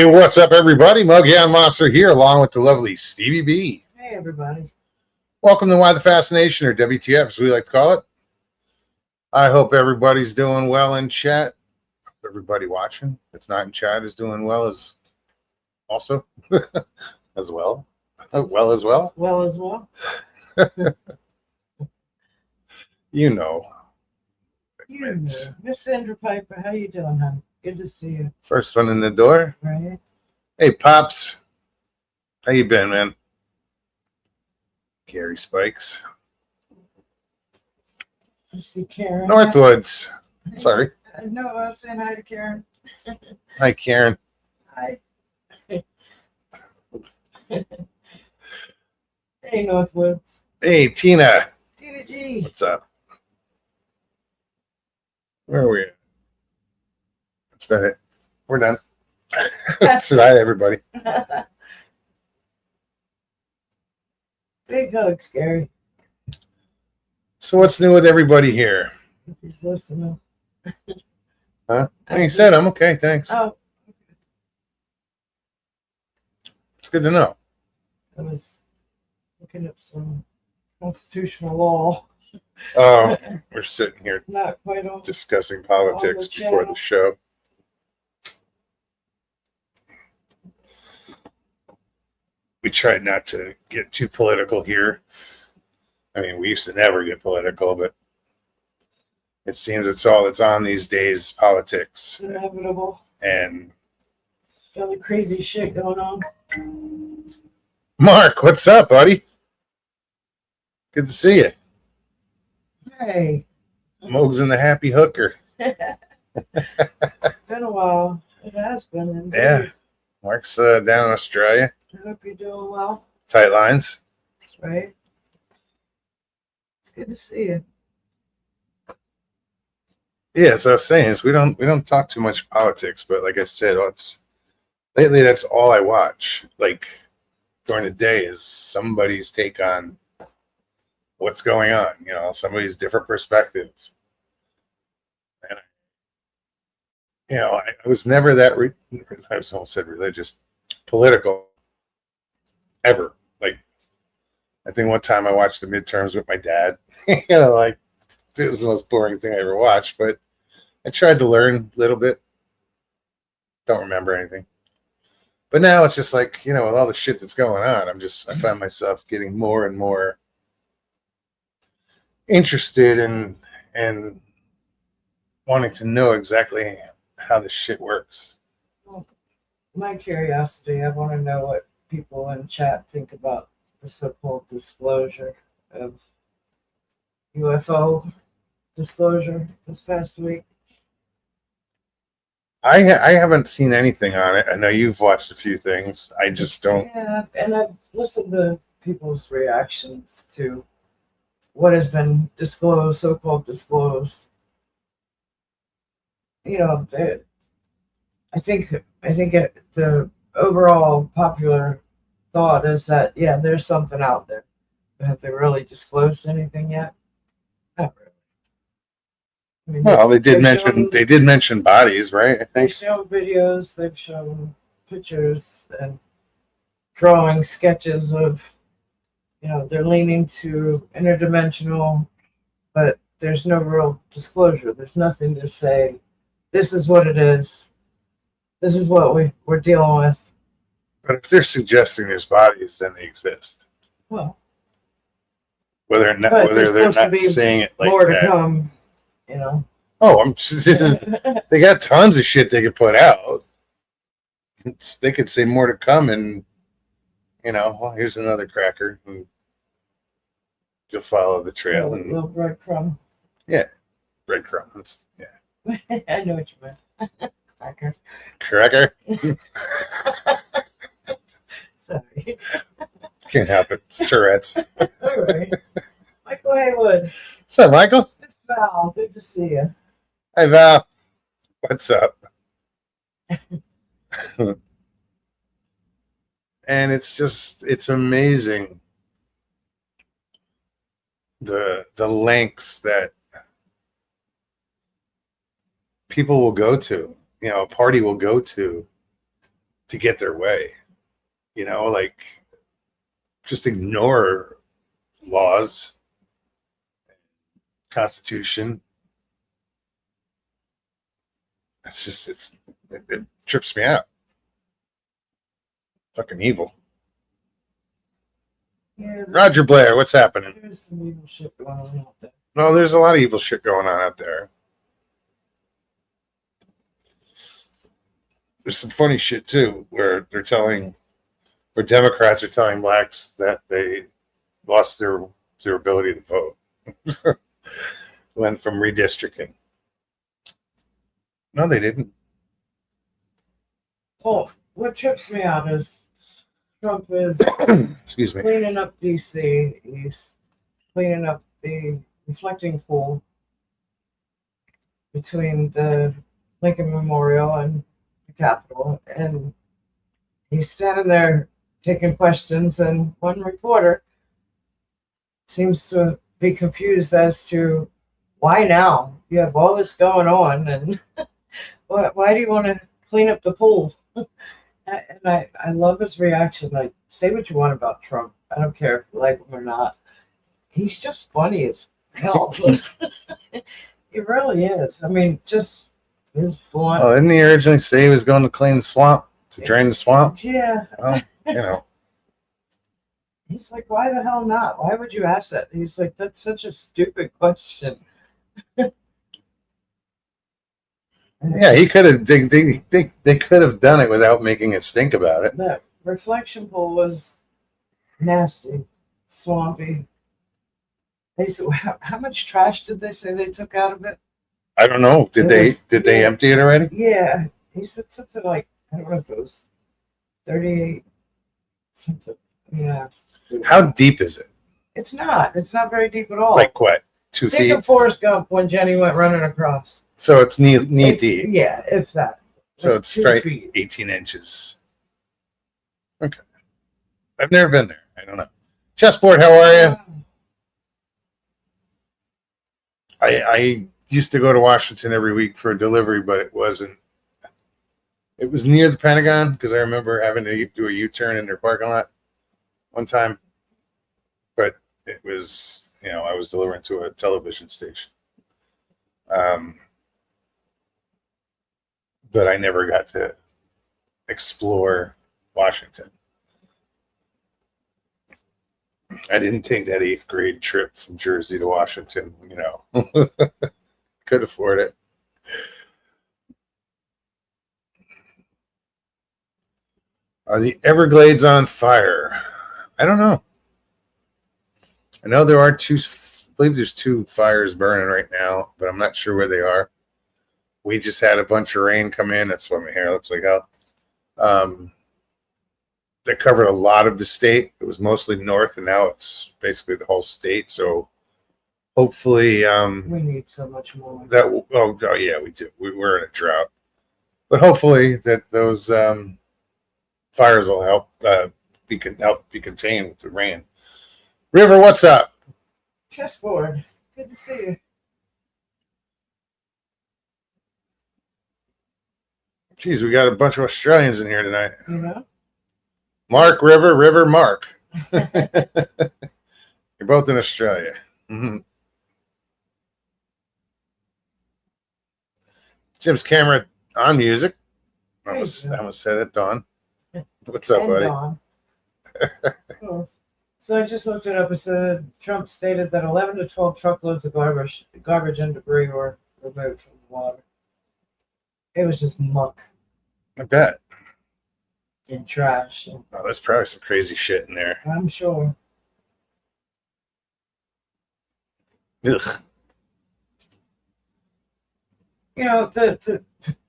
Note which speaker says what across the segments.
Speaker 1: Hey, what's up, everybody? Mugyan Monster here, along with the lovely Stevie B.
Speaker 2: Hey, everybody.
Speaker 1: Welcome to Why the Fascination, or WTF, as we like to call it. I hope everybody's doing well in chat. Everybody watching that's not in chat is doing well as also as well. Well as well.
Speaker 2: Well as well.
Speaker 1: You know.
Speaker 2: You know. Miss Sandra Piper, how you doing, hon? Good to see you.
Speaker 1: First one in the door.
Speaker 2: Right?
Speaker 1: Hey, Pops. How you been, man? Gary Spikes.
Speaker 2: I see Karen.
Speaker 1: Northwoods. Sorry.
Speaker 2: No, I was saying hi to Karen.
Speaker 1: Hi, Karen.
Speaker 2: Hi. Hey, Northwoods.
Speaker 1: Hey, Tina.
Speaker 2: Tina G.
Speaker 1: What's up? Where are we at? That's about it. We're done. Say hi, everybody.
Speaker 2: Big hugs, Gary.
Speaker 1: So what's new with everybody here?
Speaker 2: If he's listening.
Speaker 1: Huh? Like you said, I'm okay, thanks.
Speaker 2: Oh,
Speaker 1: It's good to know.
Speaker 2: I was looking up some constitutional law.
Speaker 1: Oh, we're sitting here
Speaker 2: Not quite on.
Speaker 1: discussing politics
Speaker 2: On the
Speaker 1: before the show. We tried not to get too political here. I mean, we used to never get political, but it seems it's all that's on these days is politics.
Speaker 2: Inevitable.
Speaker 1: And
Speaker 2: All the crazy shit going on.
Speaker 1: Mark, what's up, buddy? Good to see you.
Speaker 2: Hey.
Speaker 1: Mogs and the Happy Hooker.
Speaker 2: Been a while. It has been. Indeed.
Speaker 1: Yeah. Mark's down in Australia.
Speaker 2: I hope you're doing well.
Speaker 1: Tight lines.
Speaker 2: Right? It's good to see you.
Speaker 1: Yeah, so I was saying is we don't talk too much politics, but like I said, lately that's all I watch. Like during the day is somebody's take on what's going on, somebody's different perspective. And I was never that I was almost said religious, political ever. Like I think one time I watched the midterms with my dad. Like it was the most boring thing I ever watched, but I tried to learn a little bit. Don't remember anything. But now it's just like, with all the shit that's going on, I find myself getting more and more interested in and wanting to know exactly how this shit works.
Speaker 2: Well, my curiosity, I want to know what people in chat think about the so-called disclosure of UFO disclosure this past week.
Speaker 1: I haven't seen anything on it. I know you've watched a few things. I just don't.
Speaker 2: Yeah, and I've listened to people's reactions to what has been disclosed, so-called disclosed. I think the overall popular thought is that, yeah, there's something out there. But have they really disclosed anything yet? Not really. I mean,
Speaker 1: Well, they did mention bodies, right? I
Speaker 2: they've
Speaker 1: think.
Speaker 2: shown videos, they've shown pictures and drawing sketches of, they're leaning to interdimensional, but there's no real disclosure. There's nothing to say, this is what it is. This is what we're dealing with.
Speaker 1: But if they're suggesting there's bodies, then they exist.
Speaker 2: Well,
Speaker 1: Whether they're not saying it like
Speaker 2: more
Speaker 1: that.
Speaker 2: to come,
Speaker 1: Oh, they got tons of shit they could put out. They could say more to come, and well, here's another cracker, and you'll follow the trail.
Speaker 2: little breadcrumb.
Speaker 1: Yeah, breadcrumbs. Yeah,
Speaker 2: I know what you meant.
Speaker 1: cracker.
Speaker 2: Sorry.
Speaker 1: Can't help it. It's Tourette's.
Speaker 2: All right. Michael Haywood.
Speaker 1: What's up, Michael?
Speaker 2: It's Val. Good to see you.
Speaker 1: Hi, Val. What's up? And it's amazing the lengths that people will go to, a party will go to to get their way. You know, like just ignore laws, Constitution. It trips me out. Fucking evil.
Speaker 2: Yeah,
Speaker 1: Roger Blair, what's happening?
Speaker 2: there's some evil shit going on out there.
Speaker 1: No, there's a lot of evil shit going on out there. There's some funny shit too, where Democrats are telling blacks that they lost their ability to vote. Went from redistricting. No, they didn't.
Speaker 2: Well, what trips me out is Trump is
Speaker 1: Excuse me.
Speaker 2: cleaning up DC. He's cleaning up the reflecting pool between the Lincoln Memorial and the Capitol. And he's standing there taking questions, and one reporter seems to be confused as to why now? You have all this going on, and why do you want to clean up the pool? And I love his reaction. Like, say what you want about Trump. I don't care if you like him or not. He's just funny as hell. He really is. I mean, just his blunt.
Speaker 1: Well, didn't he originally say he was going to clean the swamp, to drain the swamp?
Speaker 2: Yeah.
Speaker 1: Well, you know.
Speaker 2: He's like, why the hell not? Why would you ask that? He's like, that's such a stupid question.
Speaker 1: Yeah, he could have. They could have done it without making us think about it.
Speaker 2: That reflection pool was nasty, swampy. They said, how much trash did they say they took out of it?
Speaker 1: I don't know. Did they empty it already?
Speaker 2: Yeah, he said something like, I don't know if it was 38 something. Yeah.
Speaker 1: How deep is it?
Speaker 2: It's not very deep at all.
Speaker 1: Like what? 2
Speaker 2: Think
Speaker 1: feet?
Speaker 2: of Forrest Gump when Jenny went running across.
Speaker 1: So it's knee
Speaker 2: It's-
Speaker 1: deep.
Speaker 2: Yeah, if that.
Speaker 1: So
Speaker 2: Like
Speaker 1: it's
Speaker 2: 2
Speaker 1: straight
Speaker 2: feet.
Speaker 1: 18 inches. Okay. I've never been there. I don't know. Chessboard, how are you? I used to go to Washington every week for a delivery, but it wasn't. It was near the Pentagon because I remember having to do a U-turn in their parking lot one time. But it was, I was delivering to a television station. But I never got to explore Washington. I didn't take that 8th grade trip from Jersey to Washington, Could afford it. Are the Everglades on fire? I don't know. I know there are I believe there's 2 fires burning right now, but I'm not sure where they are. We just had a bunch of rain come in. That's what my hair looks like out. That covered a lot of the state. It was mostly north, and now it's basically the whole state. So hopefully,
Speaker 2: We need so much more.
Speaker 1: oh yeah, we do. We're in a drought, but hopefully that those fires will help be contained with the rain. River, what's up?
Speaker 2: Chessboard. Good to see you.
Speaker 1: Geez, we got a bunch of Australians in here tonight.
Speaker 2: You know?
Speaker 1: Mark, River, Mark. You're both in Australia. Mm-hmm. Jim's camera on music. I almost said it, Dawn. What's up,
Speaker 2: And
Speaker 1: buddy?
Speaker 2: Dawn. Cool. So I just looked it up. It said Trump stated that 11 to 12 truckloads of garbage and debris were removed from the water. It was just muck
Speaker 1: I bet.
Speaker 2: and trash.
Speaker 1: Oh, there's probably some crazy shit in there.
Speaker 2: I'm sure.
Speaker 1: Ugh.
Speaker 2: The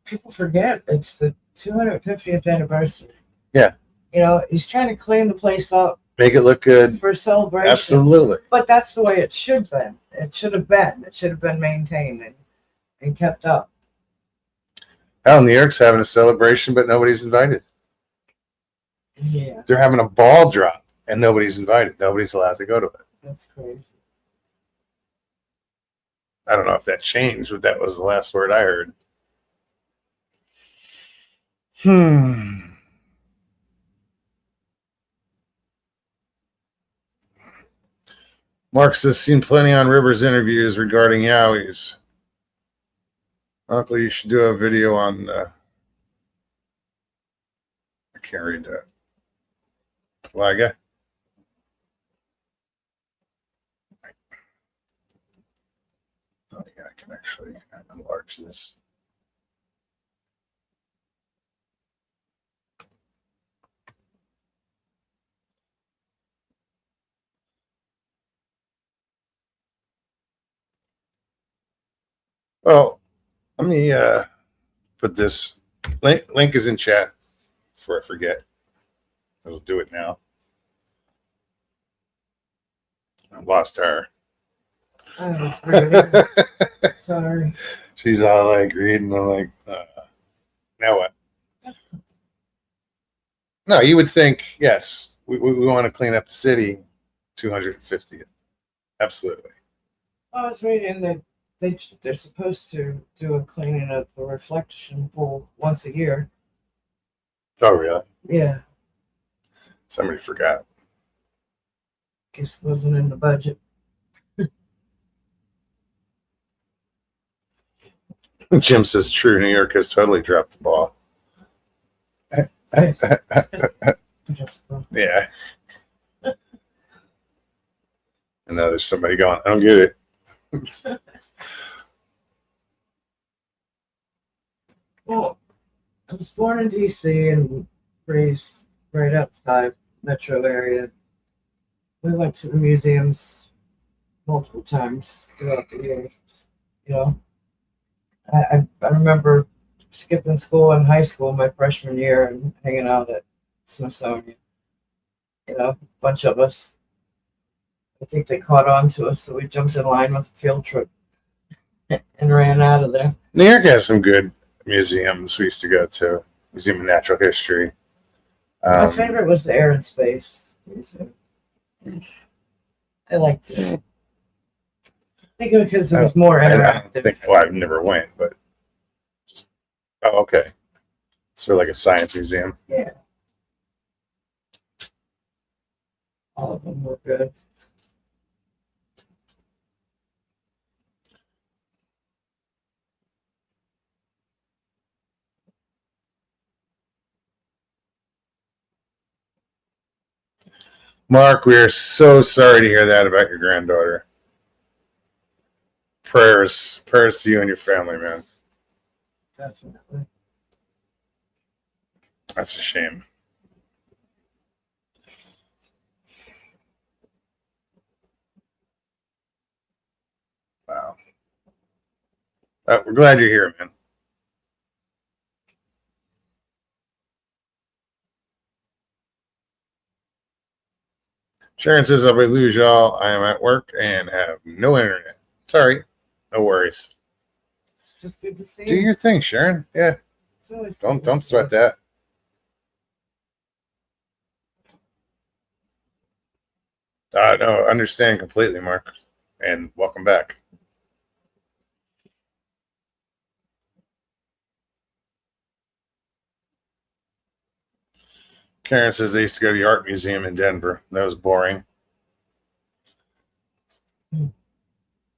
Speaker 2: people forget it's the 250th anniversary.
Speaker 1: Yeah.
Speaker 2: He's trying to clean the place up
Speaker 1: Make it look good.
Speaker 2: for celebration.
Speaker 1: Absolutely.
Speaker 2: But that's the way it should been. It should have been. It should have been maintained and kept up.
Speaker 1: Hell, New York's having a celebration, but nobody's invited.
Speaker 2: Yeah,
Speaker 1: They're having a ball drop, and nobody's invited. Nobody's allowed to go to it.
Speaker 2: that's crazy.
Speaker 1: I don't know if that changed, but that was the last word I heard. Mark says, seen plenty on Rivers interviews regarding Yowies. Uncle, you should do a video on. I can't read that. Laga. Oh, yeah, I can actually enlarge this. Well, let me put this link is in chat before I forget. I'll do it now. I lost her.
Speaker 2: I was reading. Sorry.
Speaker 1: She's all like reading. I'm like, now what? No, you would think, yes, we want to clean up the city. 250th. Absolutely.
Speaker 2: I was reading that they're supposed to do a cleaning of the reflection pool once a year.
Speaker 1: Oh, really?
Speaker 2: Yeah,
Speaker 1: Somebody forgot.
Speaker 2: guess it wasn't in the budget.
Speaker 1: Jim says, true, New York has totally dropped the ball. Yeah. And now there's somebody going, I don't get it.
Speaker 2: Well, I was born in DC and raised right outside metro area. We went to the museums multiple times throughout the years. You know, I remember skipping school in high school my freshman year and hanging out at Smithsonian. You know, a bunch of us. I think they caught on to us, so we jumped in line with a field trip and ran out of there.
Speaker 1: New York has some good museums we used to go to. Museum of Natural History.
Speaker 2: My favorite was the Air and Space Museum. I liked it. I think because it was more interactive.
Speaker 1: Well, I've never went, but just okay. It's sort of like a science museum.
Speaker 2: Yeah. All of them were good.
Speaker 1: Mark, we are so sorry to hear that about your granddaughter. Prayers to you and your family, man.
Speaker 2: Definitely.
Speaker 1: That's a shame. Wow. We're glad you're here, man. Sharon says, if I lose y'all, I am at work and have no internet. Sorry. No worries.
Speaker 2: It's just good to see
Speaker 1: Do
Speaker 2: you.
Speaker 1: your thing, Sharon. Yeah.
Speaker 2: It's always good to
Speaker 1: Don't
Speaker 2: see
Speaker 1: sweat
Speaker 2: you.
Speaker 1: that. No, understand completely, Mark. And welcome back. Karen says they used to go to the art museum in Denver. That was boring.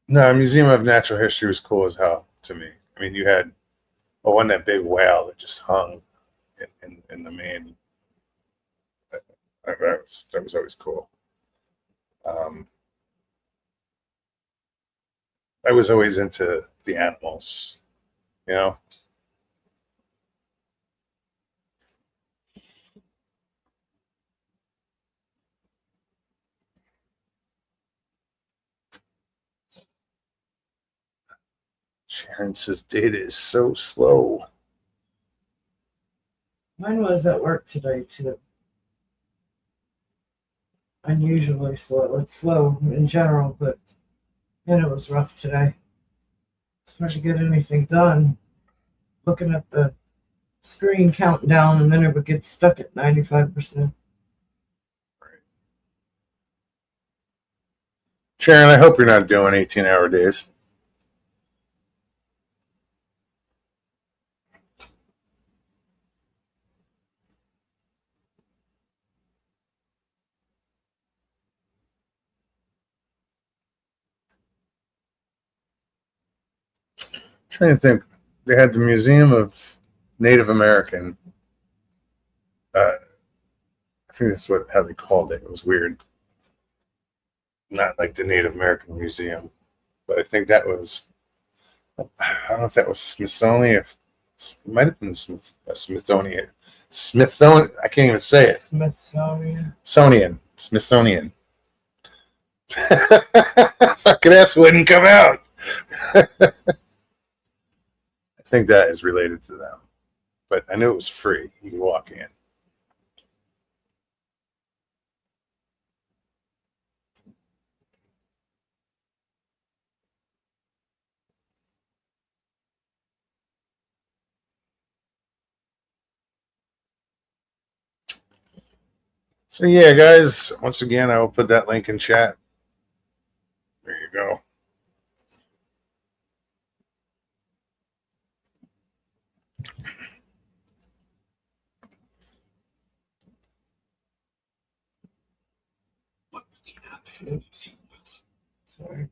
Speaker 1: No, Museum of Natural History was cool as hell to me. I mean, you had one that big whale that just hung in the main. That was always cool. I was always into the animals, you know. Sharon says data is so slow.
Speaker 2: Mine was at work today too. Unusually slow. It's slow in general, but man, it was rough today. It's hard to get anything done. Looking at the screen counting down, and then it would get stuck at 95%.
Speaker 1: Sharon, I hope you're not doing 18-hour days. Trying to think. They had the Museum of Native American. I think that's how they called it. It was weird. Not like the Native American Museum, but I think that was. I don't know if that was Smithsonian. It might have been Smithsonian. Smithsonian. I can't even say it. Smithsonian. Fucking S wouldn't come out. I think that is related to them. But I knew it was free. You can walk in. So yeah, guys, once again, I will put that link in chat. There you go.
Speaker 2: Sorry.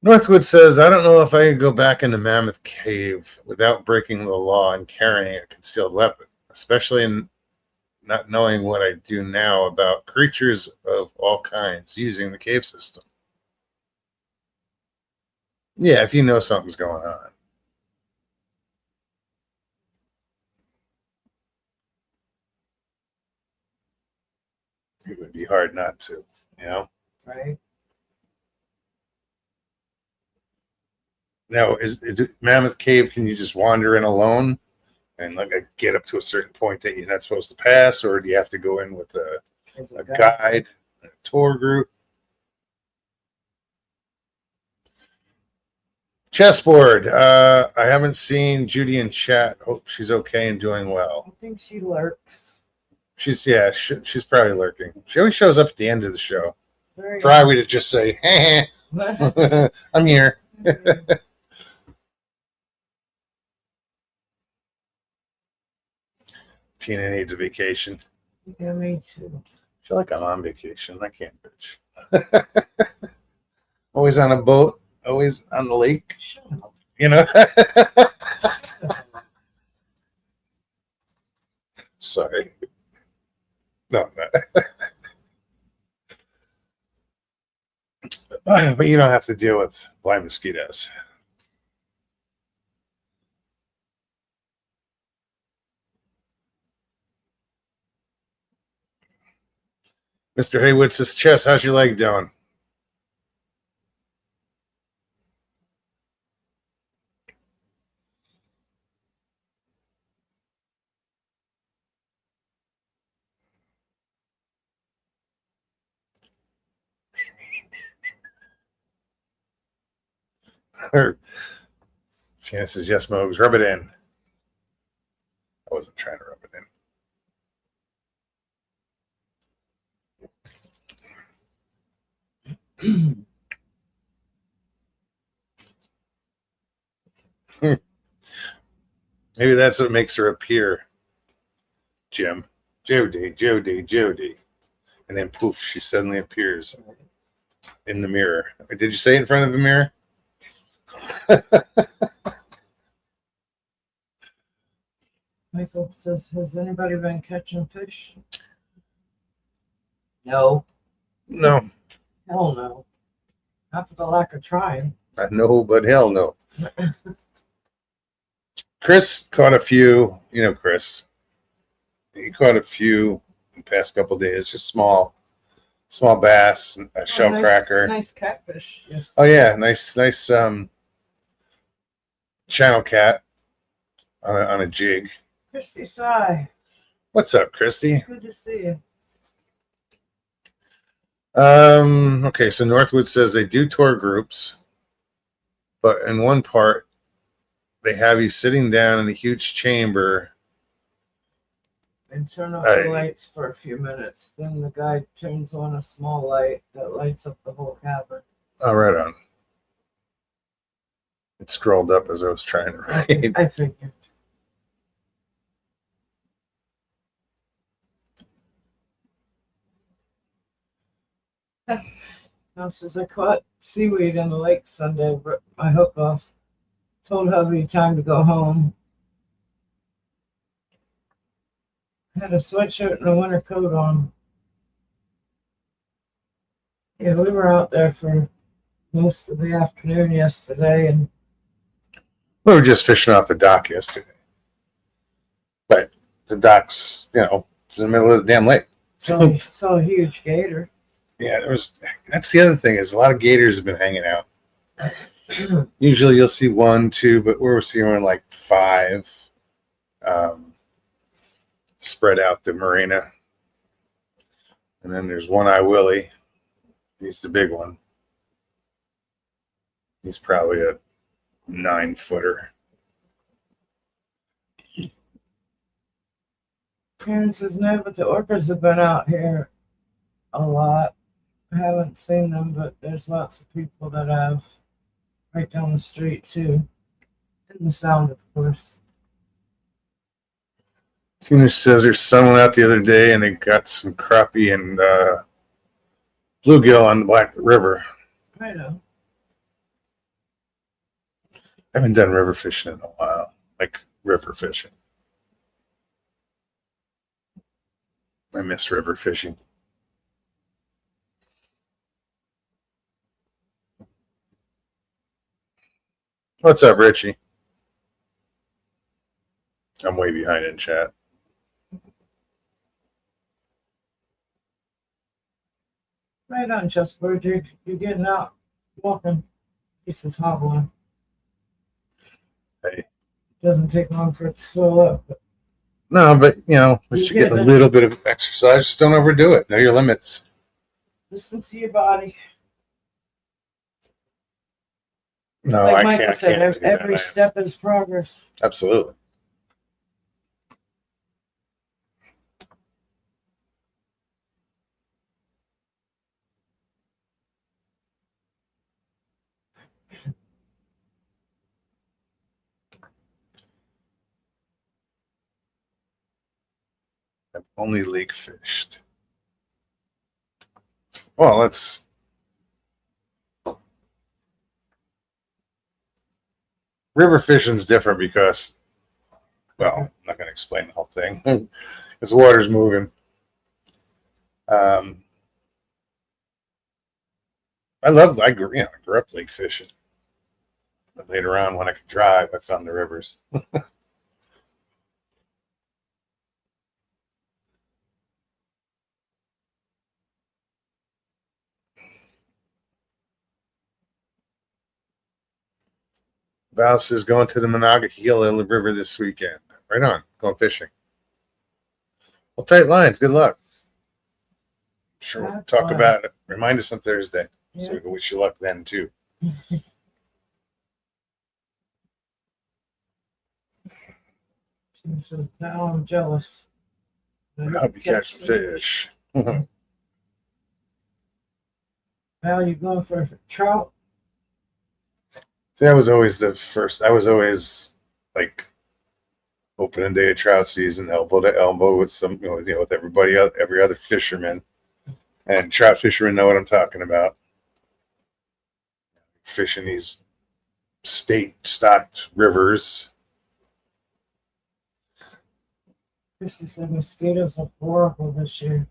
Speaker 1: Northwood says, I don't know if I could go back into Mammoth Cave without breaking the law and carrying a concealed weapon, especially in not knowing what I do now about creatures of all kinds using the cave system. Yeah, if you know something's going on. It would be hard not to, you know?
Speaker 2: Right.
Speaker 1: Now, is Mammoth Cave, can you just wander in alone and like get up to a certain point that you're not supposed to pass, or do you have to go in with a guide, a tour group? Chessboard. I haven't seen Judy in chat. Hope she's okay and doing well.
Speaker 2: I think she lurks.
Speaker 1: She's probably lurking. She always shows up at the end of the show.
Speaker 2: Very
Speaker 1: Probably to just say, hey, I'm here. Tina needs a vacation.
Speaker 2: Yeah, me too.
Speaker 1: I feel like I'm on vacation. I can't bitch. Always on a boat, always on the lake.
Speaker 2: Shut up.
Speaker 1: You know? Sorry. No. But you don't have to deal with blind mosquitoes. Mr. Haywood says, Chess, how's your leg doing? Tina says, yes, Mogs, rub it in. I wasn't trying to rub it in. Maybe that's what makes her appear, Jim. Jody. And then poof, she suddenly appears in the mirror. Did you say it in front of the mirror?
Speaker 2: Michael says, has anybody been catching fish? No.
Speaker 1: No.
Speaker 2: Hell no. Not for the lack of trying.
Speaker 1: I know, but hell no. Chris caught a few, you know, Chris. He caught a few in the past couple of days, just small bass, a shell cracker.
Speaker 2: Nice catfish. Yes.
Speaker 1: Oh yeah, nice channel cat on a jig.
Speaker 2: Christy Sy.
Speaker 1: What's up, Christy?
Speaker 2: Good to see you.
Speaker 1: Okay, so Northwood says they do tour groups, but in one part they have you sitting down in a huge chamber
Speaker 2: and turn off the lights for a few minutes. Then the guy turns on a small light that lights up the whole cavern.
Speaker 1: Oh, right on. It scrolled up as I was trying to write.
Speaker 2: I figured. Now, since I caught seaweed in the lake Sunday, ripped my hook off. Told hubby time to go home. Had a sweatshirt and a winter coat on. Yeah, we were out there for most of the afternoon yesterday, and
Speaker 1: We were just fishing off the dock yesterday. But the dock's, it's in the middle of the damn lake.
Speaker 2: saw a huge gator.
Speaker 1: Yeah, that's the other thing is a lot of gators have been hanging out. Usually you'll see 1, 2, but we're seeing like 5 spread out the marina. And then there's One-Eye Willie. He's the big one. He's probably a 9-footer.
Speaker 2: Karen says no, but the orcas have been out here a lot. I haven't seen them, but there's lots of people that have right down the street too. And the sound, of course.
Speaker 1: Tina says there's someone out the other day and they got some crappie and bluegill on the Black River.
Speaker 2: I know.
Speaker 1: I haven't done river fishing in a while, like river fishing. I miss river fishing. What's up, Richie? I'm way behind in chat.
Speaker 2: Right on, Chessboard. You're getting out, walking. This is hobbling.
Speaker 1: Hey.
Speaker 2: Doesn't take long for it to swell up. But
Speaker 1: no, but you get a little bit of exercise. Just don't overdo it. Know your limits.
Speaker 2: Listen to your body.
Speaker 1: No,
Speaker 2: like
Speaker 1: I
Speaker 2: Michael
Speaker 1: can't.
Speaker 2: said,
Speaker 1: Can't
Speaker 2: every step is progress.
Speaker 1: Absolutely. I've only lake fished. Well, let's. River fishing's different because, well, I'm not going to explain the whole thing because the water's moving. I grew up lake fishing. But later on, when I could drive, I found the rivers. Val says going to the Monongahela River this weekend. Right on. Going fishing. Well, tight lines. Good luck. Sure, we'll talk about it. Remind us on Thursday. Yeah. So we can wish you luck then, too.
Speaker 2: She says, now I'm jealous.
Speaker 1: I'll be catching fish.
Speaker 2: Val, you going for trout?
Speaker 1: See, I was always like opening day of trout season, elbow to elbow with some, with everybody, every other fisherman, and trout fishermen know what I'm talking about. Fishing these state-stocked rivers.
Speaker 2: Christy said mosquitoes are horrible this year.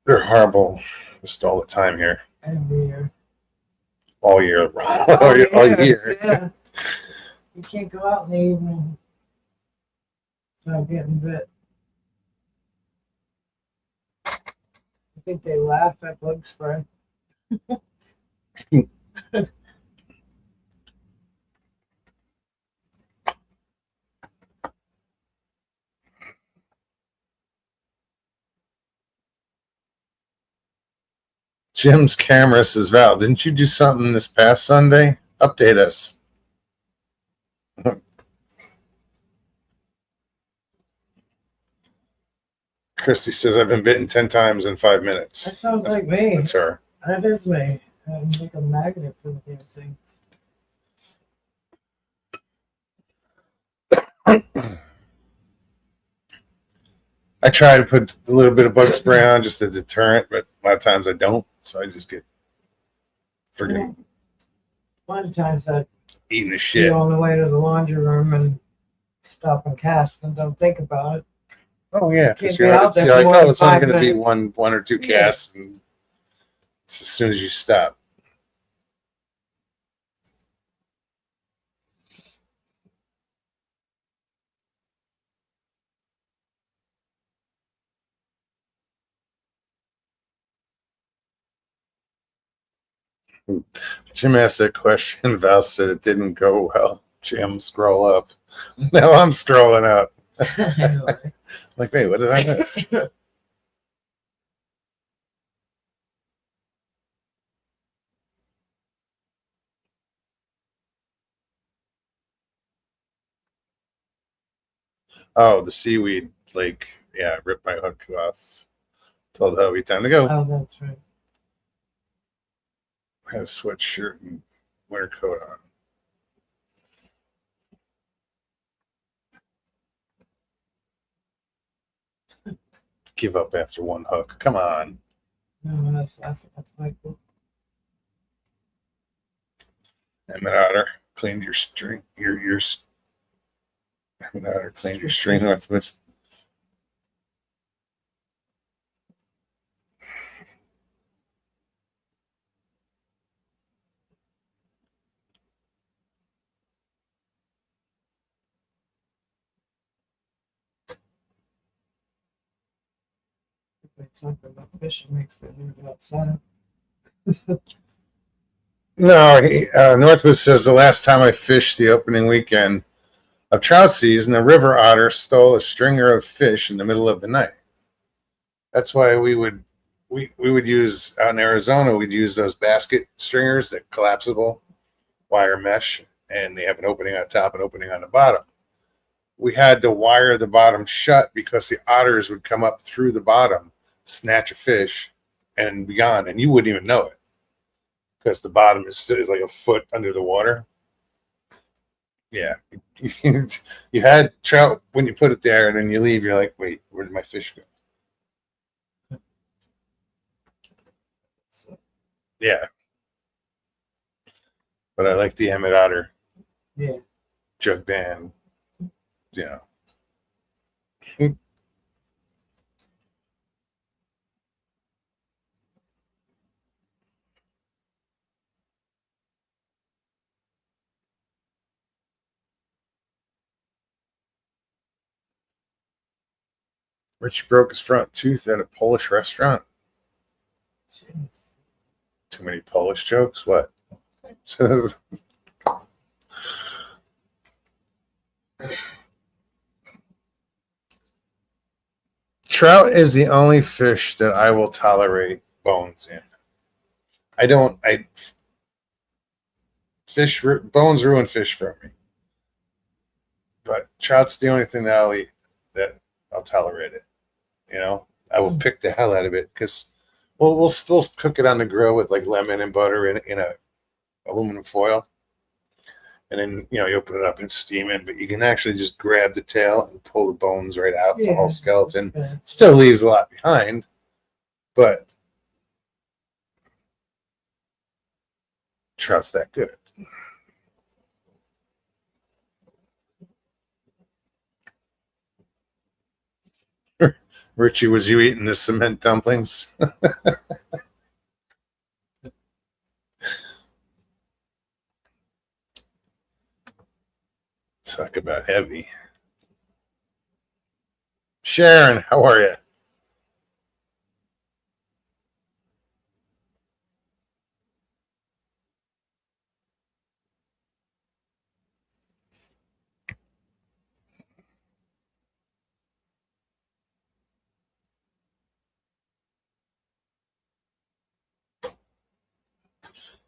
Speaker 1: They're horrible just all the time here.
Speaker 2: Every year.
Speaker 1: All year. All year.
Speaker 2: Yeah. You can't go out in the evening without getting bit. I think they laugh at bug spray.
Speaker 1: Jim's camera says, Val, didn't you do something this past Sunday? Update us. Christy says, I've been bitten 10 times in 5 minutes.
Speaker 2: That sounds like me.
Speaker 1: That's her.
Speaker 2: That is me. I'm like a magnet for the damn thing.
Speaker 1: I try to put a little bit of bug spray on just a deterrent, but a lot of times I don't. So I just get friggin'
Speaker 2: A lot of times I
Speaker 1: eating the
Speaker 2: be
Speaker 1: shit.
Speaker 2: on the way to the laundry room and stop and cast and don't think about it.
Speaker 1: Oh yeah,
Speaker 2: Can't
Speaker 1: because
Speaker 2: be
Speaker 1: you're,
Speaker 2: out there
Speaker 1: you're
Speaker 2: for
Speaker 1: like,
Speaker 2: more
Speaker 1: oh,
Speaker 2: than
Speaker 1: it's only
Speaker 2: 5
Speaker 1: going to be
Speaker 2: minutes.
Speaker 1: one or two
Speaker 2: Yeah.
Speaker 1: casts, and it's as soon as you stop. Jim asked that question. Val said it didn't go well. Jim, scroll up. Now I'm scrolling up.
Speaker 2: I know, right?
Speaker 1: Like, wait, what did I miss? Oh, the seaweed lake. Yeah, ripped my hook off. Told Hubby time to go.
Speaker 2: Oh, that's right.
Speaker 1: I had a sweatshirt and winter coat on. Give up after one hook. Come on.
Speaker 2: No, that's laughing at Michael.
Speaker 1: Emmett Otter cleaned your string. Emmett Otter cleaned your string northwest.
Speaker 2: Talking about fishing makes me think outside.
Speaker 1: No, Northwest says the last time I fished the opening weekend of trout season, a river otter stole a stringer of fish in the middle of the night. That's why we would use out in Arizona. We'd use those basket stringers that collapsible wire mesh, and they have an opening on top and opening on the bottom. We had to wire the bottom shut because the otters would come up through the bottom, snatch a fish, and be gone, and you wouldn't even know it because the bottom is like a foot under the water. Yeah, you had trout when you put it there, and then you leave. You're like, wait, where did my fish go? Yeah, but I like the Emmett Otter.
Speaker 2: Yeah.
Speaker 1: Jug band. You know. Richie broke his front tooth at a Polish restaurant.
Speaker 2: Jeez.
Speaker 1: Too many Polish jokes? What? Trout is the only fish that I will tolerate bones in. Bones ruin fish for me. But trout's the only thing that I'll eat that I'll tolerate it. I will pick the hell out of it because we'll still cook it on the grill with like lemon and butter in a aluminum foil, and then you open it up and steam it. But you can actually just grab the tail and pull the bones right out, the whole skeleton. Still leaves a lot behind, but trout's that good. Richie, was you eating the cement dumplings? Talk about heavy. Sharon, how are you?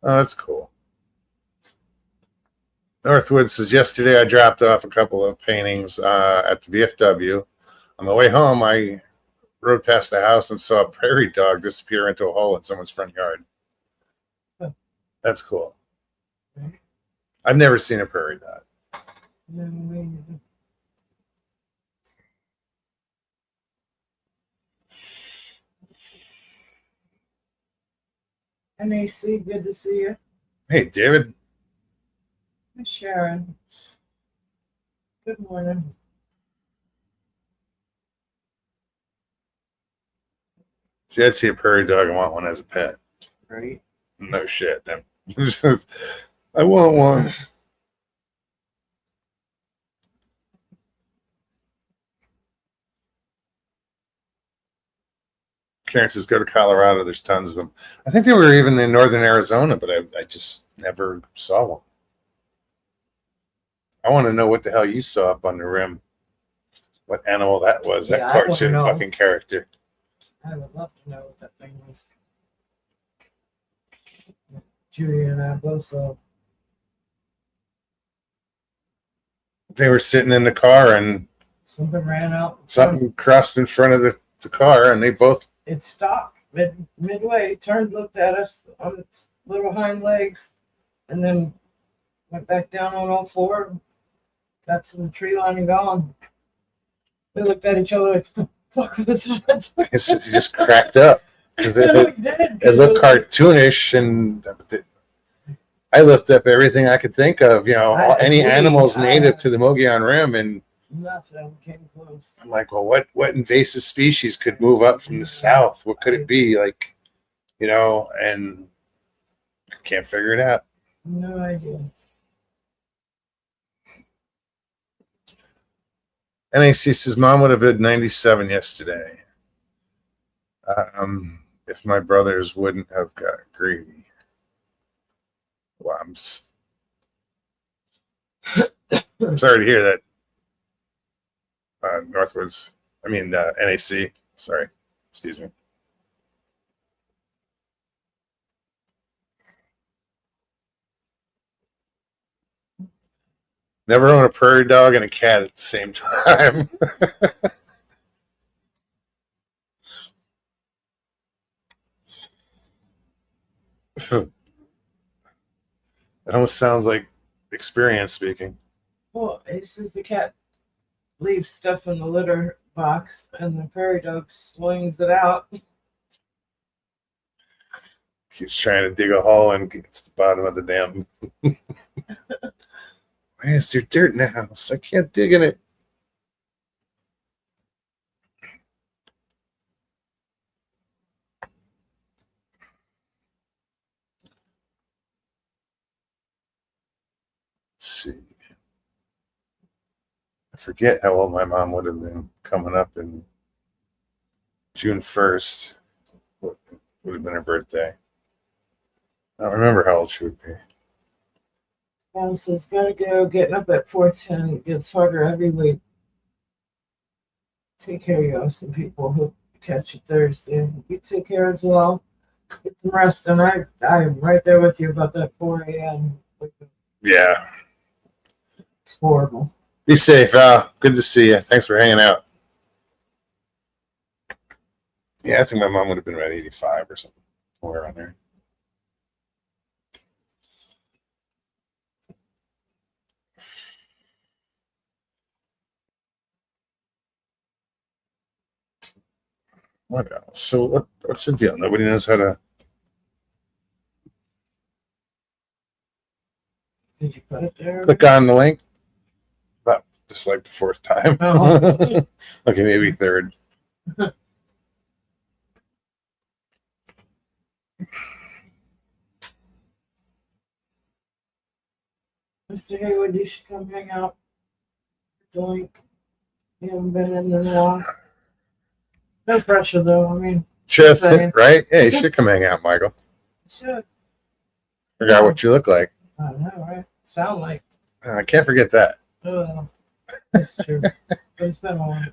Speaker 1: Oh, that's cool. Northwood says, yesterday I dropped off a couple of paintings at the VFW. On the way home, I rode past the house and saw a prairie dog disappear into a hole in someone's front yard. That's cool. I've never seen a prairie dog.
Speaker 2: NAC, good to see you.
Speaker 1: Hey, David.
Speaker 2: Hi, Sharon. Good morning.
Speaker 1: See, I'd see a prairie dog and want one as a pet.
Speaker 2: Right.
Speaker 1: No shit. I want one. Karen says, go to Colorado. There's tons of them. I think they were even in northern Arizona, but I just never saw one. I want to know what the hell you saw up on the rim. What animal that was,
Speaker 2: Yeah,
Speaker 1: that
Speaker 2: I wanna
Speaker 1: cartoon
Speaker 2: know.
Speaker 1: fucking character.
Speaker 2: I would love to know what that thing was. Judy and I both saw.
Speaker 1: They were sitting in the car and
Speaker 2: Something ran out.
Speaker 1: something crossed in front of the car, and they both.
Speaker 2: It stopped midway, turned, looked at us on its little hind legs, and then went back down on all four, got to the tree line and gone. We looked at each other like, what the fuck was that?
Speaker 1: He just cracked up because
Speaker 2: And
Speaker 1: it
Speaker 2: we did.
Speaker 1: looked cartoonish, and I looked up everything I could think of. Any animals native to the Mogollon Rim, and
Speaker 2: Nothing came close.
Speaker 1: I'm like, well, what invasive species could move up from the south? What could it be? Like, and I can't figure it out.
Speaker 2: No idea.
Speaker 1: NAC says mom would have been 97 yesterday. If my brothers wouldn't have got greedy. Well, I'm sorry to hear that. NAC. Sorry. Excuse me. Never own a prairie dog and a cat at the same time. It almost sounds like experience speaking.
Speaker 2: Well, it says the cat leaves stuff in the litter box and the prairie dog slings it out.
Speaker 1: Keeps trying to dig a hole and gets to the bottom of the damn. Why is there dirt in the house? I can't dig in it. Let's see. I forget how old my mom would have been coming up in June 1st. Would have been her birthday. I don't remember how old she would be.
Speaker 2: Well, says gotta go. Getting up at 4:10 gets harder every week. Take care, you awesome people. Hope you catch you Thursday. You take care as well. Get some rest, and I'm right there with you about that 4 a.m.
Speaker 1: Yeah.
Speaker 2: It's horrible.
Speaker 1: Be safe, Al. Good to see you. Thanks for hanging out. Yeah, I think my mom would have been around 85 or something. Somewhere around there. What else? So what's the deal? Nobody knows how to.
Speaker 2: Did you put it there?
Speaker 1: Click on the link. About just like the fourth time.
Speaker 2: Oh.
Speaker 1: Okay, maybe third.
Speaker 2: Mr. Haywood, you should come hang out. The link. You haven't been in a while. No pressure though. I mean,
Speaker 1: Just
Speaker 2: saying.
Speaker 1: right? Yeah, you should come hang out, Michael.
Speaker 2: you should.
Speaker 1: Forgot what you look like.
Speaker 2: I know, right? Sound like.
Speaker 1: I can't forget that.
Speaker 2: Oh, that's true. But it's been a while.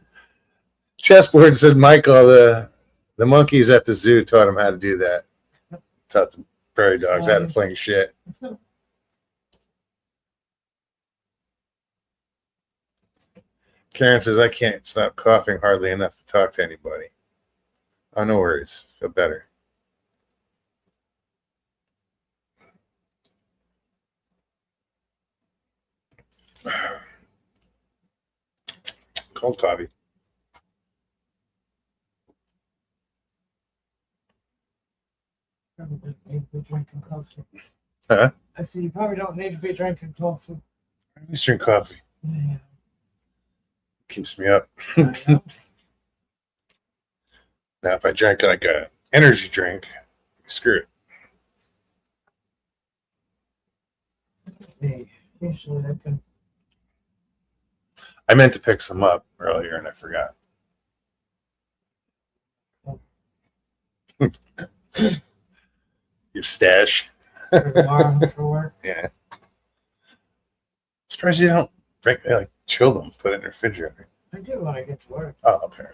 Speaker 1: Chessboard said Michael, the monkeys at the zoo taught him how to do that. Taught the prairie dogs how to fling shit. Karen says I can't stop coughing hardly enough to talk to anybody. Oh, no worries. Feel better. Cold coffee.
Speaker 2: coffee.
Speaker 1: Huh?
Speaker 2: I said, you probably don't need to be drinking coffee.
Speaker 1: I used to drink coffee.
Speaker 2: Yeah,
Speaker 1: Keeps me up.
Speaker 2: I know.
Speaker 1: Now, if I drank like a energy drink, screw it.
Speaker 2: Yeah, usually I can.
Speaker 1: I meant to pick some up earlier and I forgot. Your stash.
Speaker 2: For tomorrow for work.
Speaker 1: Yeah. Surprised you don't break like chill them, put it in the refrigerator.
Speaker 2: I do when I get to work.
Speaker 1: Oh, okay.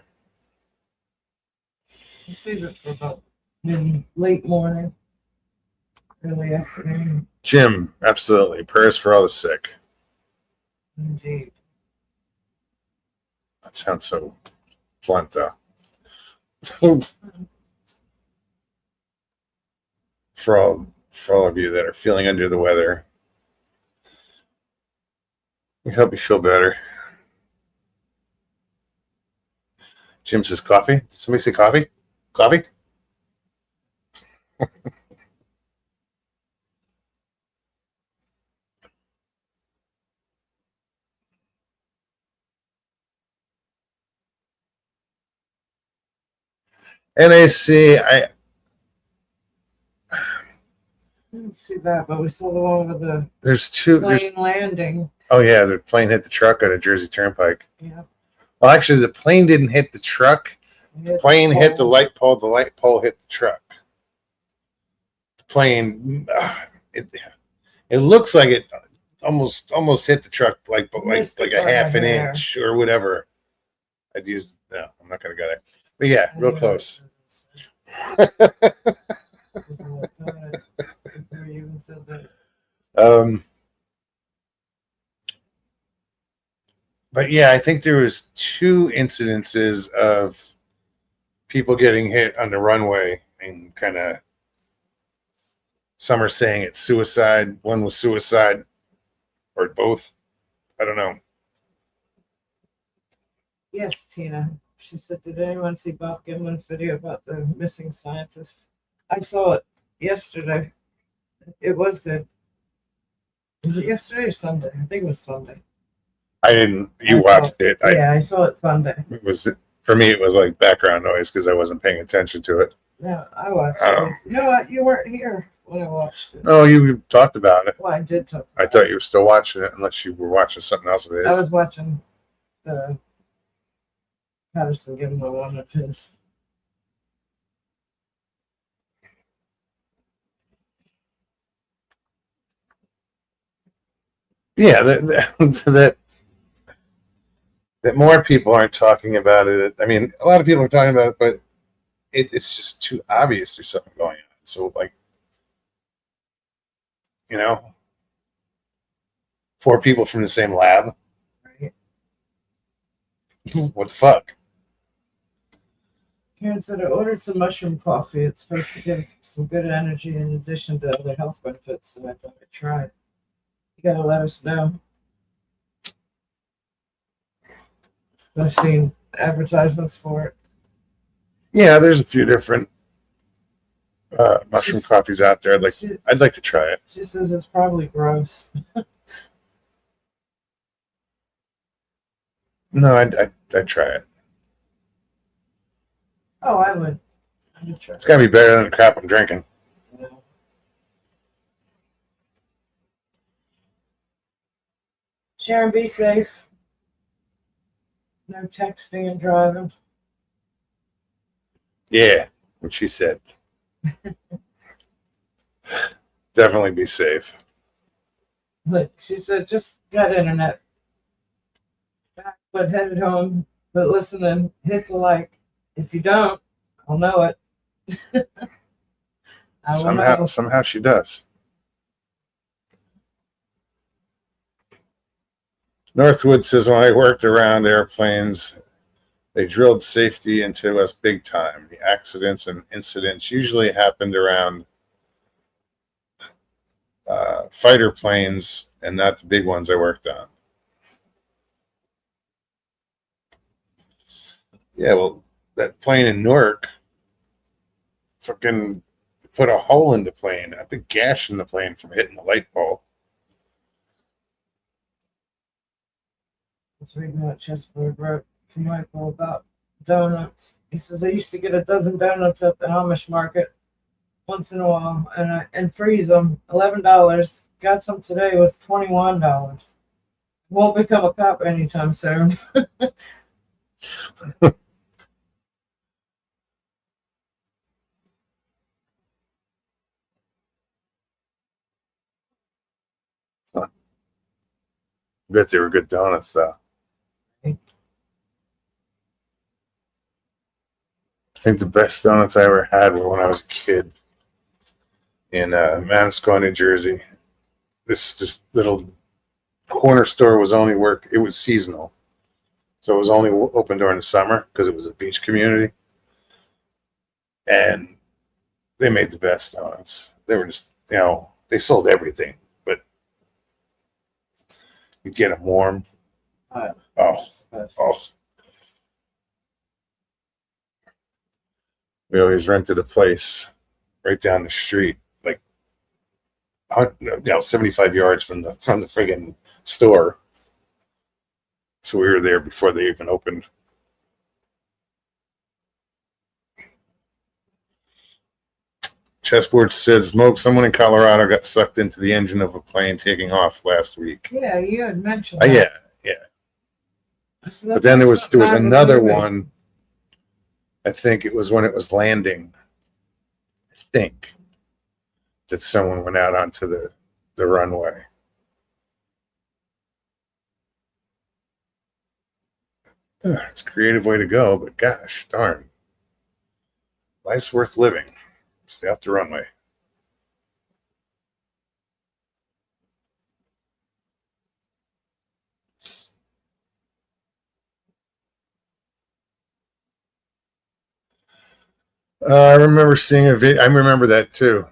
Speaker 2: I save it for about late morning, early afternoon.
Speaker 1: Jim, absolutely. Prayers for all the sick.
Speaker 2: Indeed.
Speaker 1: That sounds so blunt though. for all of you that are feeling under the weather, we hope you feel better. Jim says coffee. Did somebody say coffee? Coffee? NAC,
Speaker 2: I didn't see that, but we saw the one with the
Speaker 1: there's two.
Speaker 2: plane landing.
Speaker 1: Oh yeah, the plane hit the truck on a Jersey Turnpike.
Speaker 2: Yeah.
Speaker 1: Well, actually, the plane didn't hit the truck. The plane hit the light pole. The light pole hit the truck. The plane, it looks like it almost hit the truck like a half an inch or whatever. I'd use no, I'm not gonna go there. But yeah, real close.
Speaker 2: Before you even said that.
Speaker 1: But yeah, I think there was two incidences of people getting hit on the runway and kind of some are saying it's suicide. One was suicide or both. I don't know.
Speaker 2: Yes, Tina. She said, did anyone see Bob Gimlin's video about the missing scientist? I saw it yesterday. It was good. Was it yesterday or Sunday? I think it was Sunday.
Speaker 1: I didn't. You watched it.
Speaker 2: Yeah, I saw it Sunday.
Speaker 1: It was for me. It was like background noise because I wasn't paying attention to it.
Speaker 2: No, I watched it. You know what? You weren't here when I watched it.
Speaker 1: Oh, you talked about it.
Speaker 2: Well, I did talk.
Speaker 1: I thought you were still watching it, unless you were watching something else of his.
Speaker 2: I was watching the Patterson Gimlin one of his.
Speaker 1: Yeah, that more people aren't talking about it. I mean, a lot of people are talking about it, but it's just too obvious there's something going on. So, like, you know, 4 people from the same lab.
Speaker 2: Right.
Speaker 1: What the fuck?
Speaker 2: Karen said I ordered some mushroom coffee. It's supposed to give some good energy in addition to other health benefits, and I thought I'd try it. You gotta let us know. I've seen advertisements for it.
Speaker 1: Yeah, there's a few different mushroom coffees out there. I'd like to try it.
Speaker 2: She says it's probably gross.
Speaker 1: No, I'd try it.
Speaker 2: Oh, I would try.
Speaker 1: It's gotta be better than the crap I'm drinking.
Speaker 2: No. Sharon, be safe. No texting and driving.
Speaker 1: Yeah, what she said. Definitely be safe.
Speaker 2: Look, she said just got internet. Back, but headed home. But listening, hit the like. If you don't, I'll know it. I will know.
Speaker 1: Somehow she does. Northwood says, when I worked around airplanes, they drilled safety into us big time. The accidents and incidents usually happened around fighter planes and not the big ones I worked on. Yeah, well, that plane in Newark, fucking put a hole in the plane, a big gash in the plane from hitting the light pole.
Speaker 2: I was reading what Chessboard wrote to Michael about donuts. He says, I used to get a dozen donuts at the Amish market once in a while and freeze them. $11. Got some today, was $21. Won't become a cop anytime soon.
Speaker 1: I bet they were good donuts, though. I think the best donuts I ever had were when I was a kid in Manasquan, New Jersey. This little corner store was it was seasonal. So it was only open during the summer because it was a beach community. And they made the best donuts. They were just, they sold everything, but you get them warm. Oh. We always rented a place right down the street, like 75 yards from the friggin' store. So we were there before they even opened. Chessboard says, Smoke, someone in Colorado got sucked into the engine of a plane taking off last week.
Speaker 2: Yeah, you had mentioned
Speaker 1: that.
Speaker 2: that.
Speaker 1: Yeah. But then there was another one. I think it was when it was landing. I think that someone went out onto the runway. It's a creative way to go, but gosh darn. Life's worth living. Stay off the runway. I remember seeing a video. I remember that too.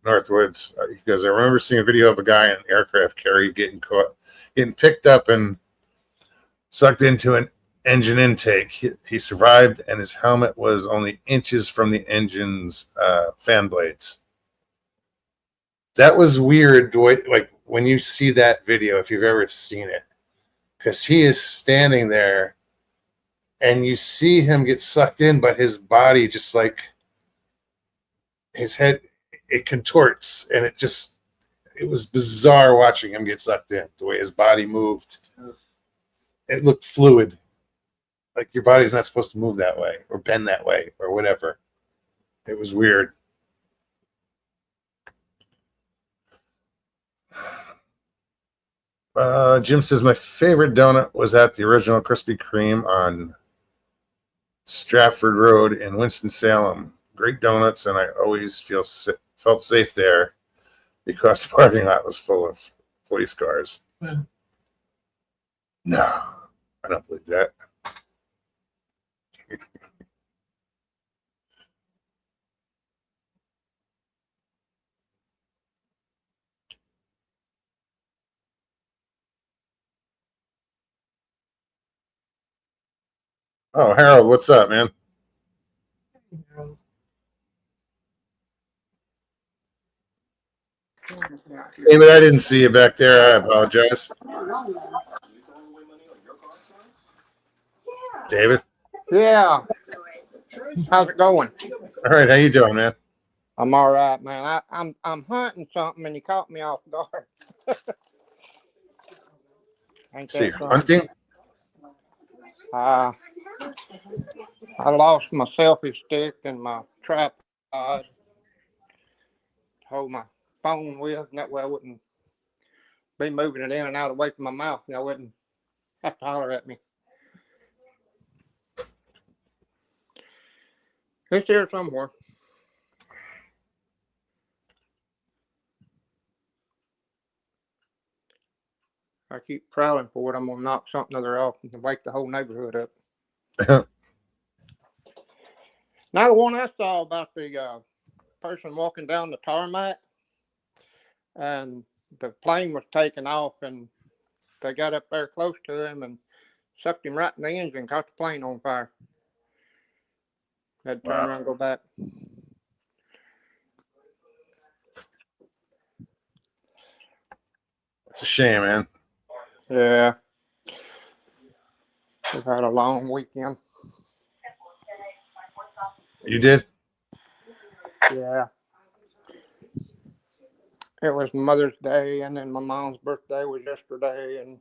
Speaker 1: Northwoods, because I remember seeing a video of a guy in an aircraft carrier getting picked up and sucked into an engine intake. He survived, and his helmet was only inches from the engine's fan blades. That was weird. Like when you see that video, if you've ever seen it, because he is standing there, and you see him get sucked in, but his body just like his head, it contorts, and it was bizarre watching him get sucked in. The way his body moved, it looked fluid. Like your body's not supposed to move that way or bend that way or whatever. It was weird. Jim says my favorite donut was at the original Krispy Kreme on Stratford Road in Winston-Salem. Great donuts, and I always felt safe there because the parking lot was full of police cars.
Speaker 2: Yeah.
Speaker 1: No, I don't believe that. Oh, Harold, what's up, man? David, I didn't see you back there. I apologize. David?
Speaker 3: Yeah. How's it going?
Speaker 1: All right, how you doing, man?
Speaker 3: I'm all right, man. I'm hunting something and you caught me off guard. Ain't
Speaker 1: See,
Speaker 3: that something?
Speaker 1: hunting?
Speaker 3: I lost my selfie stick and my tripod to hold my phone with, and that way I wouldn't be moving it in and out away from my mouth. And I wouldn't have to holler at me. It's here somewhere. I keep prowling for it. I'm gonna knock something other off and wake the whole neighborhood up. Now the one I saw about the person walking down the tarmac, and the plane was taking off, and they got up there close to him and sucked him right in the engine, caught the plane on fire. Had to turn around and go back.
Speaker 1: It's a shame, man.
Speaker 3: Yeah. We've had a long weekend.
Speaker 1: You did?
Speaker 3: Yeah. It was Mother's Day, and then my mom's birthday was yesterday, and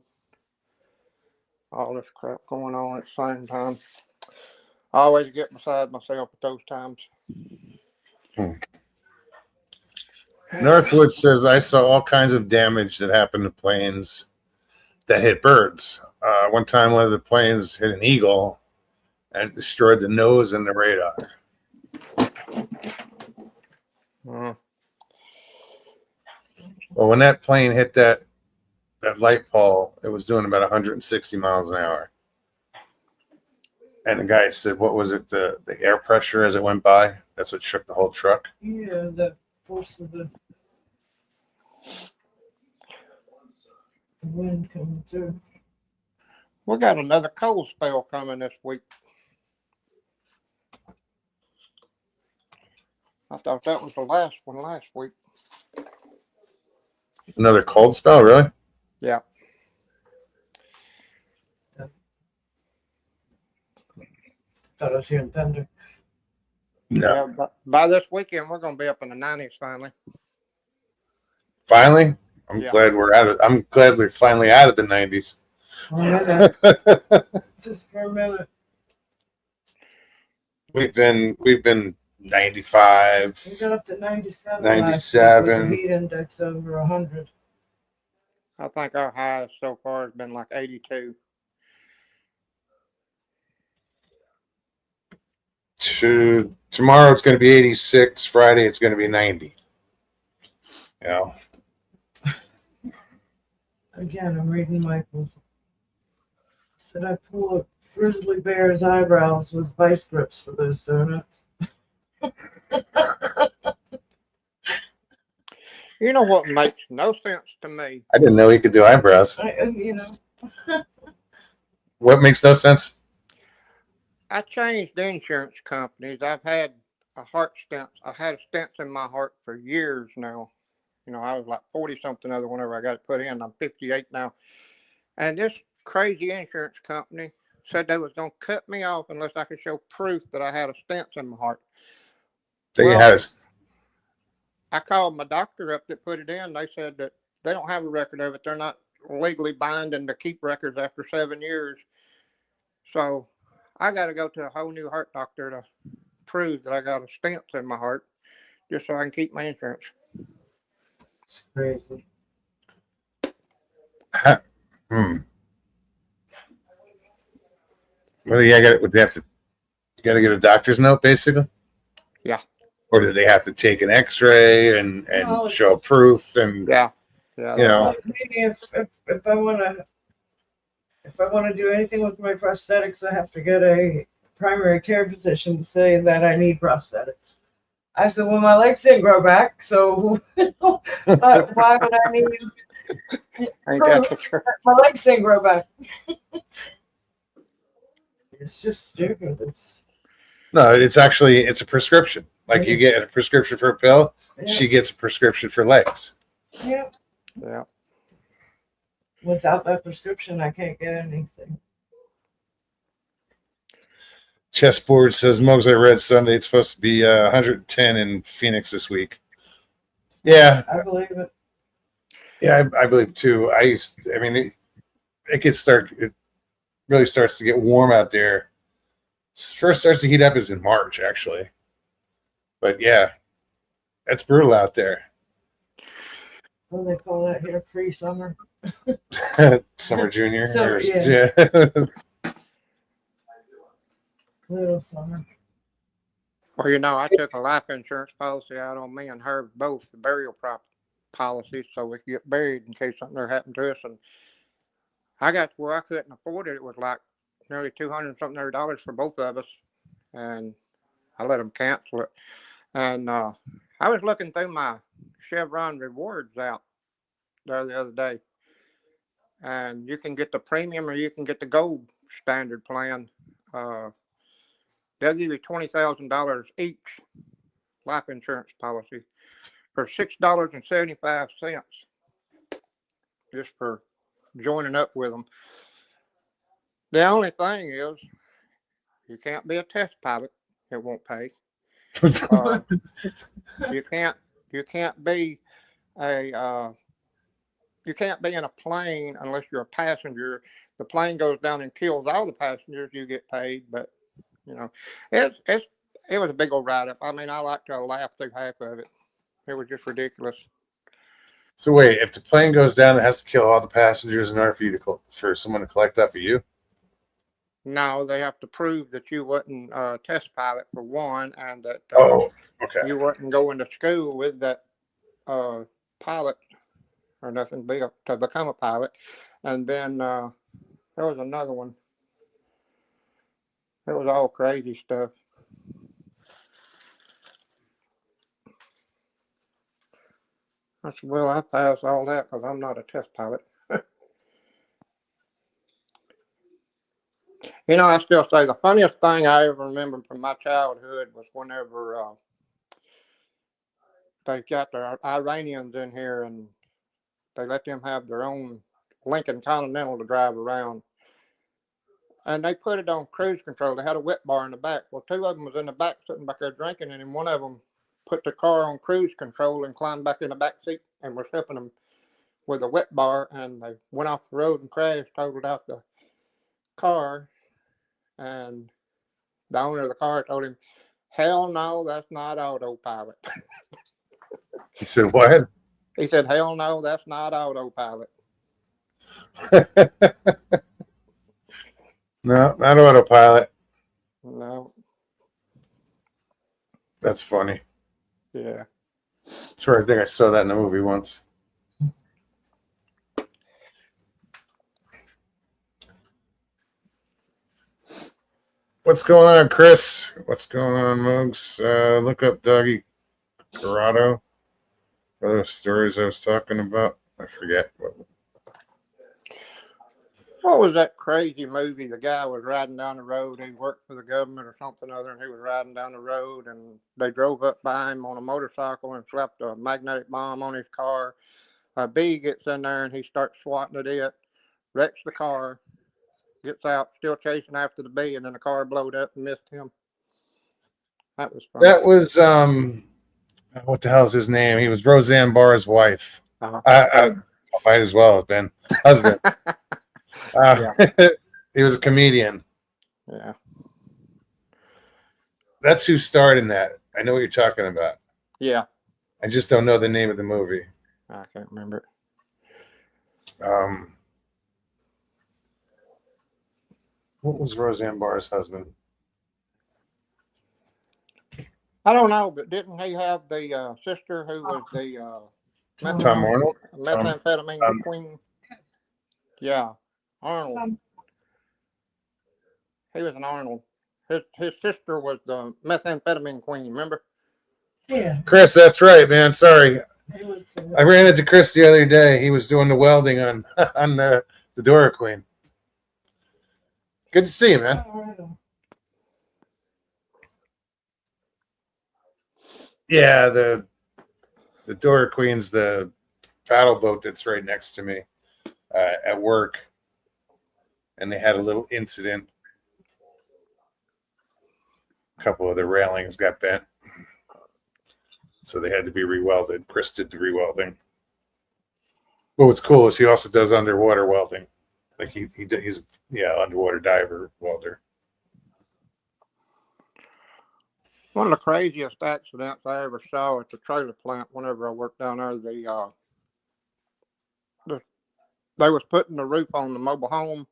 Speaker 3: all this crap going on at the same time. I always get beside myself at those times.
Speaker 1: Northwood says I saw all kinds of damage that happened to planes that hit birds. One time, one of the planes hit an eagle and it destroyed the nose and the radar.
Speaker 3: Uh,
Speaker 1: Well, when that plane hit that light pole, it was doing about 160 miles an hour. And the guy said, "What was it? The air pressure as it went by? That's what shook the whole truck."
Speaker 2: Yeah, the force of the wind coming through.
Speaker 3: we got another cold spell coming this week. I thought that was the last one last week.
Speaker 1: Another cold spell, really?
Speaker 3: Yeah.
Speaker 2: Thought I was hearing thunder.
Speaker 1: No.
Speaker 3: Yeah, but by this weekend, we're going to be up in the 90s finally.
Speaker 1: Finally, I'm
Speaker 3: Yeah.
Speaker 1: glad we're out of. I'm glad we're finally out of the 90s.
Speaker 2: For a minute, just for a minute.
Speaker 1: we've been 95.
Speaker 2: We got up to 97.
Speaker 1: 97.
Speaker 2: With the heat index over 100.
Speaker 3: I think our highest so far has been like 82.
Speaker 1: Tomorrow it's going to be 86. Friday it's going to be 90. You know.
Speaker 2: Again, I'm reading Michael. Said I pull a grizzly bear's eyebrows with vice grips for those donuts.
Speaker 3: You know what makes no sense to me?
Speaker 1: I didn't know he could do eyebrows.
Speaker 2: You know,
Speaker 1: What makes no sense?
Speaker 3: I changed insurance companies. I've had a heart stent. I've had stents in my heart for years now. You know, I was like 40 something other whenever I got it put in. I'm 58 now. And this crazy insurance company said they was going to cut me off unless I could show proof that I had a stent in my heart.
Speaker 1: They
Speaker 3: Well,
Speaker 1: had us.
Speaker 3: I called my doctor up that put it in. They said that they don't have a record of it. They're not legally binding to keep records after 7 years. So I got to go to a whole new heart doctor to prove that I got a stent in my heart just so I can keep my insurance.
Speaker 2: it's crazy.
Speaker 1: Well, yeah, would they have to? You got to get a doctor's note, basically.
Speaker 3: Yeah.
Speaker 1: Or do they have to take an X-ray and
Speaker 2: No, it's-
Speaker 1: show proof and
Speaker 3: Yeah. Yeah.
Speaker 1: You know.
Speaker 2: Maybe if I want to do anything with my prosthetics, I have to get a primary care physician to say that I need prosthetics. I said, well, my legs didn't grow back, so why would I need
Speaker 3: Ain't that the truth?
Speaker 2: my legs didn't grow back? It's just stupid.
Speaker 1: No, it's a prescription. Like you get a prescription for a pill,
Speaker 2: Yeah,
Speaker 1: she gets a prescription for legs.
Speaker 2: yeah.
Speaker 3: Yeah.
Speaker 2: Without that prescription, I can't get anything.
Speaker 1: Chessboard says, Mugs, I read Sunday it's supposed to be 110 in Phoenix this week. Yeah,
Speaker 2: I believe it.
Speaker 1: yeah, I believe too. I mean, it really starts to get warm out there. First starts to heat up is in March, actually. But yeah, it's brutal out there.
Speaker 2: What do they call that here? Free summer.
Speaker 1: Summer Junior.
Speaker 2: Summer,
Speaker 1: or-
Speaker 2: yeah.
Speaker 1: yeah.
Speaker 2: Little summer.
Speaker 3: Well, you know, I took a life insurance policy out on me and her both, the burial policy, so we could get buried in case something ever happened to us. And I got to where I couldn't afford it. It was like nearly $200 for both of us, and I let them cancel it. And I was looking through my Chevron rewards out there the other day, and you can get the premium or you can get the gold standard plan. They'll give you $20,000 each life insurance policy for $6.75. just for joining up with them. The only thing is, you can't be a test pilot. It won't pay. You can't. You can't be a. You can't be in a plane unless you're a passenger. The plane goes down and kills all the passengers. You get paid, but you know, it was a big old write up. I mean, I like to laugh through half of it. It was just ridiculous.
Speaker 1: So wait, if the plane goes down, it has to kill all the passengers in order for you to for someone to collect that for you.
Speaker 3: No, they have to prove that you wasn't a test pilot for one, and that
Speaker 1: Oh, okay.
Speaker 3: you wasn't going to school with that pilot or nothing to become a pilot. And then there was another one. It was all crazy stuff. I said, well, I passed all that because I'm not a test pilot. You know, I still say the funniest thing I ever remember from my childhood was whenever they got the Iranians in here and they let them have their own Lincoln Continental to drive around. And they put it on cruise control. They had a wet bar in the back. Well, two of them was in the back sitting back there drinking, and then one of them put the car on cruise control and climbed back in the back seat and was helping them with a wet bar, and they went off the road and crashed, totaled out the car. And the owner of the car told him, hell no, that's not autopilot.
Speaker 1: He said what?
Speaker 3: He said, hell no, that's not autopilot.
Speaker 1: No, not autopilot.
Speaker 3: No.
Speaker 1: That's funny.
Speaker 3: Yeah.
Speaker 1: Sure, I think I saw that in a movie once. What's going on, Chris? What's going on, Mugs? Look up Doggy Corrado for those stories I was talking about. I forget
Speaker 3: What was that crazy movie? The guy was riding down the road. He worked for the government or something other, and he was riding down the road, and they drove up by him on a motorcycle and slapped a magnetic bomb on his car. A bee gets in there, and he starts swatting at it, wrecks the car, gets out, still chasing after the bee, and then the car blowed up and missed him. That was fun.
Speaker 1: That was what the hell's his name? He was Roseanne Barr's wife.
Speaker 3: Uh-huh.
Speaker 1: I might as well have been husband. He was a comedian.
Speaker 3: Yeah.
Speaker 1: That's who starred in that. I know what you're talking about.
Speaker 3: Yeah.
Speaker 1: I just don't know the name of the movie.
Speaker 3: I can't remember it.
Speaker 1: What was Roseanne Barr's husband?
Speaker 3: I don't know, but didn't he have the sister who was the
Speaker 1: Tom Arnold?
Speaker 3: methamphetamine queen? Yeah, Arnold. He was an Arnold. His sister was the methamphetamine queen. Remember?
Speaker 2: Yeah.
Speaker 1: Chris, that's right, man. Sorry, I ran into Chris the other day. He was doing the welding on on the Dora Queen. Good to see you, man. Yeah, the Dora Queen's the paddle boat that's right next to me at work, and they had a little incident. A couple of the railings got bent, so they had to be rewelded. Chris did the rewelding. But what's cool is he also does underwater welding. Like he's underwater diver welder.
Speaker 3: One of the craziest accidents I ever saw at the trailer plant whenever I worked down there, they was putting the roof on the mobile home,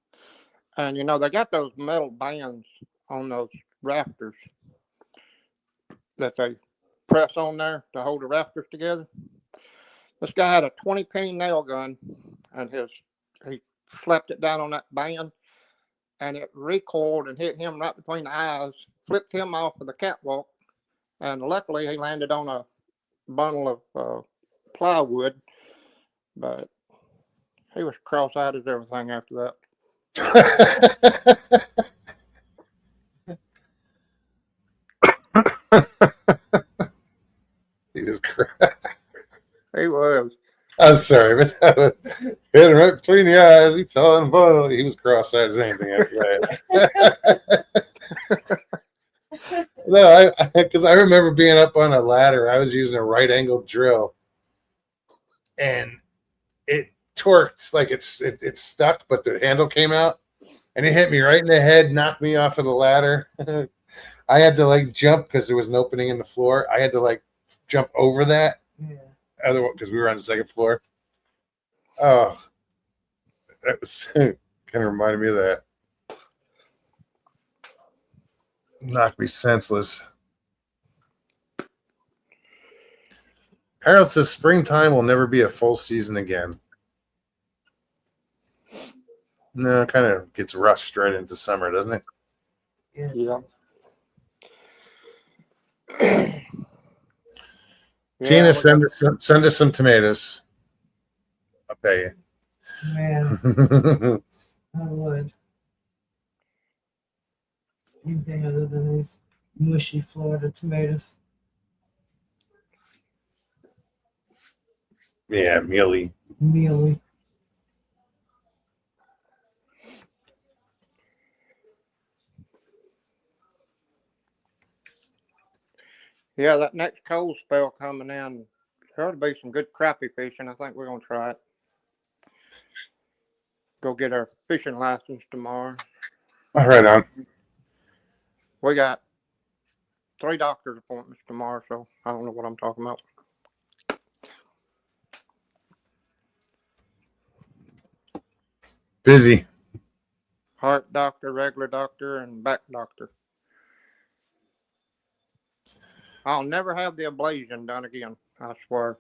Speaker 3: and you know they got those metal bands on those rafters that they press on there to hold the rafters together. This guy had a 20-penny nail gun, and he slapped it down on that band, and it recoiled and hit him right between the eyes, flipped him off of the catwalk, and luckily he landed on a bundle of plywood, but he was cross-eyed as everything after that.
Speaker 1: He was crazy.
Speaker 3: He was.
Speaker 1: I'm sorry, but that was, hit him right between the eyes. He fell in the bottle. He was cross-eyed as anything after that. No, because I remember being up on a ladder. I was using a right-angled drill, and it torqued like it stuck, but the handle came out, and it hit me right in the head, knocked me off of the ladder. I had to like jump because there was an opening in the floor. I had to like jump over that,
Speaker 2: Yeah.
Speaker 1: otherwise because we were on the second floor. Oh, that was kind of reminded me of that. Knocked me senseless. Harold says springtime will never be a full season again. No, it kind of gets rushed right into summer, doesn't it?
Speaker 2: Yeah.
Speaker 3: Yeah.
Speaker 1: Tina,
Speaker 3: we
Speaker 1: send
Speaker 3: got-
Speaker 1: us some tomatoes. I'll pay
Speaker 2: Man,
Speaker 1: you.
Speaker 2: I would. Anything other than these mushy Florida tomatoes.
Speaker 1: Yeah, mealy.
Speaker 2: Mealy.
Speaker 3: Yeah, that next cold spell coming in, there ought to be some good crappie fishing. I think we're gonna try it. Go get our fishing license tomorrow.
Speaker 1: All right, on.
Speaker 3: We got 3 doctor's appointments tomorrow, so I don't know what I'm talking about.
Speaker 1: Busy.
Speaker 3: Heart doctor, regular doctor, and back doctor. I'll never have the ablation done again, I swear.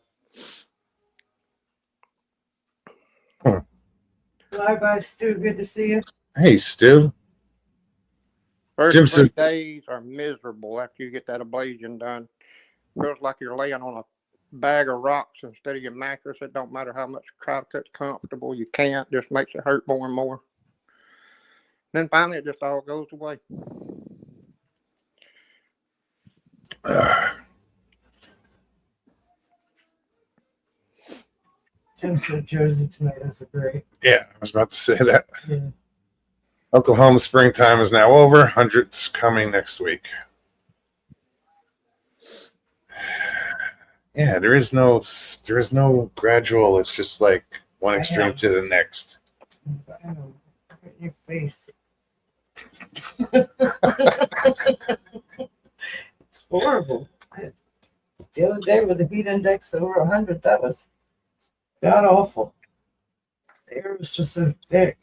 Speaker 2: Bye, Stu. Good to see you.
Speaker 1: Hey, Stu.
Speaker 3: First
Speaker 1: Jim
Speaker 3: 3
Speaker 1: said-
Speaker 3: days are miserable after you get that ablation done. Feels like you're laying on a bag of rocks instead of your mattress. It don't matter how much you try to get comfortable, you can't. Just makes it hurt more and more. Then finally, it just all goes away.
Speaker 2: Jim said Jersey tomatoes are great.
Speaker 1: Yeah, I was about to say that.
Speaker 2: Yeah.
Speaker 1: Oklahoma springtime is now over. Hundreds coming next week. Yeah, there is no gradual. It's just like one extreme to the next.
Speaker 2: I know. Look at your face. It's horrible. The other day with the heat index over 100, that was god awful. The air was just so thick.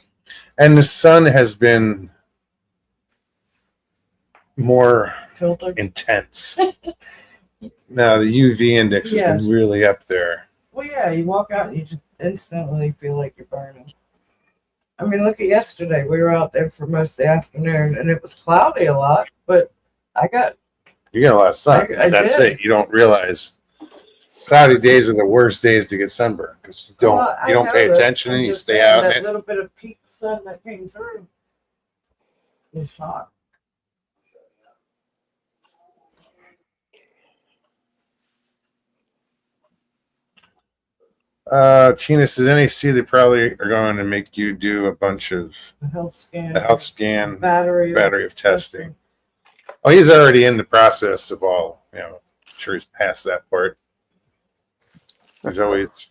Speaker 1: And the sun has been more
Speaker 2: Filtered.
Speaker 1: intense. Now the UV index has
Speaker 2: Yes.
Speaker 1: been really up there.
Speaker 2: Well, yeah, you walk out and you just instantly feel like you're burning. I mean, look at yesterday. We were out there for most of the afternoon and it was cloudy a lot, but I got,
Speaker 1: You get a lot of sun.
Speaker 2: I
Speaker 1: That's
Speaker 2: did.
Speaker 1: it. You don't realize cloudy days are the worst days to get sunburned because you don't
Speaker 2: well, I
Speaker 1: you don't
Speaker 2: know
Speaker 1: pay
Speaker 2: this.
Speaker 1: attention
Speaker 2: I'm
Speaker 1: and you
Speaker 2: just
Speaker 1: stay
Speaker 2: saying
Speaker 1: out in
Speaker 2: that
Speaker 1: it.
Speaker 2: little bit of peak sun that came through was hot.
Speaker 1: Tina says NAC they probably are going to make you do a bunch of
Speaker 2: The health scan.
Speaker 1: the health scan
Speaker 2: battery
Speaker 1: of testing. Oh, he's already in the process of all, I'm sure he's past that part. He's always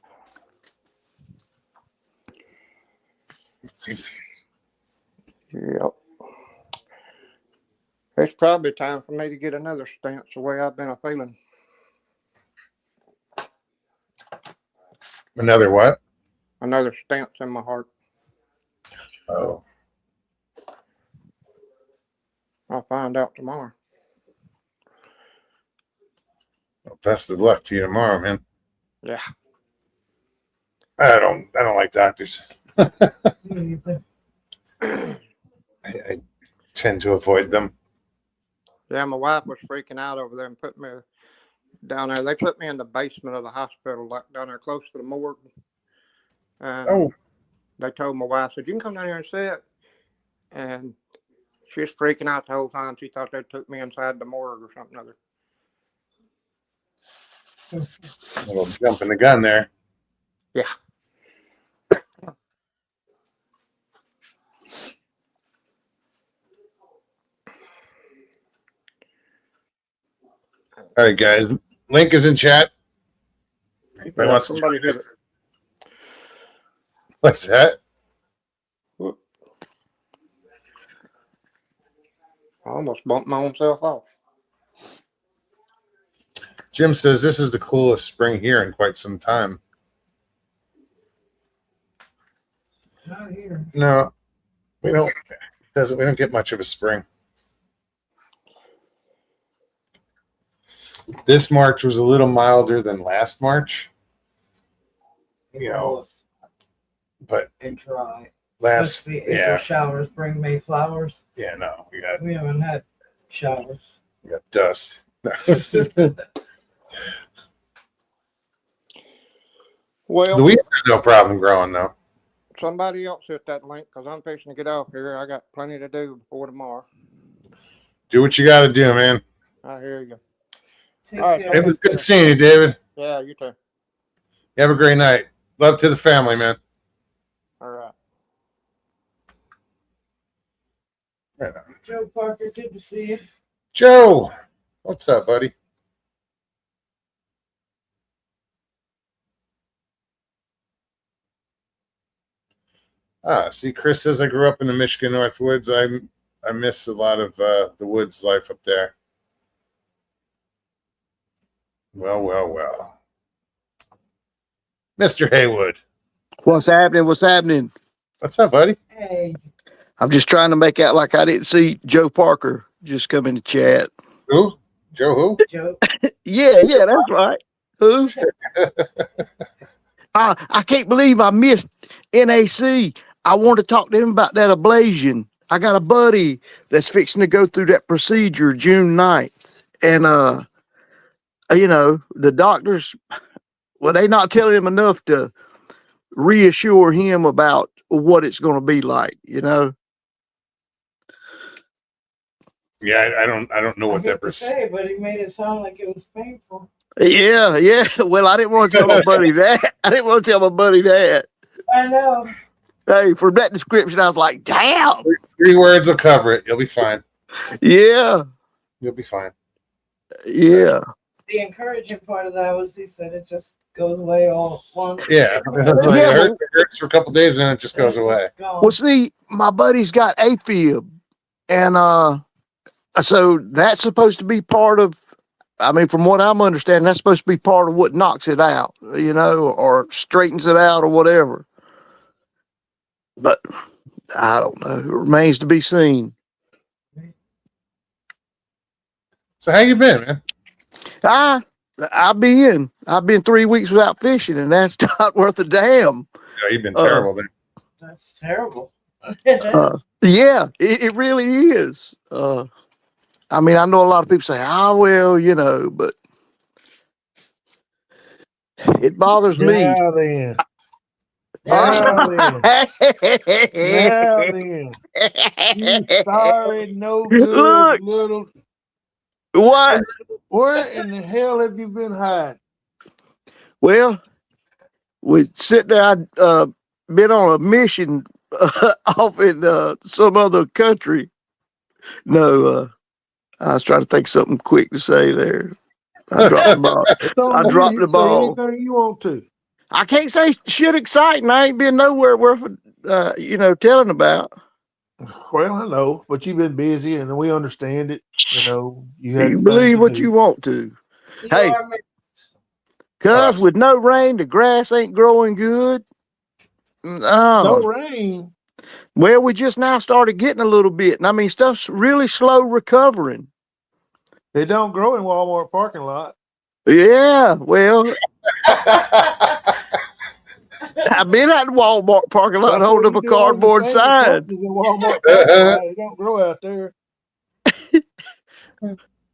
Speaker 3: Yep. It's probably time for me to get another stance the way I've been feeling.
Speaker 1: another what?
Speaker 3: Another stance in my heart.
Speaker 1: Oh,
Speaker 3: I'll find out tomorrow.
Speaker 1: well, best of luck to you tomorrow, man.
Speaker 3: Yeah.
Speaker 1: I don't like doctors.
Speaker 2: Me either.
Speaker 1: I tend to avoid them.
Speaker 3: Yeah, my wife was freaking out over there and put me down there. They put me in the basement of the hospital, like down there close to the morgue. And
Speaker 1: Oh,
Speaker 3: they told my wife, said, you can come down here and sit. And she was freaking out the whole time. She thought they took me inside the morgue or something other.
Speaker 1: a little jump in the gun there.
Speaker 3: Yeah.
Speaker 1: All right, guys. Link is in chat. Anybody
Speaker 3: Yeah,
Speaker 1: wants to
Speaker 3: somebody
Speaker 1: join
Speaker 3: hit
Speaker 1: us?
Speaker 3: it.
Speaker 1: What's that?
Speaker 3: Whoop. I almost bumped my own self off.
Speaker 1: Jim says this is the coolest spring here in quite some time.
Speaker 2: Not here.
Speaker 1: No, we don't. We don't get much of a spring. This March was a little milder than last March. You know, but
Speaker 2: And dry.
Speaker 1: last
Speaker 2: Supposed to be April
Speaker 1: yeah,
Speaker 2: showers bring May flowers.
Speaker 1: yeah, no,
Speaker 2: We haven't had showers.
Speaker 1: we got dust.
Speaker 3: Well,
Speaker 1: The weeds have no problem growing though.
Speaker 3: somebody else hit that link because I'm fixing to get off here. I got plenty to do before tomorrow.
Speaker 1: Do what you got to do, man.
Speaker 3: I hear you.
Speaker 2: Take
Speaker 3: All right,
Speaker 2: care.
Speaker 1: It was good seeing you, David.
Speaker 3: Yeah, you too.
Speaker 1: You have a great night. Love to the family, man.
Speaker 3: All right.
Speaker 1: Right on.
Speaker 2: Joe Parker, good to see you.
Speaker 1: Joe, what's up, buddy? See, Chris says I grew up in the Michigan North Woods. I miss a lot of the woods life up there. Well. Mr. Haywood,
Speaker 4: What's happening? What's happening?
Speaker 1: what's up, buddy?
Speaker 2: Hey,
Speaker 4: I'm just trying to make out like I didn't see Joe Parker just come in the chat.
Speaker 1: Who? Joe who?
Speaker 2: Joe.
Speaker 4: Yeah, that's right. Who? I can't believe I missed NAC. I want to talk to him about that ablation. I got a buddy that's fixing to go through that procedure June 9th. And the doctors, well, they not telling him enough to reassure him about what it's going to be like,
Speaker 1: Yeah, I don't know
Speaker 2: I
Speaker 1: what
Speaker 2: hate
Speaker 1: that
Speaker 2: to
Speaker 1: person.
Speaker 2: say, but he made it sound like it was painful.
Speaker 4: Yeah. Well, I didn't want to tell my buddy that. I didn't want to tell my buddy that.
Speaker 2: I know.
Speaker 4: Hey, from that description, I was like, damn.
Speaker 1: 3 words will cover it. You'll be fine.
Speaker 4: Yeah.
Speaker 1: You'll be fine.
Speaker 4: Yeah.
Speaker 2: The encouraging part of that was he said it just goes away all at once.
Speaker 1: Yeah, it's like it hurts for a couple days and then it just goes away.
Speaker 4: Well, see, my buddy's got AFib, and so that's supposed to be part of. I mean, from what I'm understanding, that's supposed to be part of what knocks it out, or straightens it out, or whatever. But I don't know. It remains to be seen.
Speaker 1: So how you been, man?
Speaker 4: I've been 3 weeks without fishing, and that's not worth a damn.
Speaker 1: Yeah, you've been terrible there.
Speaker 2: That's terrible.
Speaker 4: Yeah, it really is. I mean, I know a lot of people say, "Oh, well, but it bothers me."
Speaker 5: Now then. You sorry, no good
Speaker 4: Look.
Speaker 5: little.
Speaker 4: What?
Speaker 5: Where in the hell have you been hiding?
Speaker 4: Well, we sit there. I'd been on a mission off in some other country. No, I was trying to think of something quick to say there. I dropped the ball.
Speaker 5: It's on
Speaker 4: I
Speaker 5: you.
Speaker 4: dropped
Speaker 5: You
Speaker 4: the
Speaker 5: say
Speaker 4: ball.
Speaker 5: Anything you want to.
Speaker 4: I can't say shit exciting. I ain't been nowhere worth, telling about.
Speaker 5: Well, I know, but you've been busy, and we understand it. You had
Speaker 4: You
Speaker 5: things
Speaker 4: believe
Speaker 5: to
Speaker 4: what
Speaker 5: do.
Speaker 4: you want to.
Speaker 2: You
Speaker 4: Hey.
Speaker 2: are mixed.
Speaker 4: Cause with no rain, the grass ain't growing good.
Speaker 5: No rain.
Speaker 4: Well, we just now started getting a little bit. And I mean, stuff's really slow recovering.
Speaker 5: They don't grow in Walmart parking lot.
Speaker 4: Yeah, well, I've been at the Walmart parking lot
Speaker 5: That's
Speaker 4: holding
Speaker 5: where
Speaker 4: up a
Speaker 5: you do all your
Speaker 4: cardboard
Speaker 5: things,
Speaker 4: sign.
Speaker 5: companies in Walmart parking lot. They don't grow out there.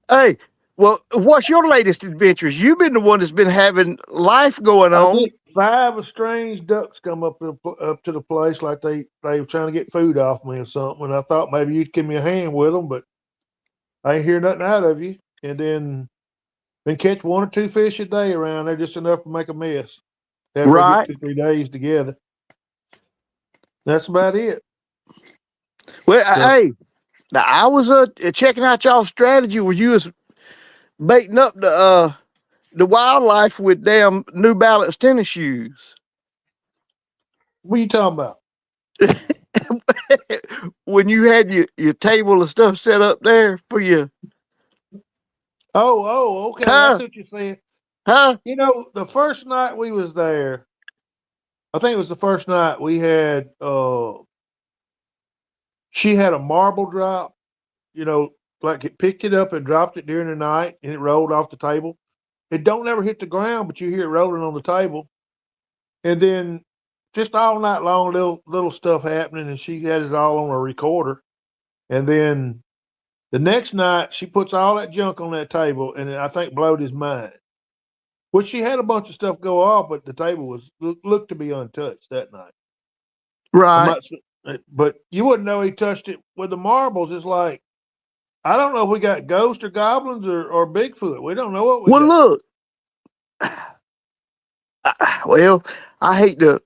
Speaker 4: Hey, well, what's your latest adventures? You've been the one that's been having life going
Speaker 5: I
Speaker 4: on.
Speaker 5: think 5 strange ducks come up to the place like they were trying to get food off me or something. And I thought maybe you'd give me a hand with them, but I ain't hear nothing out of you. And then catch 1 or 2 fish a day around there, just enough to make a mess. after they
Speaker 4: Right.
Speaker 5: get 2-3 days together. That's about it.
Speaker 4: Well,
Speaker 5: So-
Speaker 4: hey, now I was checking out y'all strategy where you was baiting up the wildlife with damn New Balance tennis shoes.
Speaker 5: What are you talking about?
Speaker 4: When you had your table and stuff set up there for you,
Speaker 5: Okay.
Speaker 4: Huh?
Speaker 5: That's what you're saying.
Speaker 4: huh?
Speaker 5: You know, the first night we was there, I think it was the first night we had she had a marble drop, you know, like it picked it up and dropped it during the night and it rolled off the table. It don't ever hit the ground, but you hear it rolling on the table. And then just all night long, little stuff happening, and she had it all on a recorder. And then the next night, she puts all that junk on that table, and I think blowed his mind. Which she had a bunch of stuff go off, but the table was looked to be untouched that night. I'm
Speaker 4: Right.
Speaker 5: not, but you wouldn't know he touched it with the marbles. It's like I don't know if we got ghosts or goblins or Bigfoot. We don't know what we
Speaker 4: Well,
Speaker 5: got.
Speaker 4: look. Well, I hate to.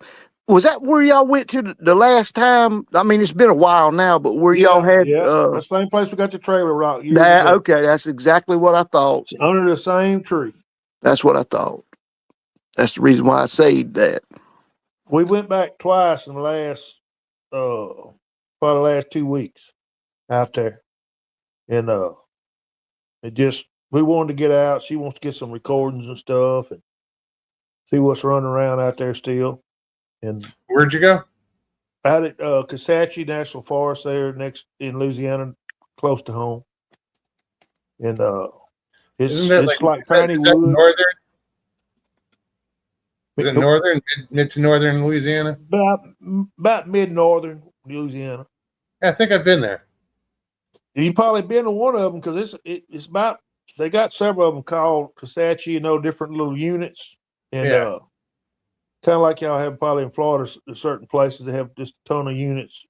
Speaker 4: Was that where y'all went to the last time? I mean, it's been a while now, but where y'all had
Speaker 5: the same place we got the trailer rock years
Speaker 4: that?
Speaker 5: ago.
Speaker 4: Okay, that's exactly what I thought.
Speaker 5: It's under the same tree.
Speaker 4: That's what I thought. That's the reason why I said that.
Speaker 5: We went back twice in the last probably the last 2 weeks out there. And it just we wanted to get out. She wants to get some recordings and stuff and see what's running around out there still. And
Speaker 1: Where'd you go?
Speaker 5: out at Kisatchie National Forest there next in Louisiana, close to home. And it's
Speaker 1: Isn't that
Speaker 5: it's
Speaker 1: like
Speaker 5: like tiny
Speaker 1: is that
Speaker 5: wood.
Speaker 1: northern? Is it northern, mid to northern Louisiana?
Speaker 5: About mid northern Louisiana.
Speaker 1: Yeah, I think I've been there.
Speaker 5: You've probably been to one of them because it's about they got several of them called Kisatchie, you know, different little units, and
Speaker 1: Yeah.
Speaker 5: kind of like y'all have probably in Florida, certain places they have just a ton of units.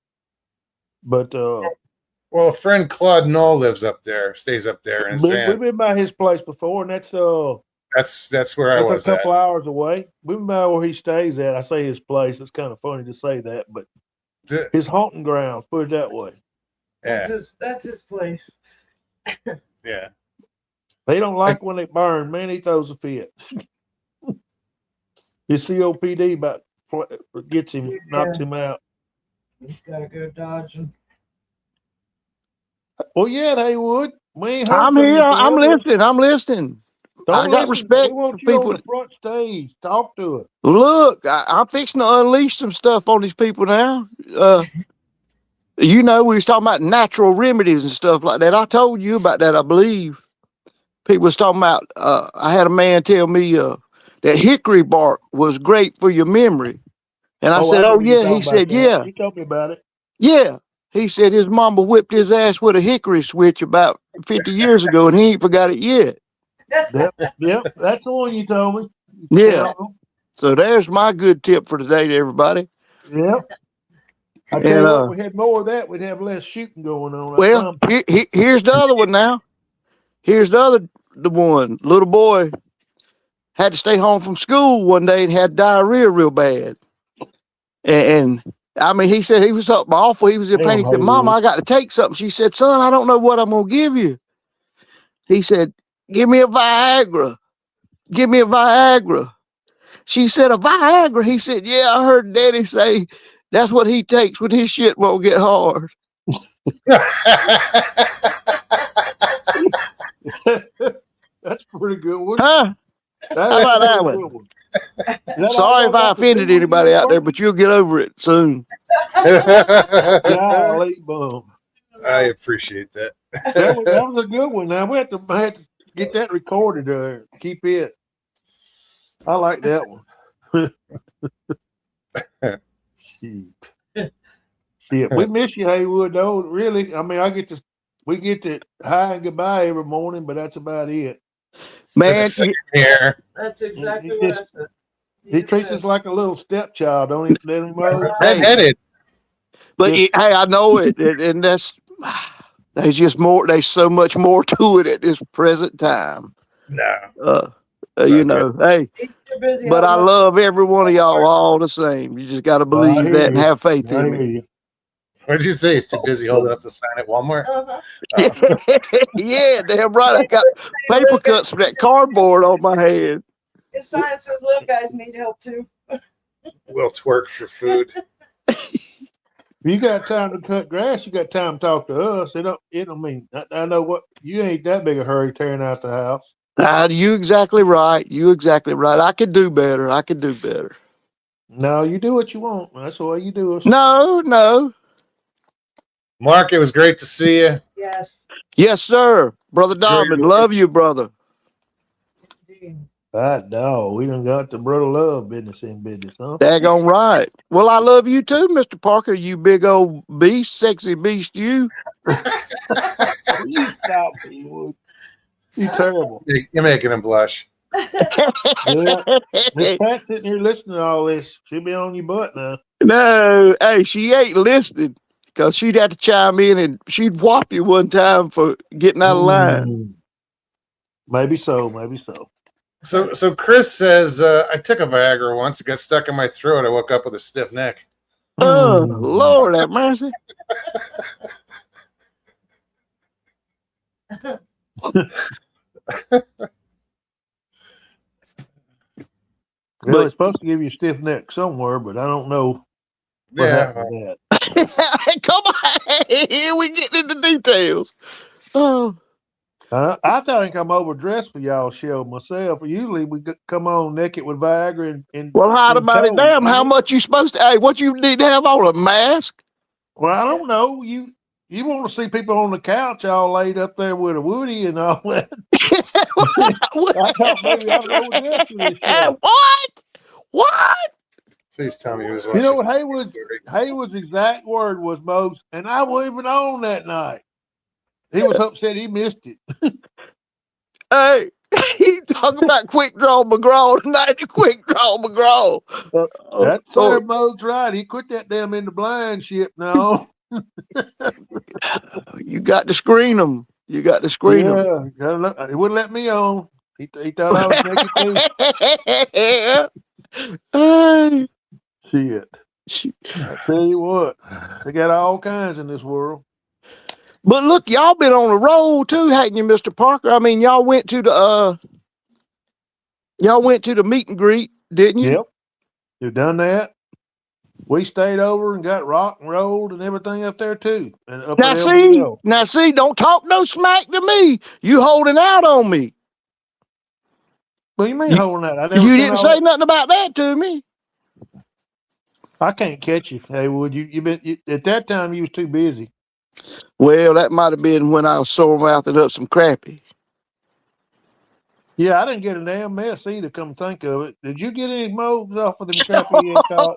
Speaker 5: But
Speaker 1: Well, a friend Claude Knoll lives up there, stays up there in his
Speaker 5: we've
Speaker 1: van.
Speaker 5: been by his place before, and that's
Speaker 1: That's where I
Speaker 5: that's a
Speaker 1: was at.
Speaker 5: couple hours away. We've been by where he stays at. I say his place. It's kind of funny to say that, but
Speaker 1: The-
Speaker 5: his haunting grounds, put it that way.
Speaker 1: Yeah,
Speaker 2: That's his place.
Speaker 1: yeah.
Speaker 5: They don't like when they burn. Man, he throws a fit. His COPD about gets him, knocks him out.
Speaker 2: He's got to go dodging.
Speaker 5: Well, yeah, they would. We ain't heard
Speaker 4: I'm
Speaker 5: from you
Speaker 4: here. I'm
Speaker 5: forever.
Speaker 4: listening. I'm listening.
Speaker 5: Don't
Speaker 4: I got
Speaker 5: listen.
Speaker 4: respect
Speaker 5: We want
Speaker 4: for
Speaker 5: you
Speaker 4: people
Speaker 5: on the front stage. Talk to us.
Speaker 4: Look, I'm fixing to unleash some stuff on these people now. You know, we was talking about natural remedies and stuff like that. I told you about that, I believe. People was talking about, I had a man tell me that hickory bark was great for your memory. And I said,
Speaker 5: know
Speaker 4: oh,
Speaker 5: what you're
Speaker 4: yeah. He
Speaker 5: talking
Speaker 4: said,
Speaker 5: about that.
Speaker 4: yeah,
Speaker 5: You told me about it.
Speaker 4: yeah. He said his mama whipped his ass with a hickory switch about 50 years ago, and he ain't forgot it yet.
Speaker 5: Yep, that's the one you told me.
Speaker 4: Yeah. So there's my good tip for today to everybody.
Speaker 5: Yep. I tell you what, if we had more of that, we'd have less shooting going on.
Speaker 4: Well, here's the other one now. Here's the one. Little boy had to stay home from school one day and had diarrhea real bad. And I mean, he said he was something awful. He was in pain. He said, Mama, I got to take something. She said, son, I don't know what I'm going to give you. He said, give me a Viagra. Give me a Viagra. She said, a Viagra? He said, yeah, I heard Daddy say that's what he takes when his shit won't get hard.
Speaker 5: That's a pretty good one.
Speaker 4: Huh? How about that one? Sorry if I offended anybody out there, but you'll get over it soon.
Speaker 5: Golly, bum.
Speaker 1: I appreciate that.
Speaker 5: That was a good one. Now we have to get that recorded. Keep it. I like that one. Shoot. Shit, we miss you, Haywood. Though, really. I mean, we get to hi and goodbye every morning, but that's about it.
Speaker 4: Man,
Speaker 1: Here.
Speaker 2: That's exactly what I said.
Speaker 5: He treats us like a little stepchild, don't he? Let him know.
Speaker 1: Redheaded.
Speaker 4: but hey, I know it, and there's just more. There's so much more to it at this present time.
Speaker 1: No. So
Speaker 4: You know, hey,
Speaker 2: He's too busy.
Speaker 4: but I
Speaker 2: helping us.
Speaker 4: love every one of y'all all the same. You just got to
Speaker 5: I
Speaker 4: believe
Speaker 5: hear
Speaker 4: that and
Speaker 5: you.
Speaker 4: have faith
Speaker 5: I
Speaker 4: in
Speaker 5: hear
Speaker 4: me.
Speaker 5: you.
Speaker 1: what did you say? He's too busy holding up the sign at Walmart.
Speaker 2: Uh-huh.
Speaker 1: Oh,
Speaker 4: Yeah, damn right. I got paper cuts from that cardboard on my head.
Speaker 2: His sign says little guys need help too.
Speaker 1: we'll twerk for food.
Speaker 5: If you got time to cut grass, you got time to talk to us. It don't mean I know what you ain't that big a hurry tearing out the house.
Speaker 4: You exactly right. You exactly right. I could do better. I could do better.
Speaker 5: No, you do what you want. That's the way you do it.
Speaker 4: No.
Speaker 1: Mark, it was great to see you.
Speaker 2: Yes.
Speaker 4: Yes, sir. Brother Dobbin, love you, brother.
Speaker 2: Indeed.
Speaker 5: No, we done got the brother love business in business, huh?
Speaker 4: Daggone right. Well, I love you too, Mr. Parker. You big old beast, sexy beast, you.
Speaker 5: You stop me, Wood. You terrible.
Speaker 1: You're making him blush.
Speaker 5: Yeah. Miss Pat sitting here listening to all this. She'll be on your butt now.
Speaker 4: No, hey, she ain't listening because she'd have to chime in and she'd whop you one time for getting out of line.
Speaker 5: Mm. Maybe so. Maybe so.
Speaker 1: So Chris says I took a Viagra once. It got stuck in my throat. I woke up with a stiff neck.
Speaker 4: Oh,
Speaker 5: Mm.
Speaker 4: Lord have mercy.
Speaker 5: Well,
Speaker 4: But-
Speaker 5: it's supposed to give you a stiff neck somewhere, but I don't know what
Speaker 1: Yeah,
Speaker 5: happened to that.
Speaker 4: Come on, here we get into details. Oh,
Speaker 5: I think I'm overdressed for y'all show myself. Usually we come on naked with Viagra and
Speaker 4: well, hot
Speaker 5: and
Speaker 4: about it,
Speaker 5: toes.
Speaker 4: damn. How much you supposed to? Hey, what you need to have on a mask?
Speaker 5: Well, I don't know. You want to see people on the couch all laid up there with a Woody and all that. I thought maybe I was overdressed for this show.
Speaker 4: What?
Speaker 1: please tell me he was
Speaker 5: You know what
Speaker 1: watching.
Speaker 5: Haywood's exact word was, Mose, and I wasn't even on that night. He was upset he missed it.
Speaker 4: Hey, he talking about quick draw McGraw tonight. Quick draw McGraw.
Speaker 5: That's
Speaker 4: Oh,
Speaker 5: Sir Mo's right. He quit that damn in the blind ship now.
Speaker 4: you got to screen them. You got to screen them.
Speaker 5: Yeah, he wouldn't let me on. He thought I was naked too.
Speaker 4: Hey,
Speaker 5: Shit.
Speaker 4: shoot.
Speaker 5: I tell you what, they got all kinds in this world.
Speaker 4: But look, y'all been on a roll too, hadn't you, Mr. Parker? I mean, y'all went to the meet and greet, didn't you?
Speaker 5: Yep. You've done that. We stayed over and got rock and rolled and everything up there too. And up
Speaker 4: Now
Speaker 5: at
Speaker 4: see,
Speaker 5: LBL.
Speaker 4: don't talk no smack to me. You holding out on me.
Speaker 5: What do you mean
Speaker 4: You-
Speaker 5: holding that?
Speaker 4: You
Speaker 5: seen
Speaker 4: didn't
Speaker 5: all
Speaker 4: say
Speaker 5: that.
Speaker 4: nothing about that to me.
Speaker 5: I can't catch you, Haywood. At that time you was too busy.
Speaker 4: Well, that might have been when I was sore mouthing up some crappy.
Speaker 5: Yeah, I didn't get a damn mess either. Come to think of it, did you get any moles off of them crappy you had caught?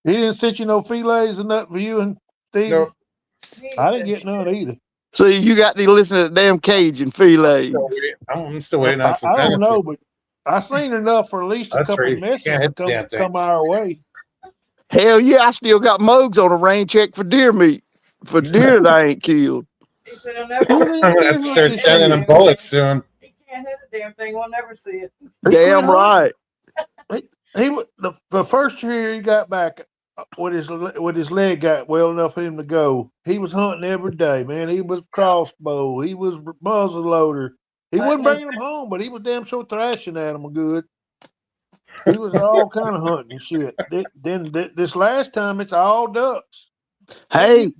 Speaker 5: He didn't send you no fillets or nothing for you and Steve.
Speaker 1: Nope.
Speaker 5: I didn't get none either.
Speaker 4: See, you got to listen to the damn Cajun filets.
Speaker 1: I'm still waiting on some
Speaker 5: I don't
Speaker 1: venison.
Speaker 5: know, but I seen enough for at least a
Speaker 1: That's
Speaker 5: couple
Speaker 1: right.
Speaker 5: of
Speaker 1: You
Speaker 5: messes
Speaker 1: can't
Speaker 5: to
Speaker 1: hit the damn
Speaker 5: come
Speaker 1: things.
Speaker 5: our way.
Speaker 4: Hell yeah, I still got Mogs on a rain check for deer meat. For deer that I ain't killed.
Speaker 2: He said, I'll never.
Speaker 1: I'm gonna have to start sending him bullets soon.
Speaker 2: He can't hit a damn thing. We'll never see it.
Speaker 4: Damn right.
Speaker 5: The first year he got back with his leg got well enough for him to go. He was hunting every day, man. He was crossbow. He was muzzle loader. He wasn't bringing them home, but he was damn sure thrashing at them good. He was all kind of hunting and shit. Then this last time, it's all ducks.
Speaker 4: Hey,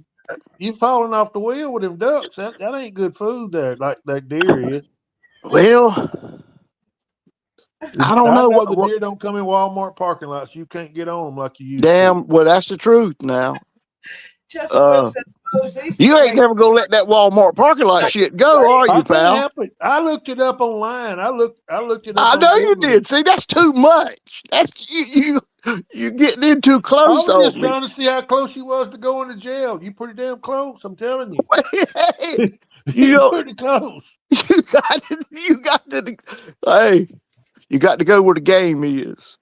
Speaker 5: You falling off the wheel with them ducks. That ain't good food there, like that deer is.
Speaker 4: well, I don't know
Speaker 5: the
Speaker 4: what
Speaker 5: deer don't come in Walmart parking lots. You can't get on them like you used to.
Speaker 4: damn, well, that's the truth now.
Speaker 2: Chesterfield said, "Oh, these
Speaker 4: You ain't
Speaker 2: make-
Speaker 4: never gonna let that Walmart parking lot shit go, are
Speaker 5: I
Speaker 4: you,
Speaker 5: can't
Speaker 4: pal?
Speaker 5: help it. I looked it up online. I looked it up.
Speaker 4: I
Speaker 5: on
Speaker 4: know you
Speaker 5: Google.
Speaker 4: did. See, that's too much. That's you getting in too
Speaker 5: I
Speaker 4: close
Speaker 5: was just
Speaker 4: on me.
Speaker 5: trying to see how close you was to going to jail. You pretty damn close. I'm telling you.
Speaker 4: Hey,
Speaker 5: You're
Speaker 4: know-
Speaker 5: pretty close.
Speaker 4: you got to, hey, you got to go where the game is.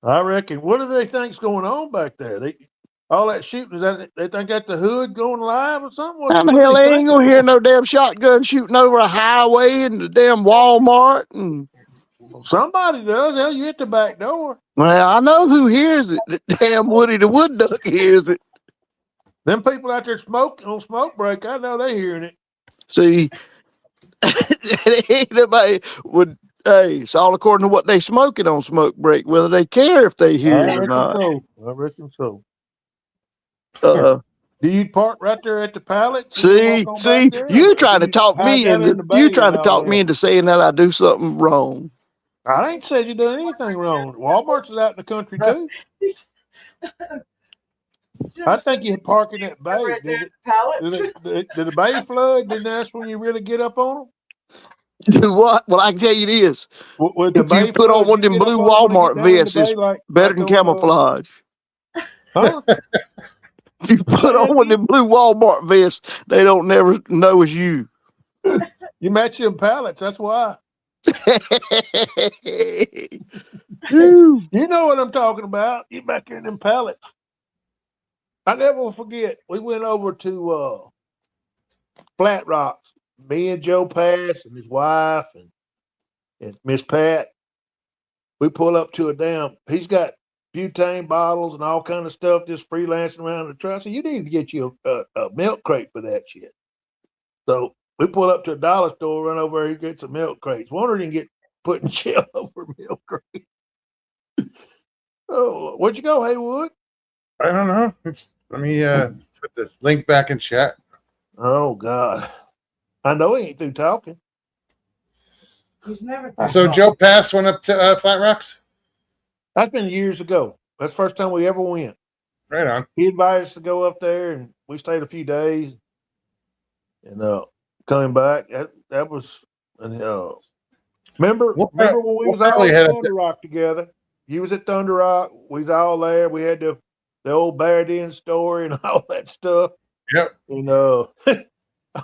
Speaker 5: I reckon. What do they think's going on back there? All that shooting, is that they think that's the hood going live or something?
Speaker 4: How the hell they ain't gonna hear no damn shotgun shooting over a highway and the damn Walmart and
Speaker 5: Somebody does. Hell, you hit the back door.
Speaker 4: Well, I know who hears it. The damn Woody the Wood Duck hears it.
Speaker 5: Them people out there smoking on smoke break, I know they hearing it.
Speaker 4: See, ain't nobody would. Hey, it's all according to what they smoking on smoke break, whether they care if they hear
Speaker 5: I
Speaker 4: it or
Speaker 5: reckon
Speaker 4: not.
Speaker 5: so. I reckon so.
Speaker 4: Uh,
Speaker 5: Do you park right there at the pallet?
Speaker 4: see, you trying to talk me into you trying to talk me
Speaker 5: in.
Speaker 4: into saying that I do something wrong.
Speaker 5: I ain't said you done anything wrong. Walmart's is out in the country too. I think you park in that bay. Did the bay flood? Didn't that's when you really get up on
Speaker 4: Do what? Well, I can tell you this:
Speaker 5: them? With the
Speaker 4: if you
Speaker 5: bay
Speaker 4: put on
Speaker 5: flood,
Speaker 4: one of
Speaker 5: you
Speaker 4: them
Speaker 5: get up
Speaker 4: blue
Speaker 5: on 'em when they
Speaker 4: Walmart
Speaker 5: get down in the
Speaker 4: vests, it's
Speaker 5: bay like-
Speaker 4: better
Speaker 5: like
Speaker 4: than
Speaker 5: on,
Speaker 4: camouflage.
Speaker 5: Huh?
Speaker 4: If you put on one of them blue Walmart vests, they don't never know it's you.
Speaker 5: You match them pallets. That's why.
Speaker 4: Ooh.
Speaker 5: You know what I'm talking about. You back here in them pallets. I never will forget. We went over to Flat Rocks. Me and Joe Pass and his wife and Miss Pat. We pull up to a damn. He's got butane bottles and all kind of stuff just freelancing around the truck. So you need to get you a milk crate for that shit. So we pull up to a dollar store, run over there, he gets some milk crates. Wonder he didn't get put in jail over milk crate. Oh, where'd you go, Haywood?
Speaker 1: I don't know. Let me put the link back in chat.
Speaker 5: Oh God. I know he ain't through talking.
Speaker 2: He's never.
Speaker 1: So Joe Pass went up to Flat Rocks.
Speaker 5: That's been years ago. That's the first time we ever went.
Speaker 1: Right on.
Speaker 5: He invited us to go up there, and we stayed a few days. And coming back, that was. Remember when we was all at Thunder Rock together? You was at Thunder Rock. We was all there. We had the old Bear Den story and all that stuff.
Speaker 1: Yep.
Speaker 5: And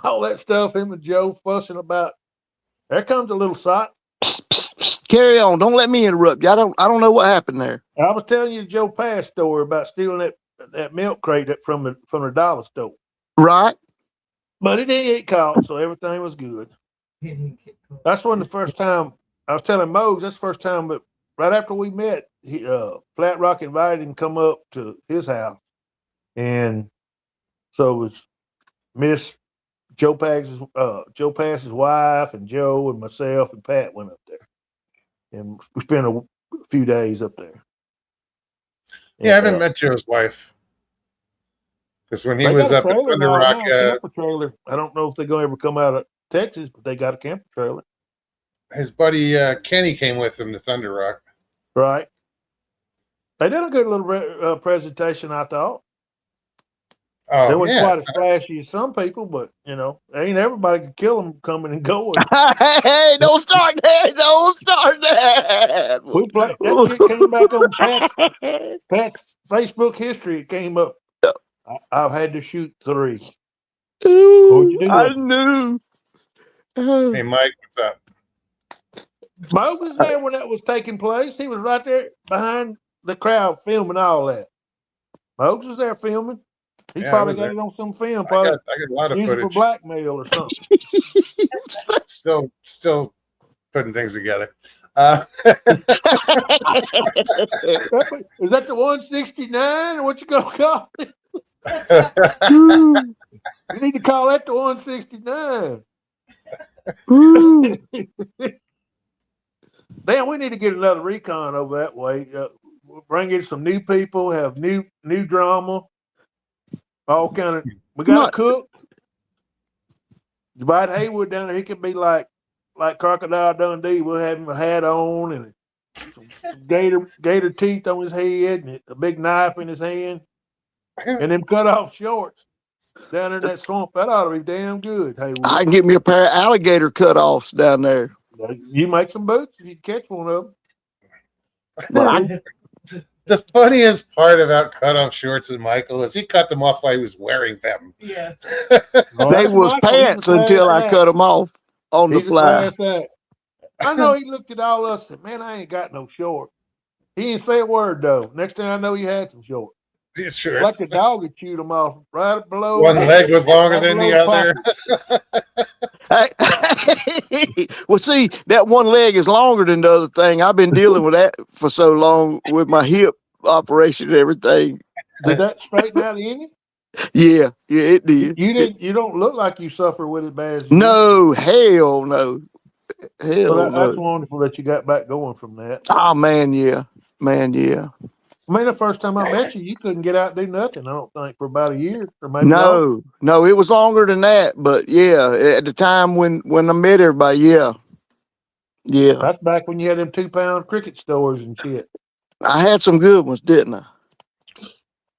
Speaker 5: all that stuff. Him and Joe fussing about. There comes a little sock.
Speaker 4: Carry on. Don't let me interrupt you. I don't know what happened there.
Speaker 5: I was telling you the Joe Pass story about stealing that milk crate from the dollar store.
Speaker 4: Right.
Speaker 5: But it didn't get caught, so everything was good. That's when the first time I was telling Mose, that's the first time, but right after we met, Flat Rock invited him to come up to his house. And so it was Miss Joe Pass's wife and Joe and myself and Pat went up there. And we spent a few days up there.
Speaker 1: Yeah, I haven't met Joe's wife. Because when he was up at Thunder Rock,
Speaker 5: camper trailer. I don't know if they're going to ever come out of Texas, but they got a camper trailer.
Speaker 1: His buddy Kenny came with him to Thunder Rock.
Speaker 5: Right. They did a good little presentation, I thought.
Speaker 1: Oh,
Speaker 5: They wasn't
Speaker 1: yeah.
Speaker 5: quite as flashy as some people, but ain't everybody could kill them coming and going.
Speaker 4: Hey, don't start that. Don't start that.
Speaker 5: We played that shit came back on Pat's Facebook history. It came up. I've had to shoot 3.
Speaker 4: Ooh,
Speaker 5: you do
Speaker 4: I
Speaker 5: with it?
Speaker 4: knew.
Speaker 1: Hey, Mike, what's up?
Speaker 5: Mo was there when that was taking place. He was right there behind the crowd filming all that. Mokes was there filming. He probably got it on some film.
Speaker 1: I got a lot of
Speaker 5: used it for
Speaker 1: footage.
Speaker 5: blackmail or something.
Speaker 1: Still putting things together.
Speaker 5: Is that the 169 or what you gonna call it? You need to call that the 169. Damn, we need to get another recon over that way. Bring in some new people, have new drama, all kind of. We got a cook. Divide Haywood down there. He could be like Crocodile Dundee. We'll have him a hat on and some gator teeth on his head and a big knife in his hand, and them cut off shorts down in that swamp. That ought to be damn good. Haywood.
Speaker 4: I can get me a pair of alligator cutoffs down there.
Speaker 5: You make some boots if you catch one of them.
Speaker 4: But
Speaker 1: the funniest part about cutoff shorts and Michael is he cut them off while he was wearing them.
Speaker 2: Yes.
Speaker 4: they was pants until I cut them off on the fly.
Speaker 5: I know he looked at all us and said, man, I ain't got no shorts. He didn't say a word though. Next thing I know, he had some shorts.
Speaker 1: Sure.
Speaker 5: Like a dog had chewed them off right below.
Speaker 1: One leg was longer than the other.
Speaker 4: Well, see, that one leg is longer than the other thing. I've been dealing with that for so long with my hip operation and everything.
Speaker 5: Did that straighten out any?
Speaker 4: Yeah, it did.
Speaker 5: You didn't. You don't look like you suffer with it as bad as you used to.
Speaker 4: No, hell no. Hell
Speaker 5: Well, that's
Speaker 4: no.
Speaker 5: wonderful that you got back going from that.
Speaker 4: Oh man, yeah. Man, yeah.
Speaker 5: I mean, the first time I met you, you couldn't get out and do nothing. I don't think for about a year or maybe longer.
Speaker 4: No, it was longer than that. But yeah, at the time when I met everybody, yeah.
Speaker 5: That's back when you had them 2-pound cricket stores and shit.
Speaker 4: I had some good ones, didn't I?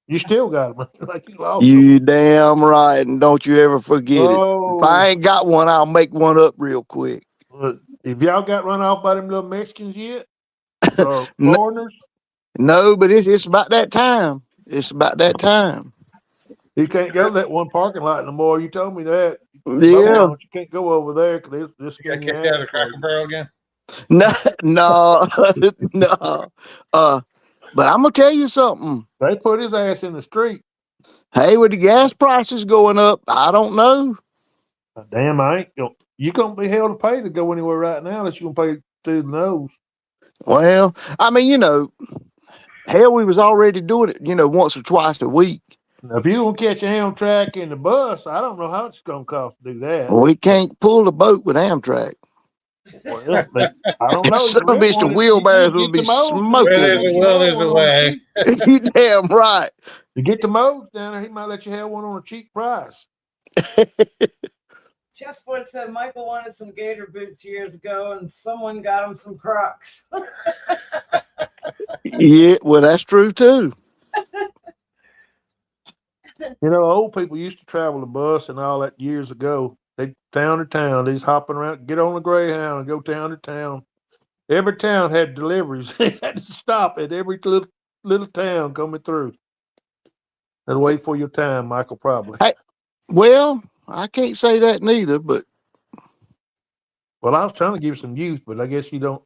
Speaker 5: You still got them, like you lost them.
Speaker 4: You damn right, and don't you ever forget it. If I
Speaker 5: Oh,
Speaker 4: ain't got one, I'll make one up real quick.
Speaker 5: if y'all got run off by them little Mexicans yet, or
Speaker 4: No.
Speaker 5: foreigners,
Speaker 4: No, but it's about that time. It's about that time.
Speaker 5: you can't go to that one parking lot no more. You told me that.
Speaker 4: Yeah.
Speaker 5: You can't go over there because this
Speaker 1: You got kicked out of the Cracker Barrel again?
Speaker 4: No, no. But I'm gonna tell you something.
Speaker 5: They put his ass in the street.
Speaker 4: Hey, with the gas prices going up, I don't know.
Speaker 5: Damn, I ain't gonna. You gonna be held to pay to go anywhere right now unless you gonna pay through the nose.
Speaker 4: Well, I mean, hell, we was already doing it, once or twice a week.
Speaker 5: Now, if you gonna catch an Amtrak in the bus, I don't know how it's gonna cost to do that.
Speaker 4: We can't pull the boat with Amtrak.
Speaker 5: Well, but I don't know.
Speaker 4: Some of the wheelbarrows will be smoking.
Speaker 1: Where there's a will, there's a way.
Speaker 4: You damn right.
Speaker 5: You get the modes down there, he might let you have one on a cheap price.
Speaker 2: Chessboard said Michael wanted some gator boots years ago, and someone got him some Crocs.
Speaker 4: Yeah, well, that's true too.
Speaker 5: You know, old people used to travel the bus and all that years ago. They town to town, they just hopping around, get on the Greyhound and go town to town. Every town had deliveries. They had to stop at every little town coming through. And wait for your time, Michael, probably.
Speaker 4: Well, I can't say that neither, but
Speaker 5: Well, I was trying to give you some youth, but I guess you don't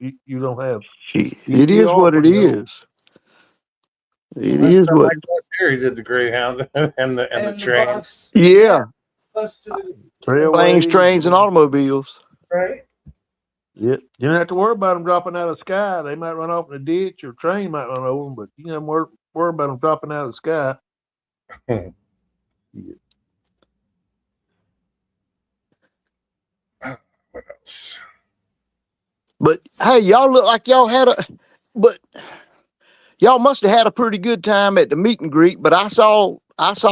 Speaker 5: have.
Speaker 4: it is what it is. It
Speaker 1: Last
Speaker 4: is
Speaker 1: time
Speaker 4: what.
Speaker 1: Mike was here, he did the Greyhound and the train.
Speaker 2: bus.
Speaker 4: Yeah,
Speaker 2: Bus to the,
Speaker 4: planes, trains, and automobiles.
Speaker 2: right?
Speaker 5: Yeah, you don't have to worry about them dropping out of the sky. They might run off in a ditch, or a train might run over them, but you don't have to worry about them dropping out of the sky.
Speaker 1: What else?
Speaker 4: But hey, y'all look like y'all y'all must have had a pretty good time at the meet and greet. But I saw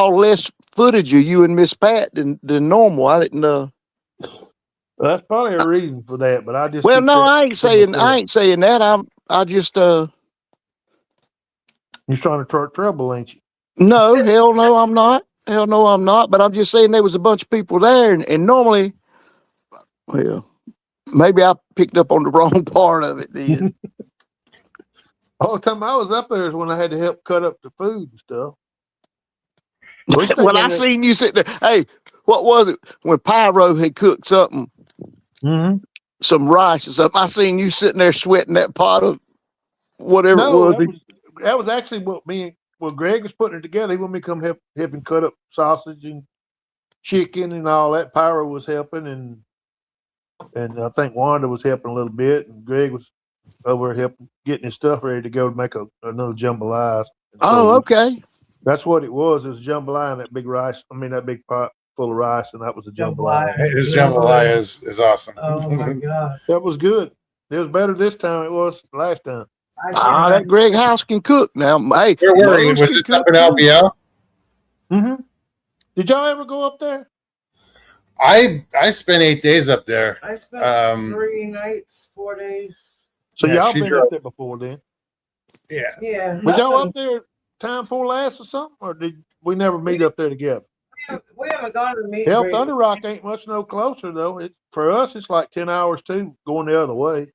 Speaker 4: less footage of you and Miss Pat than normal. I didn't.
Speaker 5: Well, that's probably a reason for that, but I just.
Speaker 4: Well,
Speaker 5: keep
Speaker 4: no,
Speaker 5: that
Speaker 4: I ain't
Speaker 5: to
Speaker 4: saying
Speaker 5: myself.
Speaker 4: that. I just
Speaker 5: You're trying to start trouble, ain't you?
Speaker 4: no, hell no, I'm not. Hell no, I'm not. But I'm just saying there was a bunch of people there, and normally, well, maybe I picked up on the wrong part of it then.
Speaker 5: All the time I was up there is when I had to help cut up the food and stuff.
Speaker 4: Well, I seen you sitting there. Hey, what was it when Pyro had cooked something, some rice or something? I seen you sitting there sweating that pot of whatever it was.
Speaker 5: That was actually what Greg was putting it together. He wanted me to come help him cut up sausage and chicken and all that. Pyro was helping, and I think Wanda was helping a little bit, and Greg was over helping getting his stuff ready to go to make another jambalaya.
Speaker 4: Oh, okay.
Speaker 5: That's what it was. It was jambalaya and that big rice. I mean, that big pot full of rice, and that was a jambalaya.
Speaker 1: His jambalaya is awesome.
Speaker 2: Oh my god!
Speaker 5: That was good. It was better this time than it was last time.
Speaker 4: That Greg House can cook now. Hey,
Speaker 1: Where were you?
Speaker 4: Lowe's
Speaker 1: Was
Speaker 4: can
Speaker 1: it up
Speaker 4: cook
Speaker 1: in
Speaker 4: too.
Speaker 1: LBL?
Speaker 5: Mm-hmm. Did y'all ever go up there?
Speaker 1: I spent 8 days up there.
Speaker 2: I spent 3 nights, 4 days.
Speaker 5: So
Speaker 1: Yeah,
Speaker 5: y'all
Speaker 1: she
Speaker 5: been
Speaker 1: drove.
Speaker 5: up there before then?
Speaker 1: Yeah.
Speaker 2: Yeah.
Speaker 5: Was y'all
Speaker 2: nothing-
Speaker 5: up there time before last or something, or did we never meet up there together?
Speaker 2: We haven't gone to the meet.
Speaker 5: Hell,
Speaker 2: and greet.
Speaker 5: Thunder Rock ain't much no closer though. For us, it's like 10 hours too, going the other way.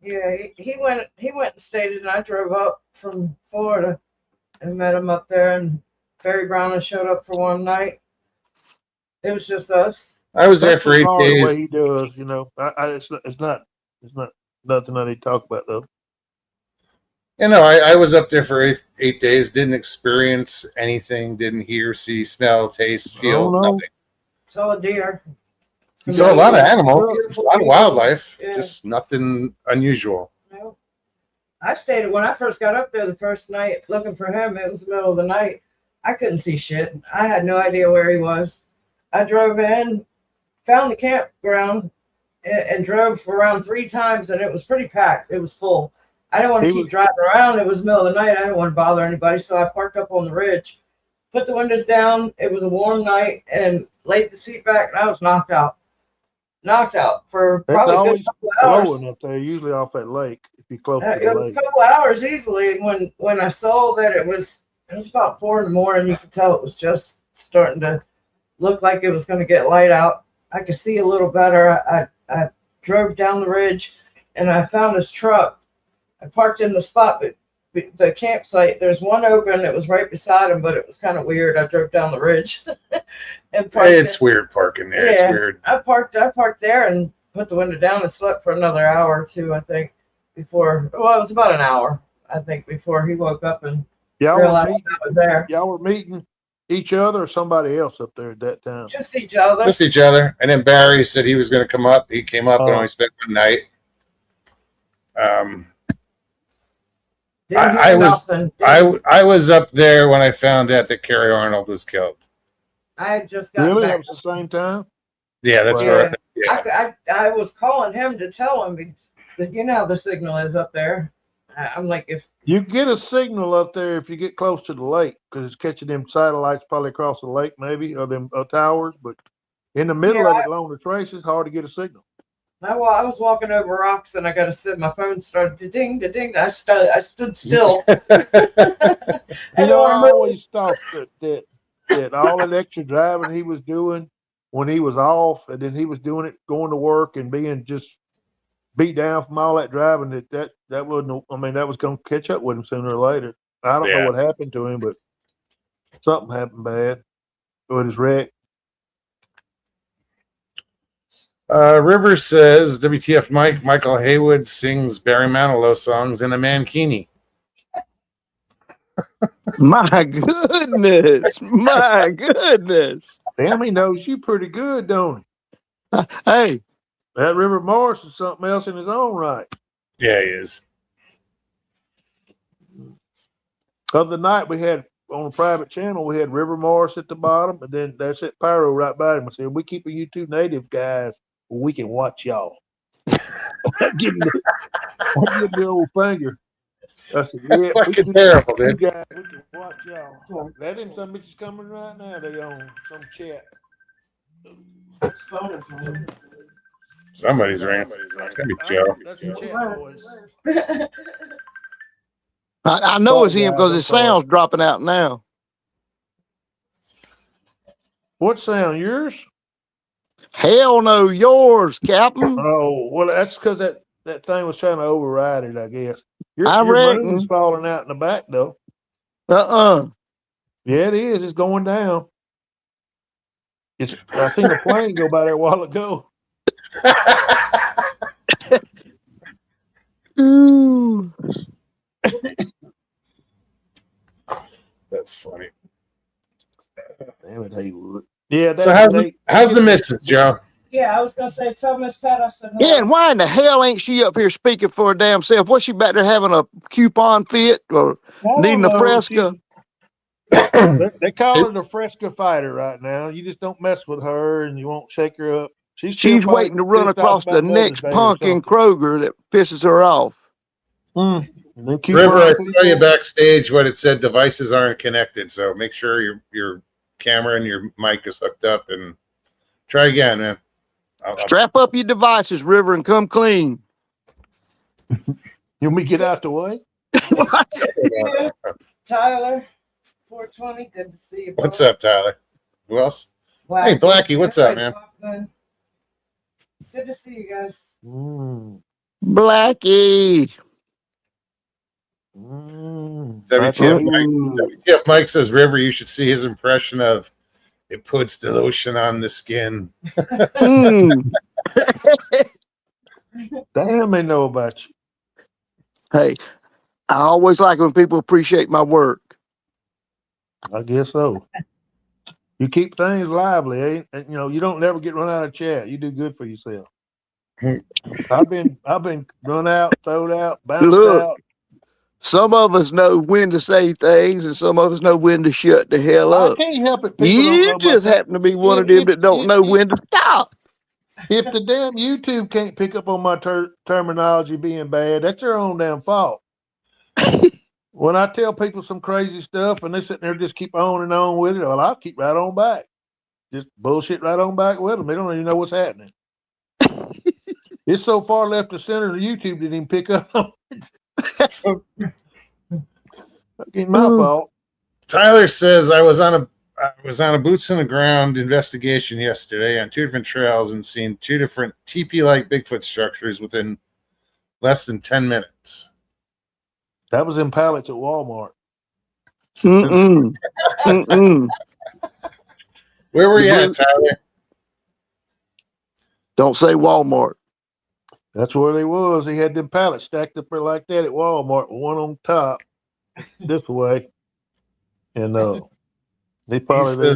Speaker 2: Yeah, he went and stayed, and I drove up from Florida and met him up there. And Barry Brown had showed up for one night. It was just us.
Speaker 1: I was there
Speaker 5: That's
Speaker 1: for
Speaker 5: the
Speaker 1: 8
Speaker 5: hard
Speaker 1: days.
Speaker 5: way he does, you know. It's not nothing I need to talk about though.
Speaker 1: I was up there for 8 days, didn't experience anything, didn't hear, see, smell, taste, feel,
Speaker 5: no.
Speaker 1: nothing.
Speaker 2: Saw a deer.
Speaker 1: We saw a lot of animals, a
Speaker 2: Beautiful
Speaker 1: lot of
Speaker 2: beagles.
Speaker 1: wildlife,
Speaker 2: Yeah.
Speaker 1: just nothing unusual.
Speaker 2: No. I stayed when I first got up there the first night looking for him. It was the middle of the night. I couldn't see shit. I had no idea where he was. I drove in, found the campground, and drove around 3 times, and it was pretty packed. It was full. I didn't want to
Speaker 5: He
Speaker 2: keep
Speaker 5: was-
Speaker 2: driving around. It was the middle of the night. I didn't want to bother anybody, so I parked up on the ridge, put the windows down. It was a warm night, and laid the seat back, and I was knocked out. Knocked out for
Speaker 5: It's
Speaker 2: probably a good
Speaker 5: always
Speaker 2: couple of hours.
Speaker 5: blowing up there, usually off that lake, if you're close to
Speaker 2: It
Speaker 5: the
Speaker 2: was a
Speaker 5: lake.
Speaker 2: couple hours easily when I saw that it was about 4 in the morning. You could tell it was just starting to look like it was going to get light out. I could see a little better. I drove down the ridge and I found his truck. I parked in the spot, but the campsite, there's one open that was right beside him, but it was kind of weird. I drove down the ridge and parked.
Speaker 1: It's weird parking there. It's
Speaker 2: Yeah.
Speaker 1: weird.
Speaker 2: I parked there and put the window down and slept for another hour or two, I think, before, well, it was about an hour, I think, before he woke up and
Speaker 5: Y'all
Speaker 2: realized
Speaker 5: were, meet,
Speaker 2: I was there.
Speaker 5: y'all were meeting each other or somebody else up there at that time?
Speaker 2: Just each other.
Speaker 1: Just each other. And then Barry said he was going to come up. He came up and
Speaker 5: Oh.
Speaker 1: only spent one night.
Speaker 2: Didn't
Speaker 1: I
Speaker 2: hear
Speaker 1: was-
Speaker 2: nothing.
Speaker 1: I was up there when I found out that Kerry Arnold was killed.
Speaker 2: I had just got
Speaker 5: Really?
Speaker 2: back.
Speaker 5: That was the same time?
Speaker 1: Yeah, that's
Speaker 2: Yeah.
Speaker 1: right. Yeah.
Speaker 2: I was calling him to tell him that, you know how the signal is up there. I'm like, if
Speaker 5: You get a signal up there if you get close to the lake because it's catching them satellites probably across the lake, maybe, or them towers. But in the middle
Speaker 2: Yeah,
Speaker 5: of it, along the trace, it's hard to get a signal.
Speaker 2: I was walking over rocks and I got to sit. My phone started to ding, to ding. I stood still.
Speaker 5: You know, I
Speaker 2: move.
Speaker 5: always thought that all that extra driving he was doing when he was off, and then he was doing it going to work and being just beat down from all that driving, that wasn't. I mean, that was going to catch up with him sooner or later. I don't
Speaker 1: Yeah.
Speaker 5: know what happened to him, but something happened bad with his wreck.
Speaker 1: Rivers says WTF Michael Haywood sings Barry Manilow songs in a mankini.
Speaker 4: My goodness. My goodness.
Speaker 5: Damn, he knows you pretty good, don't he?
Speaker 4: Hey,
Speaker 5: That River Morris is something else in his own right.
Speaker 1: Yeah, he is.
Speaker 5: Other night we had on a private channel, we had River Morris at the bottom, and then there's that Pyro right by him. I said, "We keeping you two native guys, well, we can watch y'all." Give him the old finger. I said, "Yeah, we
Speaker 1: Fucking
Speaker 5: keep
Speaker 1: terrible,
Speaker 5: you
Speaker 1: dude.
Speaker 5: guys, we can watch y'all." Let him. Some bitches coming right now. They on some chat.
Speaker 1: Somebody's ringing. It's gonna be Joe.
Speaker 5: That's the chat boys.
Speaker 4: I know it's
Speaker 5: Sorry,
Speaker 4: him
Speaker 5: guys,
Speaker 4: because
Speaker 5: I'm
Speaker 4: his
Speaker 5: sorry.
Speaker 4: sound's dropping out now.
Speaker 5: What sound? Yours?
Speaker 4: Hell no, yours, Captain.
Speaker 5: Oh, well, that's because that thing was trying to override it, I guess.
Speaker 4: I
Speaker 5: Your
Speaker 4: reckon.
Speaker 5: moon's falling out in the back, though.
Speaker 4: Uh-uh.
Speaker 5: Yeah, it is. It's going down. I seen a plane go by there a while ago.
Speaker 4: Ooh.
Speaker 1: That's funny.
Speaker 5: Damn it, Haywood. Yeah,
Speaker 1: So how's the missus, Joe?
Speaker 2: Yeah, I was gonna say, tell Miss Pat I said
Speaker 4: Yeah, and why in the hell ain't she up here speaking for her damn self? What's she back there having a coupon fit or needing a Fresca?
Speaker 5: They call her the Fresca fighter right now. You just don't mess with her and you won't shake her up. She's still
Speaker 4: She's waiting to run
Speaker 5: pissed off
Speaker 4: across
Speaker 5: about
Speaker 4: the
Speaker 5: Mother's
Speaker 4: next
Speaker 5: Day or
Speaker 4: punk in
Speaker 5: something.
Speaker 4: Kroger that pisses her off.
Speaker 5: And then keep
Speaker 1: River, I
Speaker 5: running
Speaker 1: saw you
Speaker 5: people.
Speaker 1: backstage, but it said devices aren't connected. So make sure your camera and your mic is hooked up and try again, man. I'll-
Speaker 4: Strap up your devices, River, and come clean.
Speaker 5: You want me to get out the way?
Speaker 2: Tyler, 420. Good to see you.
Speaker 1: What's
Speaker 2: both.
Speaker 1: up, Tyler? Who else?
Speaker 2: Blackie.
Speaker 1: Hey, Blackie, what's up,
Speaker 2: Everybody's
Speaker 1: man?
Speaker 2: popping in. Good to see you guys.
Speaker 4: Blackie.
Speaker 1: WTF Mike says, River, you should see his impression of it puts the lotion on the skin.
Speaker 4: Mm.
Speaker 5: Damn, they know about you.
Speaker 4: Hey, I always like when people appreciate my work.
Speaker 5: I guess so. You keep things lively, eh? And, you know, you don't never get run out of chat. You do good for yourself. I've been run out, thrown out, bounced
Speaker 4: Look,
Speaker 5: out.
Speaker 4: some of us know when to say things, and some of us know when to shut the hell
Speaker 5: I
Speaker 4: up.
Speaker 5: can't help it. People don't know
Speaker 4: You
Speaker 5: about
Speaker 4: just
Speaker 5: that.
Speaker 4: happen to be one of them that don't know when to stop.
Speaker 5: If the damn YouTube can't pick up on my terminology being bad, that's their own damn fault. When I tell people some crazy stuff and they sit there just keep on and on with it, well, I'll keep right on back. Just bullshit right on back with them. They don't even know what's happening. It's so far left of center that YouTube didn't even pick up on it. Ain't my fault.
Speaker 1: Tyler says I was on a boots on the ground investigation yesterday on 2 different trails and seen 2 different teepee-like Bigfoot structures within less than 10 minutes.
Speaker 5: That was in pallets at Walmart.
Speaker 4: Mm-mm. Mm-mm.
Speaker 1: Where were you at, Tyler?
Speaker 4: Don't say Walmart.
Speaker 5: That's where they was. He had them pallets stacked up there like that at Walmart, one on top, this way. And they probably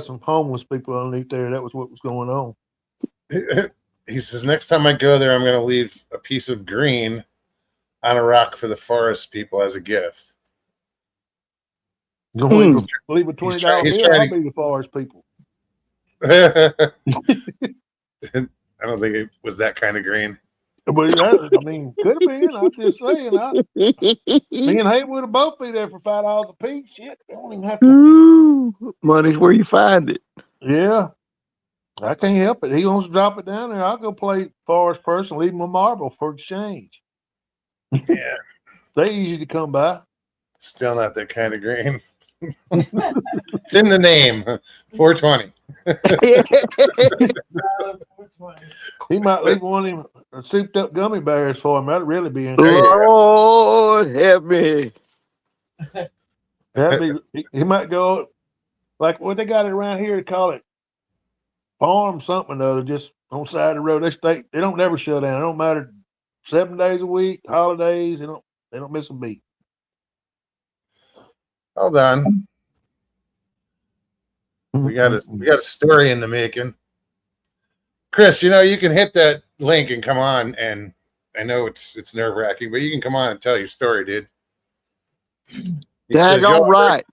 Speaker 5: some homeless people underneath there. That was what was going on.
Speaker 1: He says next time I go there, I'm going to leave a piece of green on a rock for the forest people as a gift.
Speaker 5: You gonna leave a $20 bill? I'll be the forest people.
Speaker 1: I don't think it was that kind of green.
Speaker 5: But I mean, could have been. I'm just saying. Me and Haywood would both be there for $5 a piece. Shit, they don't even have to.
Speaker 4: Ooh, money's where you find it.
Speaker 5: Yeah, I can't help it. He wants to drop it down there. I'll go play forest person, leave him a marble for exchange.
Speaker 1: Yeah,
Speaker 5: They easy to come by.
Speaker 1: still not that kind of green. It's in the name. 420.
Speaker 5: He might leave one of them souped up gummy bears for him. That'd really be interesting.
Speaker 4: Lord help me.
Speaker 5: He might go like what they got it around here. They call it farm something or other, just on the side of the road. They don't never shut down. It don't matter 7 days a week, holidays. They don't miss a beat.
Speaker 1: Hold on. We got a story in the making. Chris, you know, you can hit that link and come on, and I know it's nerve-wracking, but you can come on and tell your story, dude.
Speaker 4: That's all right.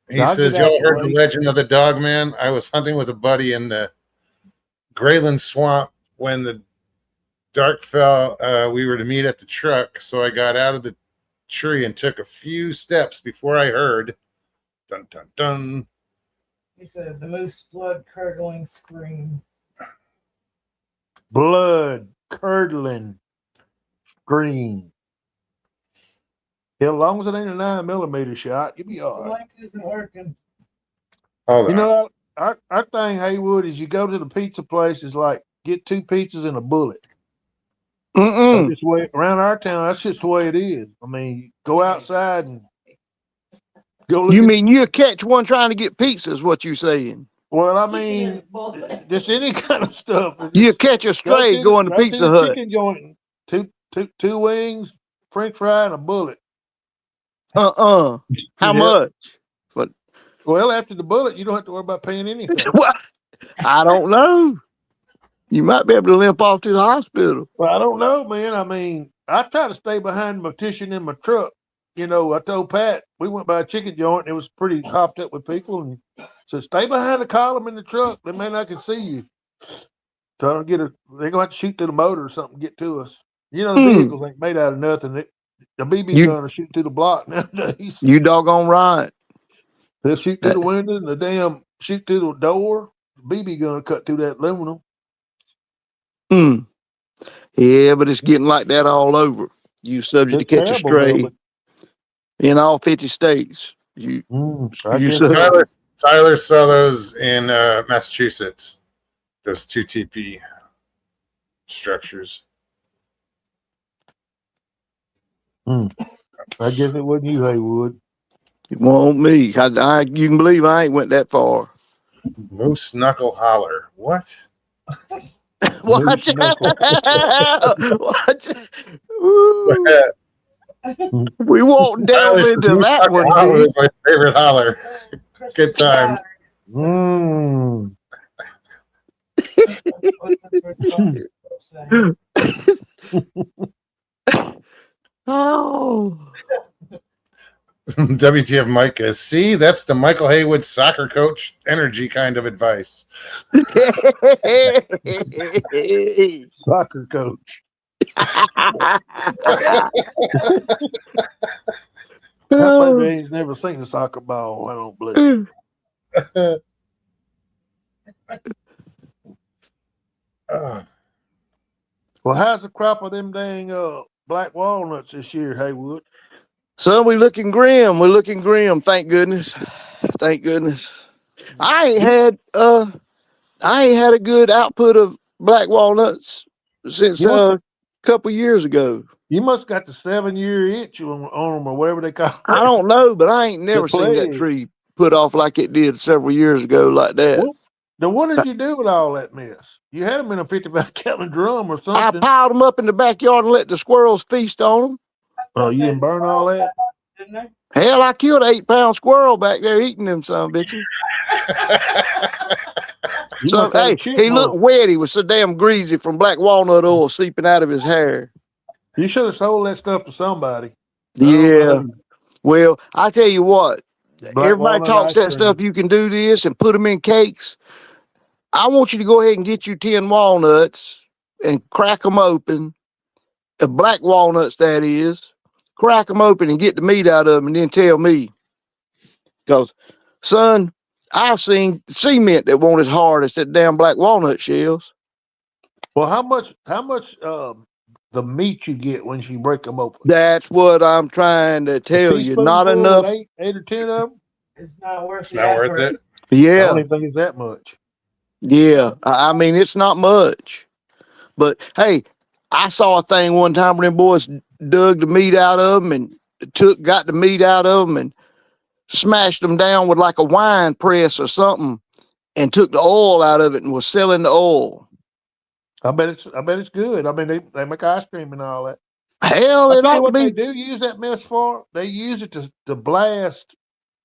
Speaker 1: He says, y'all heard the legend of the dog man? I was hunting with a buddy in the Grayland Swamp when the dark fell. We were to meet at the truck, so I got out of the tree and took a few steps before I heard dun dun dun.
Speaker 2: He said the moose blood curdling scream.
Speaker 5: Blood curdling scream. Yeah, as long as it ain't a 9mm shot, you'll be all
Speaker 2: The
Speaker 5: right.
Speaker 2: link isn't working.
Speaker 1: Hold on.
Speaker 5: You know, our thing, Haywood, is you go to the pizza place, is like get 2 pizzas and a bullet. That's just the way around our town. That's just the way it is. I mean, go outside and go. Look
Speaker 4: You mean you catch one trying to get pizza? Is what you saying?
Speaker 5: Well, I mean, just any kind of stuff.
Speaker 4: You catch a stray going to Pizza Hut.
Speaker 5: Chicken joint, two wings, French fry, and a bullet.
Speaker 4: How much?
Speaker 5: Well, after the bullet, you don't have to worry about paying anything.
Speaker 4: What? I don't know. You might be able to limp off to the hospital.
Speaker 5: Well, I don't know, man. I mean, I try to stay behind my mortician in my truck. You know, I told Pat, we went by a chicken joint and it was pretty hopped up with people. And so stay behind the column in the truck. They may not can see you. So I don't they're going to have to shoot through the motor or something to get to us. You know, the vehicles ain't made out of nothing. The BB gun will shoot through the block nowadays.
Speaker 4: You doggone right.
Speaker 5: They'll shoot through the window and the damn shoot through the door. The BB gun cut through that aluminum.
Speaker 4: Yeah, but it's getting like that all over. You subject to catch a stray in all 50 states.
Speaker 1: Tyler saw those in Massachusetts. Those 2 TP structures.
Speaker 5: I guess it wasn't you, Haywood.
Speaker 4: It won't me. You can believe I ain't went that far.
Speaker 1: Moose Knuckle Holler. What?
Speaker 4: Watch out. Watch out. We won't delve into that one.
Speaker 1: Holler is my favorite holler. Good times.
Speaker 5: Mm.
Speaker 2: What's the first saying?
Speaker 4: Oh.
Speaker 1: WTF Mike is, see, that's the Michael Haywood soccer coach energy kind of advice.
Speaker 5: Soccer coach. That baby ain't never seen a soccer ball. I don't believe. Well, how's the crop of them dang black walnuts this year, Haywood?
Speaker 4: Son, we're looking grim. We're looking grim. Thank goodness. Thank goodness. I ain't had a good output of black walnuts since
Speaker 5: You must-
Speaker 4: a couple years ago.
Speaker 5: You must got the 7-year itch on them or whatever they call it.
Speaker 4: I don't know, but I ain't never seen that
Speaker 5: plague.
Speaker 4: tree put off like it did several years ago like that.
Speaker 5: What? Now, what did you do with all that mess? You had them in a 55-gallon drum or
Speaker 4: I
Speaker 5: something.
Speaker 4: piled them up in the backyard and let the squirrels feast on them.
Speaker 5: Oh, you didn't burn all that?
Speaker 2: Didn't they?
Speaker 4: Hell, I killed an 8-pound squirrel back there eating them son bitches.
Speaker 5: You
Speaker 4: So,
Speaker 5: must have a
Speaker 4: hey, he
Speaker 5: chipmunk.
Speaker 4: looked wet. He was so damn greasy from black walnut oil seeping out of his hair.
Speaker 5: You should have sold that stuff to somebody.
Speaker 4: Yeah. Well, I tell you what,
Speaker 5: Black
Speaker 4: everybody
Speaker 5: walnut
Speaker 4: talks
Speaker 5: ice
Speaker 4: that
Speaker 5: cream.
Speaker 4: stuff. You can do this and put them in cakes. I want you to go ahead and get you 10 walnuts and crack them open. Black walnuts, that is. Crack them open and get the meat out of them and then tell me. Because, son, I've seen cement that won't as hard as that damn black walnut shells.
Speaker 5: Well, how much the meat you get when you break them open?
Speaker 4: That's what I'm trying to tell you. Not
Speaker 5: Teaspoonful
Speaker 4: enough.
Speaker 5: with eight or 10 of them?
Speaker 2: It's not worth
Speaker 1: It's
Speaker 2: the
Speaker 1: not worth
Speaker 2: effort.
Speaker 1: it.
Speaker 5: I
Speaker 4: Yeah.
Speaker 5: don't even think it's that much.
Speaker 4: Yeah. I mean, it's not much. But hey, I saw a thing one time where them boys dug the meat out of them and got the meat out of them and smashed them down with like a wine press or something and took the oil out of it and was selling the oil.
Speaker 5: I bet it's good. I mean, they make ice cream and all that.
Speaker 4: Hell,
Speaker 5: I
Speaker 4: it
Speaker 5: tell you
Speaker 4: ought to
Speaker 5: what they
Speaker 4: be.
Speaker 5: do use that mess for. They use it to blast,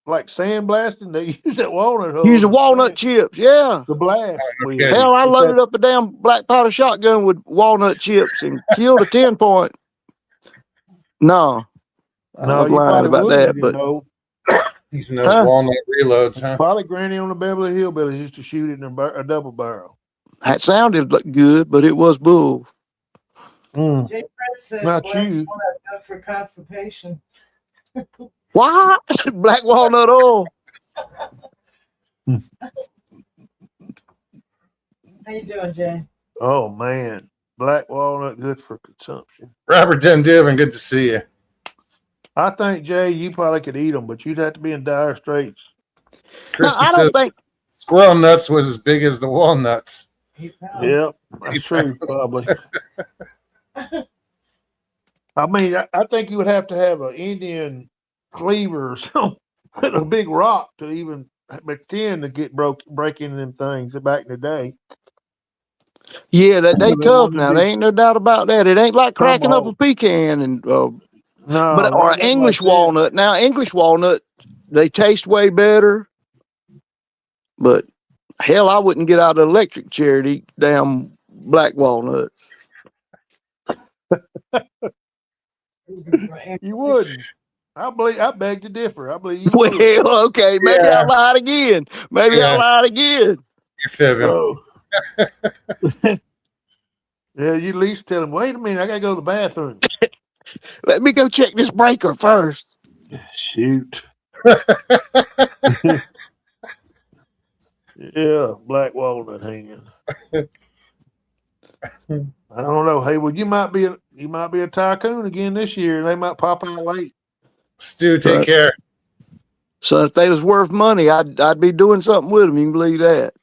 Speaker 5: like sand blasting. They use that walnut hull.
Speaker 4: Use the
Speaker 5: to
Speaker 4: walnut
Speaker 5: blast-
Speaker 4: chips. Yeah.
Speaker 5: To blast.
Speaker 1: no
Speaker 5: with.
Speaker 1: kidding.
Speaker 4: Hell, I
Speaker 5: It's
Speaker 4: loaded
Speaker 5: that-
Speaker 4: up a damn black powder shotgun with walnut chips and killed a 10-point. No, I
Speaker 5: No,
Speaker 4: was
Speaker 5: you
Speaker 4: lying
Speaker 5: probably
Speaker 4: about
Speaker 5: wouldn't.
Speaker 4: that,
Speaker 5: You
Speaker 4: but
Speaker 5: know,
Speaker 1: Using those
Speaker 4: Huh?
Speaker 1: walnut reloads, huh?
Speaker 5: probably Granny on the Beverly Hillbillies used to shoot it in a double barrel.
Speaker 4: that sounded good, but it was bull.
Speaker 5: Mm.
Speaker 2: Jay Fred said
Speaker 5: Not
Speaker 2: black
Speaker 5: you.
Speaker 2: walnut good for constipation.
Speaker 4: What? Black walnut oil.
Speaker 2: How you doing, Jay?
Speaker 5: Oh man, black walnut good for consumption.
Speaker 1: Robert Dendiven, good to see you.
Speaker 5: I think Jay, you probably could eat them, but you'd have to be in dire straits.
Speaker 1: Christy
Speaker 4: I
Speaker 1: says
Speaker 4: don't think.
Speaker 1: squirrel nuts was as big as the walnuts.
Speaker 2: 8 pounds.
Speaker 5: Yep, that's true, probably. I mean, I think you would have to have an Indian cleaver or something with a big rock to even pretend to get breaking them things back in the day.
Speaker 4: Yeah, they
Speaker 5: They
Speaker 4: tough
Speaker 5: wanted to
Speaker 4: now.
Speaker 5: be-
Speaker 4: There ain't no doubt about that. It ain't like cracking up a
Speaker 5: Tomahawk.
Speaker 4: pecan and
Speaker 5: No,
Speaker 4: but or
Speaker 5: not
Speaker 4: an
Speaker 5: nothing
Speaker 4: English
Speaker 5: like that.
Speaker 4: walnut. Now English walnut, they taste way better. But hell, I wouldn't get out of the electric chair to eat damn black walnuts.
Speaker 5: You wouldn't. I beg to differ. I believe you would.
Speaker 4: Well, okay, maybe
Speaker 1: Yeah.
Speaker 4: I lied again. Maybe
Speaker 1: Yeah.
Speaker 4: I lied again.
Speaker 1: You're fibbing.
Speaker 5: Oh. Yeah, you at least tell him, wait a minute, I gotta go to the bathroom.
Speaker 4: Let me go check this breaker first.
Speaker 5: Shoot. Yeah, black walnut hand. I don't know. Hey, well, you might be a tycoon again this year, and they might pop out late.
Speaker 1: Stu, take
Speaker 4: Right.
Speaker 1: care.
Speaker 4: So if they was worth money, I'd be doing something with them. You can believe that.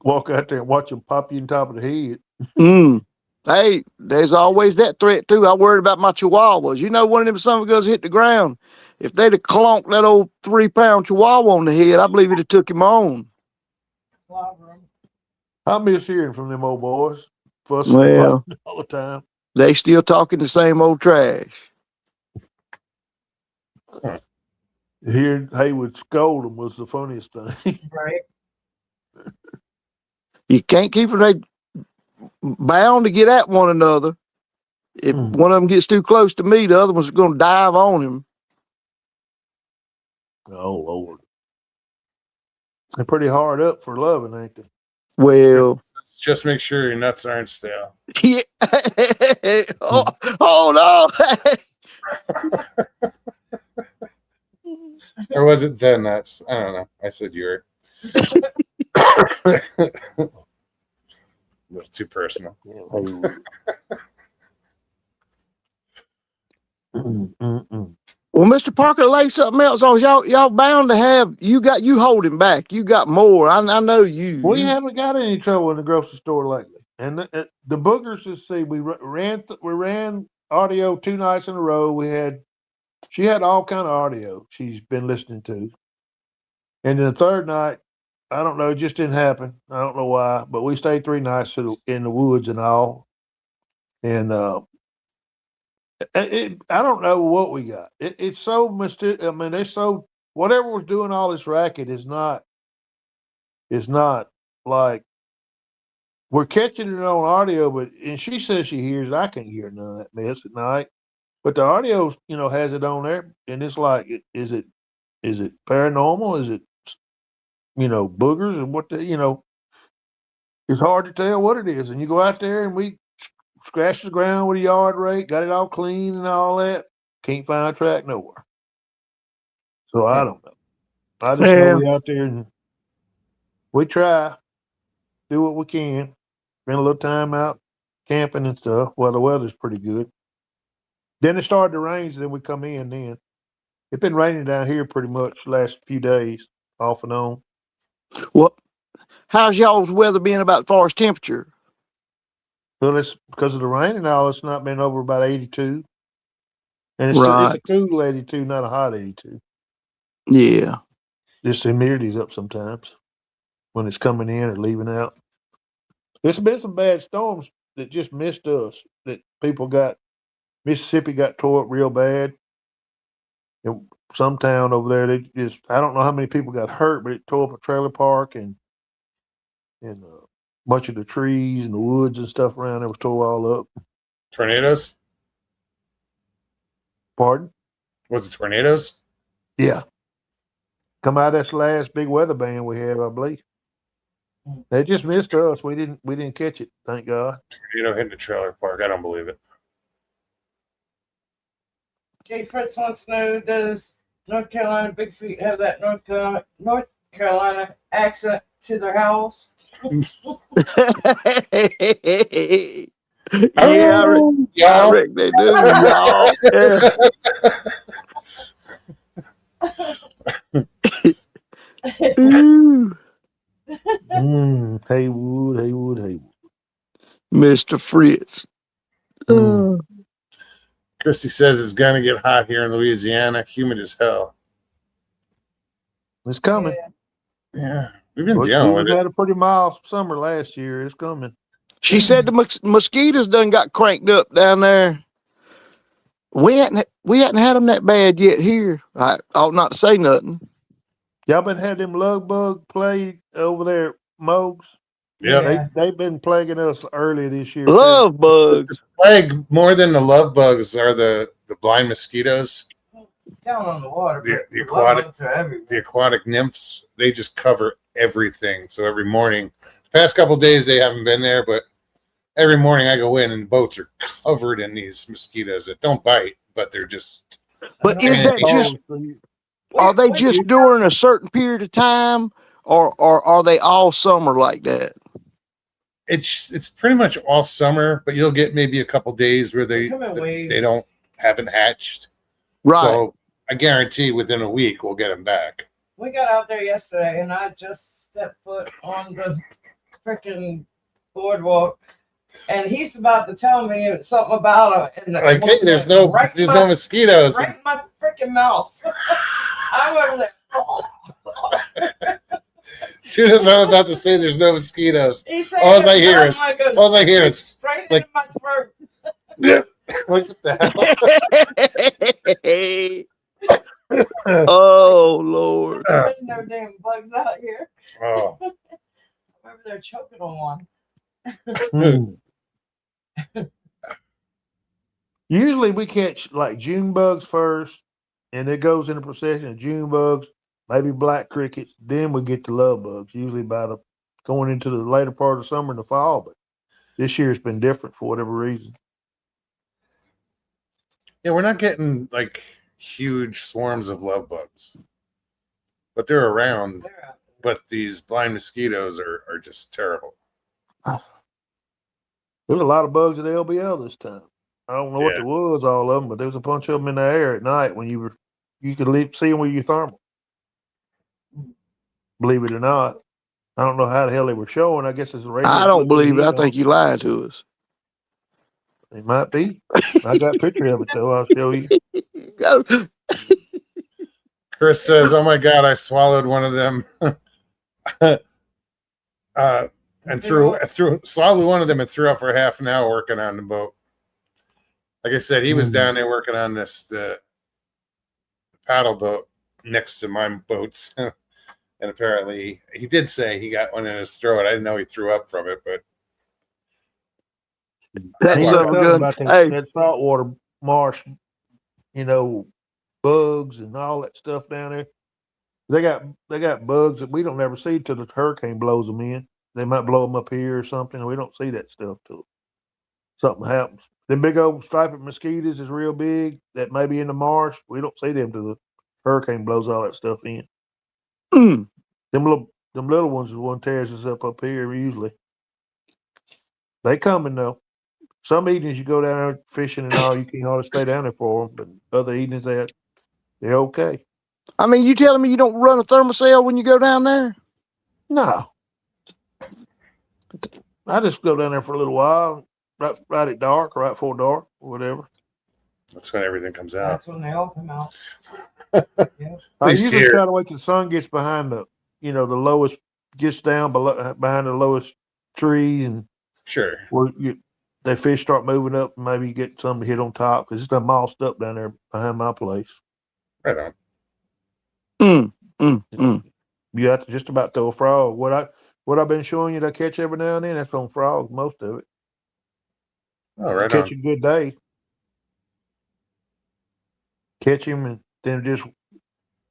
Speaker 5: Walk out there and watch them pop you on top of the head.
Speaker 4: Mm. Hey, there's always that threat too. I worried about my chihuahuas. You know, one of them son of a guns hit the ground. If they'd have clonked that old 3-pound chihuahua on the head, I believe it'd have took him on.
Speaker 5: I miss hearing from them old boys. Fussing
Speaker 4: Well.
Speaker 5: all the time.
Speaker 4: They still talking the same old trash.
Speaker 5: Hearing Haywood scold them was the funniest thing.
Speaker 2: Right.
Speaker 4: You can't keep them. They bound to get at one another. If
Speaker 5: Hmm.
Speaker 4: one of them gets too close to me, the other one's going to dive on him.
Speaker 5: Oh Lord, they're pretty hard up for loving, ain't they?
Speaker 4: Well,
Speaker 1: Just make sure your nuts aren't stale.
Speaker 4: yeah. Oh, hold on.
Speaker 1: Or was it the nuts? I don't know. I said you were. A little too personal.
Speaker 4: Well, Mr. Parker, lay something else on. Y'all bound to have, you holding back. You got more. I know you.
Speaker 5: We haven't got any trouble in the grocery store lately. And the boogers, let's see, we ran audio 2 nights in a row. She had all kind of audio she's been listening to. And then the third night, I don't know, it just didn't happen. I don't know why, but we stayed 3 nights in the woods and all. And I don't know what we got. It's so mysterious. I mean, whatever was doing all this racket is not like we're catching it on audio, and she says she hears it. I can't hear none of that mess at night. But the audio, has it on there, and it's like, is it paranormal? Is it, boogers and what it's hard to tell what it is. And you go out there and we scratch the ground with a yard rake, got it all clean and all that. Can't find a track nowhere. So I don't know. I just know we out there and we try, do what we can, spend a little time out camping and stuff. Well, the weather's pretty good. Then it started to rain, so then we come in then. It's been raining down here pretty much the last few days, off and on.
Speaker 4: Well, how's y'all's weather being about as far as temperature?
Speaker 5: Well, it's because of the rain and all, it's not been over about 82. And it's
Speaker 4: Right.
Speaker 5: a cool 82, not a hot 82.
Speaker 4: Yeah.
Speaker 5: Just the humidity's up sometimes when it's coming in or leaving out. There's been some bad storms that just missed us, that Mississippi got tore up real bad. In some town over there, I don't know how many people got hurt, but it tore up a trailer park and a bunch of the trees and the woods and stuff around there was tore all up.
Speaker 1: Tornadoes?
Speaker 5: Pardon?
Speaker 1: Was it tornadoes?
Speaker 5: Yeah. Come out of this last big weather band we have, I believe. They just missed us. We didn't catch it, thank God.
Speaker 1: Tornado hitting the trailer park. I don't believe it.
Speaker 2: Jay Fritz wants to know, does North Carolina Big Feet have that North Carolina accent to their howls?
Speaker 4: Yeah, I reckon they do, y'all. Yeah. Ooh,
Speaker 5: Haywood.
Speaker 4: Mr. Fritz.
Speaker 5: Mm.
Speaker 1: Christy says it's going to get hot here in Louisiana, humid as hell.
Speaker 5: It's coming.
Speaker 1: Yeah, we've been dealing with
Speaker 5: We
Speaker 1: it.
Speaker 5: had a pretty mild summer last year. It's coming.
Speaker 4: She said the mosquitoes done got cranked up down there. We hadn't had them that bad yet here. I ought not to say nothing.
Speaker 5: Y'all been had them lug bug plague over there, Mogs?
Speaker 1: Yeah,
Speaker 2: Yeah.
Speaker 5: They've been plaguing us early this year.
Speaker 4: Love bugs.
Speaker 1: plague more than the love bugs are the blind mosquitoes,
Speaker 2: Down on the water.
Speaker 1: The
Speaker 2: but
Speaker 1: aquatic-
Speaker 2: bugs are everywhere.
Speaker 1: the aquatic nymphs. They just cover everything. So every morning, the past couple of days they haven't been there, but every morning I go in and boats are covered in these mosquitoes that don't bite, but they're just.
Speaker 4: But
Speaker 2: I
Speaker 4: is
Speaker 2: know.
Speaker 4: that just, are they just during a certain period of time, or are they all summer like that?
Speaker 1: It's pretty much all summer, but you'll get maybe a couple days where
Speaker 2: They come in waves.
Speaker 1: haven't hatched.
Speaker 4: Right.
Speaker 1: So I guarantee within a week we'll get them back.
Speaker 2: We got out there yesterday, and I just stepped foot on the freaking boardwalk, and he's about to tell me something about it.
Speaker 1: Like, hey, there's no mosquitoes.
Speaker 2: Right in my freaking mouth. I'm over there.
Speaker 1: As soon as I'm about to say there's no mosquitoes,
Speaker 2: He's saying
Speaker 1: all I
Speaker 2: it,
Speaker 1: hear
Speaker 2: and
Speaker 1: is-
Speaker 2: I'm like,
Speaker 1: all I hear is
Speaker 2: straight
Speaker 1: like-
Speaker 2: in my throat.
Speaker 1: what the hell?
Speaker 4: Oh Lord.
Speaker 2: There's no damn bugs out here.
Speaker 1: Oh,
Speaker 2: Remember they're choking on one.
Speaker 5: Usually we catch like June bugs first, and it goes in a procession of June bugs, maybe black crickets. Then we get the love bugs. Usually by the going into the later part of summer and the fall. But this year it's been different for whatever reason.
Speaker 1: yeah, we're not getting like huge swarms of love bugs, but they're around.
Speaker 2: They're out there.
Speaker 1: But these blind mosquitoes are just terrible.
Speaker 5: There was a lot of bugs at LBL this time. I don't know what
Speaker 1: Yeah.
Speaker 5: there was, all of them, but there was a bunch of them in the air at night when you could see them with your thermal. Believe it or not, I don't know how the hell they were showing. I guess it's a radio.
Speaker 4: I don't believe it. I
Speaker 5: heat
Speaker 4: think
Speaker 5: on.
Speaker 4: you lied to us.
Speaker 5: It might be. I got a picture of it though. I'll show you.
Speaker 1: Chris says, "Oh my God, I swallowed one of them." And swallowed one of them and threw up for half an hour working on the boat. Like I said, he was down there working on the paddle boat next to my boats. And apparently he did say he got one in his throat. I didn't know he threw up from it, but
Speaker 4: That's
Speaker 5: Ain't
Speaker 4: so
Speaker 5: nothing
Speaker 4: good.
Speaker 5: about
Speaker 4: Hey,
Speaker 5: that saltwater marsh, bugs and all that stuff down there. They got bugs that we don't ever see till the hurricane blows them in. They might blow them up here or something. We don't see that stuff till something happens. Them big old striped mosquitoes is real big. That may be in the marsh. We don't see them till the hurricane blows all that stuff in.
Speaker 4: mm,
Speaker 5: Them little ones is one tears us up here usually. They coming though. Some evenings you go down there fishing and all, you can't hardly stay down there for them. But other evenings they're okay.
Speaker 4: I mean, you telling me you don't run a thermocell when you go down there?
Speaker 5: No, I just go down there for a little while, right at dark, right before dark, or whatever.
Speaker 1: that's when everything comes out.
Speaker 2: That's when they all come out.
Speaker 5: I
Speaker 1: least
Speaker 5: usually
Speaker 1: here.
Speaker 5: try to wait till the sun gets behind the lowest, gets down below behind the lowest tree, and
Speaker 1: Sure.
Speaker 5: where the fish start moving up, and maybe you get some to hit on top because it's done mossed up down there behind my place.
Speaker 1: Right on.
Speaker 5: You have to just about throw a frog. What I've been showing you that I catch every now and then, that's on frogs, most of it.
Speaker 1: Oh, right
Speaker 5: Catch
Speaker 1: on.
Speaker 5: a good day. Catch him and then just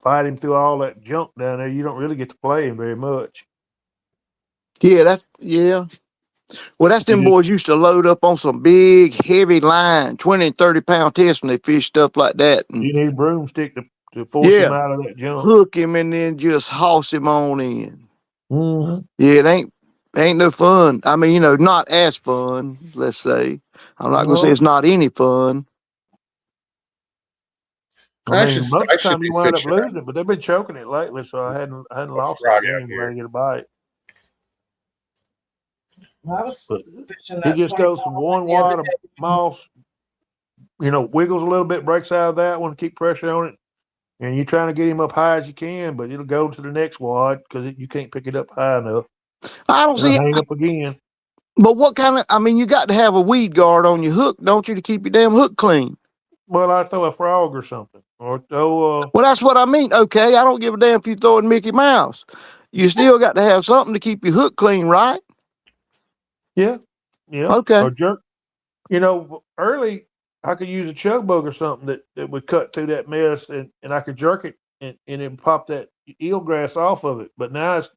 Speaker 5: fight him through all that junk down there. You don't really get to play him very much.
Speaker 4: Yeah. Well, that's them
Speaker 5: You just-
Speaker 4: boys used to load up on some big, heavy line, 20 and 30 pound tests when they fish stuff like that, and
Speaker 5: You need a broomstick to force
Speaker 4: Yeah.
Speaker 5: him out of that junk.
Speaker 4: hook him and then just hoss him on in.
Speaker 5: Mm-hmm.
Speaker 4: Yeah, it ain't no fun. I mean, not as fun, let's say. I'm not gonna say
Speaker 5: No.
Speaker 4: it's not any fun.
Speaker 1: I
Speaker 5: I mean,
Speaker 1: should-
Speaker 5: most of
Speaker 1: I
Speaker 5: the
Speaker 1: should
Speaker 5: time
Speaker 1: be
Speaker 5: you wind up
Speaker 1: fishing on-
Speaker 5: losing it, but they've been choking it lately, so I hadn't lost
Speaker 1: frog
Speaker 5: it
Speaker 1: out
Speaker 5: game
Speaker 1: here.
Speaker 5: trying to get a bite.
Speaker 2: When I was
Speaker 5: But
Speaker 2: fishing
Speaker 5: it
Speaker 2: that
Speaker 5: just goes from
Speaker 2: 20
Speaker 5: one
Speaker 2: the other
Speaker 5: wad of
Speaker 2: day,
Speaker 5: moss, wiggles a little bit, breaks out of that one, keep pressure on it, and you're trying to get him up high as you can, but it'll go to the next wad because you can't pick it up high enough.
Speaker 4: I don't
Speaker 5: It'll
Speaker 4: see.
Speaker 5: hang up again.
Speaker 4: But what kind of? I mean, you got to have a weed guard on your hook, don't you, to keep your damn hook clean?
Speaker 5: Well, I throw a frog or something, or throw
Speaker 4: Well, that's what I mean. Okay, I don't give a damn if you throw in Mickey Mouse. You still got to have something to keep your hook clean, right?
Speaker 5: yeah,
Speaker 4: Okay.
Speaker 5: or jerk. Early I could use a chug bug or something that would cut through that mess, and I could jerk it and it pop that eelgrass off of it. But now it's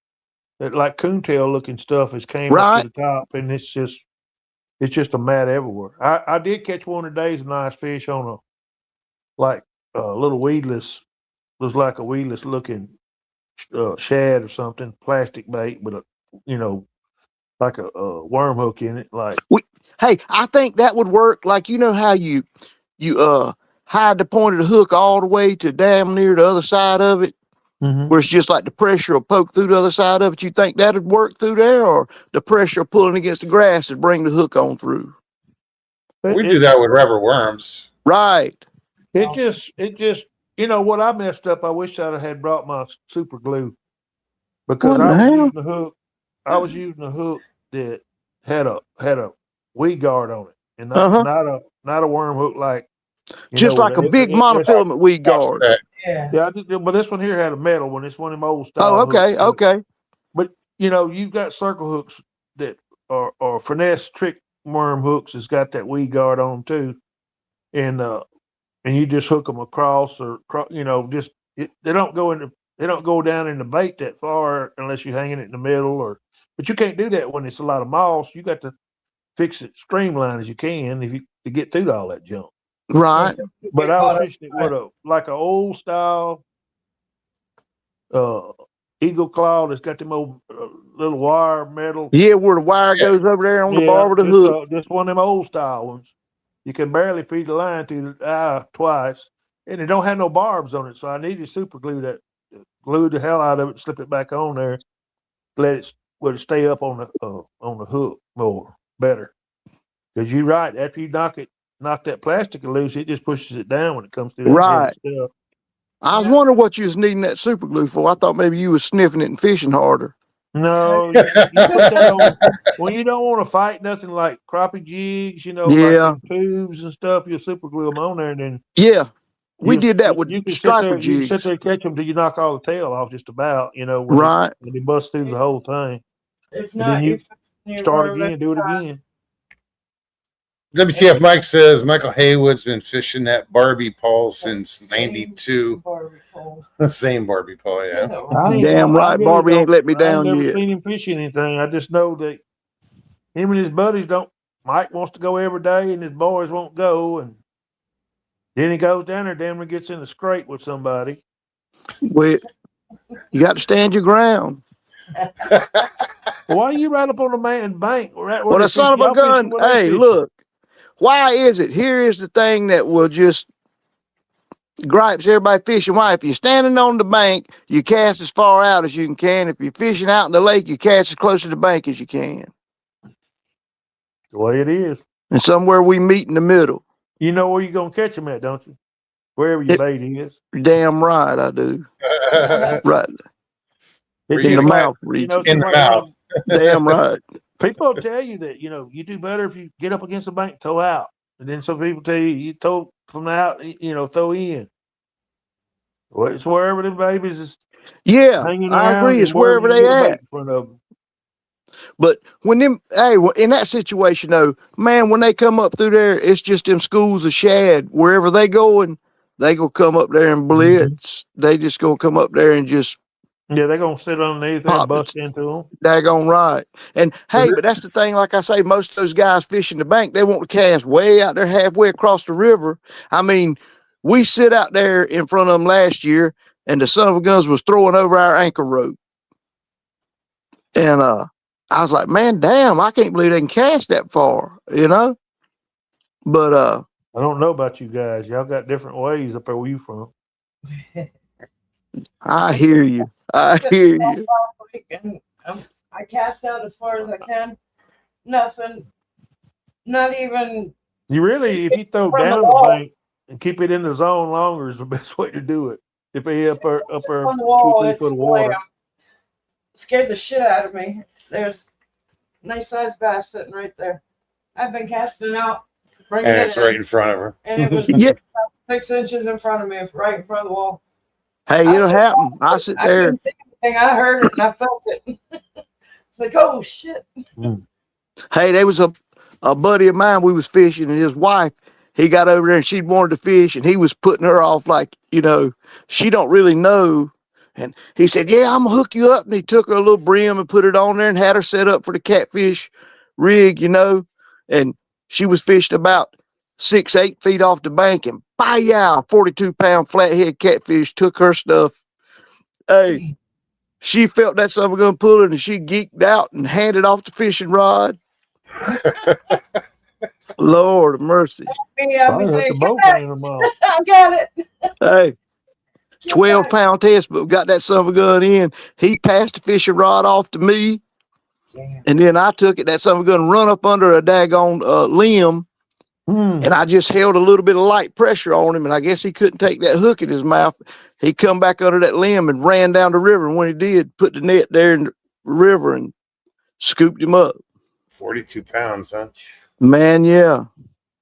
Speaker 5: that like coontail looking stuff has came up
Speaker 4: Right.
Speaker 5: to the top, and it's just a mat everywhere. I did catch one of the days a nice fish on a little weedless, was like a weedless looking shad or something, plastic bait, but like a worm hook in it, like.
Speaker 4: Hey, I think that would work. Like, how you hide the point of the hook all the way to damn near the other side of it, where it's just like the pressure will poke through the other side of it. You think that'd work through there, or the pressure pulling against the grass would bring the hook on through?
Speaker 1: We do that with rubber worms.
Speaker 4: Right.
Speaker 5: It just what I messed up. I wish I'd had brought my super glue because
Speaker 4: What the
Speaker 5: I was
Speaker 4: hell?
Speaker 5: using the hook. I was using a hook that had a weed guard on it, and not a worm hook like
Speaker 4: Just like a big monofilament weed guard.
Speaker 1: Offset.
Speaker 2: Yeah.
Speaker 5: Yeah, but this one here had a metal one. It's one of them old style.
Speaker 4: Oh, okay,
Speaker 5: hooks.
Speaker 4: okay.
Speaker 5: But you know, you've got circle hooks that are finesse trick worm hooks. It's got that weed guard on them too, and you just hook them across or you know, they don't go down in the bait that far unless you're hanging it in the middle or. But you can't do that when it's a lot of moss. You got to fix it streamlined as you can if you to get through all that junk.
Speaker 4: Right.
Speaker 5: But I was fishing it with like an old style eagle claw that's got them old little wire metal.
Speaker 4: Yeah, where the wire goes over there on the barb of the hook.
Speaker 5: Just one of them old style ones. You can barely feed the line through the eye twice, and it don't have no barbs on it. So I needed super glue glue the hell out of it, slip it back on there, let it stay up on the hook more better. Because you're right, after you knock that plastic loose, it just pushes it down when it comes through that
Speaker 4: Right.
Speaker 5: heavy stuff.
Speaker 4: I was wondering what you was needing that super glue for. I thought maybe you was sniffing it and fishing harder.
Speaker 5: No, you put that on when you don't want to fight nothing like crappie jigs, you know,
Speaker 4: Yeah.
Speaker 5: like them tubes and stuff. You super glue them on there, and then
Speaker 4: Yeah, we
Speaker 5: you-
Speaker 4: did that with
Speaker 5: you can
Speaker 4: striper
Speaker 5: sit there, you can sit
Speaker 4: jigs.
Speaker 5: there and catch them till you knock all the tail off, just about. You know, when
Speaker 4: Right.
Speaker 5: they bust through the whole thing.
Speaker 2: If
Speaker 5: And
Speaker 2: not,
Speaker 5: then you
Speaker 2: you
Speaker 5: Start again, do it again.
Speaker 1: WTF Mike says Michael Haywood's been fishing that Barbie pole since '92. The same Barbie pole, yeah.
Speaker 4: Damn right, Barbie ain't let me
Speaker 5: I
Speaker 4: down
Speaker 5: ain't never
Speaker 4: yet.
Speaker 5: seen him fishing anything. I just know that him and his buddies don't. Mike wants to go every day, and his boys won't go. And then he goes down there, damn near gets in a scrape with somebody.
Speaker 4: Well, you got to stand your ground.
Speaker 5: Why are you right up on the man bank?
Speaker 4: Well, the son of a gun. Hey, look. Why is it? Here is the thing that will just gripes everybody fishing. Why? If you're standing on the bank, you cast as far out as you can. If you're fishing out in the lake, you cast as close to the bank as you can.
Speaker 5: The way it is.
Speaker 4: And somewhere we meet in the middle.
Speaker 5: You know where you're going to catch them at, don't you? Wherever your bait is.
Speaker 4: Damn right I do. Right.
Speaker 1: Where
Speaker 4: In
Speaker 1: you
Speaker 4: the
Speaker 1: got-
Speaker 4: mouth
Speaker 5: You know,
Speaker 4: region.
Speaker 1: In the mouth.
Speaker 4: Damn right.
Speaker 5: People will tell you that, you do better if you get up against the bank, throw out. And then some people tell you throw from out, throw in. Well, it's wherever the babies is
Speaker 4: Yeah,
Speaker 5: hanging
Speaker 4: I
Speaker 5: around
Speaker 4: agree.
Speaker 5: and
Speaker 4: It's wherever
Speaker 5: you
Speaker 4: they
Speaker 5: get a bait
Speaker 4: at.
Speaker 5: in front of them.
Speaker 4: But when them, in that situation though, man, when they come up through there, it's just them schools of shad. Wherever they going, they gonna come up there and blitz. They just gonna come up there and just
Speaker 5: Yeah, they're going to sit underneath there and bust into them.
Speaker 4: daggone right. And hey, but that's the thing. Like I say, most of those guys fishing the bank, they want to cast way out there, halfway across the river. I mean, we sit out there in front of them last year, and the son of a guns was throwing over our anchor rope. And I was like, man, damn, I can't believe they can cast that far, But
Speaker 5: I don't know about you guys. Y'all got different ways up there where you from.
Speaker 4: I hear you. I hear you.
Speaker 2: And I cast out as far as I can. Nothing. Not even.
Speaker 5: You really, if you throw
Speaker 2: From the
Speaker 5: down the
Speaker 2: wall.
Speaker 5: bank and keep it in the zone longer is the best way to do it. If they up there
Speaker 2: On the wall,
Speaker 5: 2-3
Speaker 2: it's
Speaker 5: foot of water.
Speaker 2: like, scared the shit out of me. There's nice sized bass sitting right there. I've been casting out, bringing
Speaker 1: And
Speaker 2: it
Speaker 1: it's
Speaker 2: in,
Speaker 1: right in front of her.
Speaker 2: and it was
Speaker 4: Yeah.
Speaker 2: 6 inches in front of me, right in front of the wall.
Speaker 4: Hey,
Speaker 2: I
Speaker 4: it'll
Speaker 2: said,
Speaker 4: happen. I sit
Speaker 2: I
Speaker 4: there.
Speaker 2: couldn't see anything. I heard it and I felt it. It's like, oh shit.
Speaker 4: Hey, there was a buddy of mine. We was fishing, and his wife, he got over there and she wanted to fish, and he was putting her off like, she don't really know. And he said, yeah, I'm gonna hook you up. And he took her a little brim and put it on there and had her set up for the catfish rig, and she was fishing about 6-8 feet off the bank, and by yow, 42-pound flathead catfish took her stuff. Hey, she felt that son of a gun pulling, and she geeked out and handed off the fishing rod. Lord of mercy.
Speaker 2: Me, I'll be
Speaker 5: Probably hurt
Speaker 2: saying,
Speaker 5: the boat
Speaker 2: "Get
Speaker 5: laying them off.
Speaker 2: back. I got it.
Speaker 4: Hey,
Speaker 2: Get
Speaker 4: 12-pound test, but got that son of a gun in. He passed the fishing rod off to me,
Speaker 2: back."
Speaker 4: and then I took it. That son of a gun run up under a daggone limb, and I just held a little bit of light pressure on him, and I guess he couldn't take that hook in his mouth. He come back under that limb and ran down the river, and when he did, put the net there in the river and scooped him up.
Speaker 1: 42 pounds, huh?
Speaker 4: Man, yeah.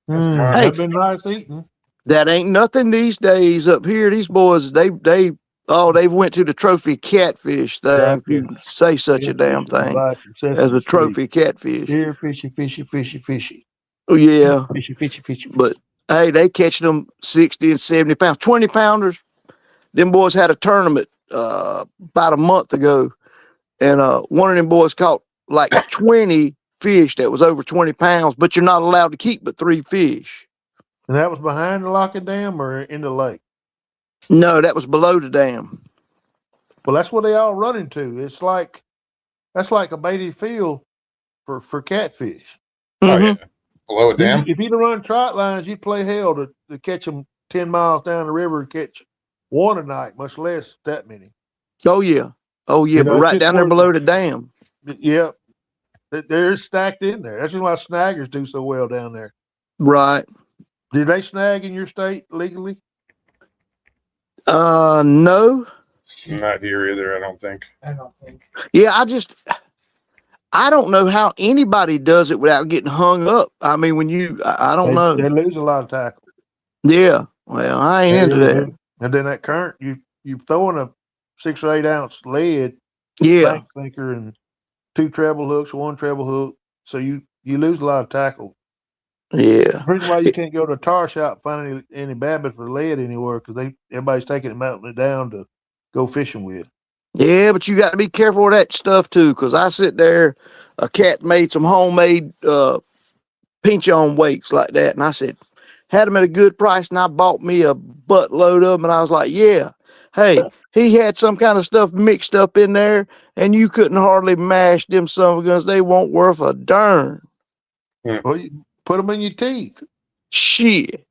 Speaker 1: That's
Speaker 5: Hey,
Speaker 1: hard.
Speaker 5: that's been nice eating.
Speaker 4: That ain't nothing these days up here. These boys, they went to the trophy catfish thing. If you can say such a damn thing as a trophy catfish.
Speaker 5: Here, fishy, fishy, fishy, fishy.
Speaker 4: Oh yeah,
Speaker 5: Fishy, fishy, fishy.
Speaker 4: but hey, they catching them 60 and 70 pounds, 20 pounders. Them boys had a tournament about a month ago, and one of them boys caught like 20 fish that was over 20 pounds, but you're not allowed to keep but 3 fish.
Speaker 5: And that was behind the lock and dam or in the lake?
Speaker 4: No, that was below the dam.
Speaker 5: Well, that's what they all run into. It's like that's like a baited field for catfish.
Speaker 1: Oh
Speaker 4: Mhm.
Speaker 1: yeah, below a dam.
Speaker 5: If you'd have run trot lines, you'd play hell to catch them 10 miles down the river and catch one a night, much less that many.
Speaker 4: Oh yeah, oh yeah,
Speaker 5: You know,
Speaker 4: but
Speaker 5: it's
Speaker 4: right
Speaker 5: just
Speaker 4: down there
Speaker 5: one-
Speaker 4: below the dam.
Speaker 5: Yep. They're stacked in there. That's why snaggers do so well down there.
Speaker 4: Right.
Speaker 5: Did they snag in your state legally?
Speaker 4: No.
Speaker 1: Not here either. I don't think.
Speaker 2: I don't think.
Speaker 4: Yeah, I don't know how anybody does it without getting hung up. I mean, I don't know.
Speaker 5: They lose a lot of tackle.
Speaker 4: Yeah. Well, I ain't
Speaker 5: They
Speaker 4: into
Speaker 5: really
Speaker 4: that.
Speaker 5: do. And then that current, you throwing a 6 or 8 ounce lead
Speaker 4: Yeah.
Speaker 5: bank sinker and 2 treble hooks, 1 treble hook. So you lose a lot of tackle.
Speaker 4: Yeah.
Speaker 5: The reason why you can't go to a tar shop and find any babbit for lead anywhere because everybody's taking it, melting it down to go fishing with.
Speaker 4: Yeah, but you got to be careful with that stuff too, because I sit there, a cat made some homemade pinch on weights like that, and I said, had them at a good price, and I bought me a buttload of them, and I was like, yeah, hey, he had some kind of stuff mixed up in there, and you couldn't hardly mash them son of a guns. They weren't worth a darn.
Speaker 5: Well, you put them in your teeth.
Speaker 4: Shit.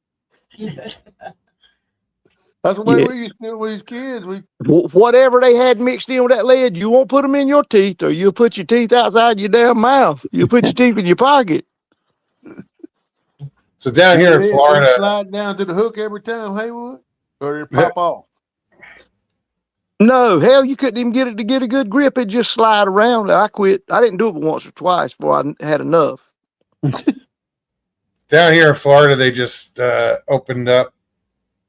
Speaker 5: That's the way
Speaker 4: Yeah.
Speaker 5: we used to do it with these kids.
Speaker 4: Whatever they had mixed in with that lead, you won't put them in your teeth, or you'll put your teeth outside your damn mouth. You'll put your teeth in your pocket.
Speaker 1: So down here in
Speaker 5: They
Speaker 1: Florida,
Speaker 5: slide down to the hook every time, Haywood, or it pop off.
Speaker 4: No, hell, you couldn't even get it to get a good grip. It just slide around. I quit. I didn't do it once or twice before I had enough.
Speaker 1: down here in Florida, they just opened up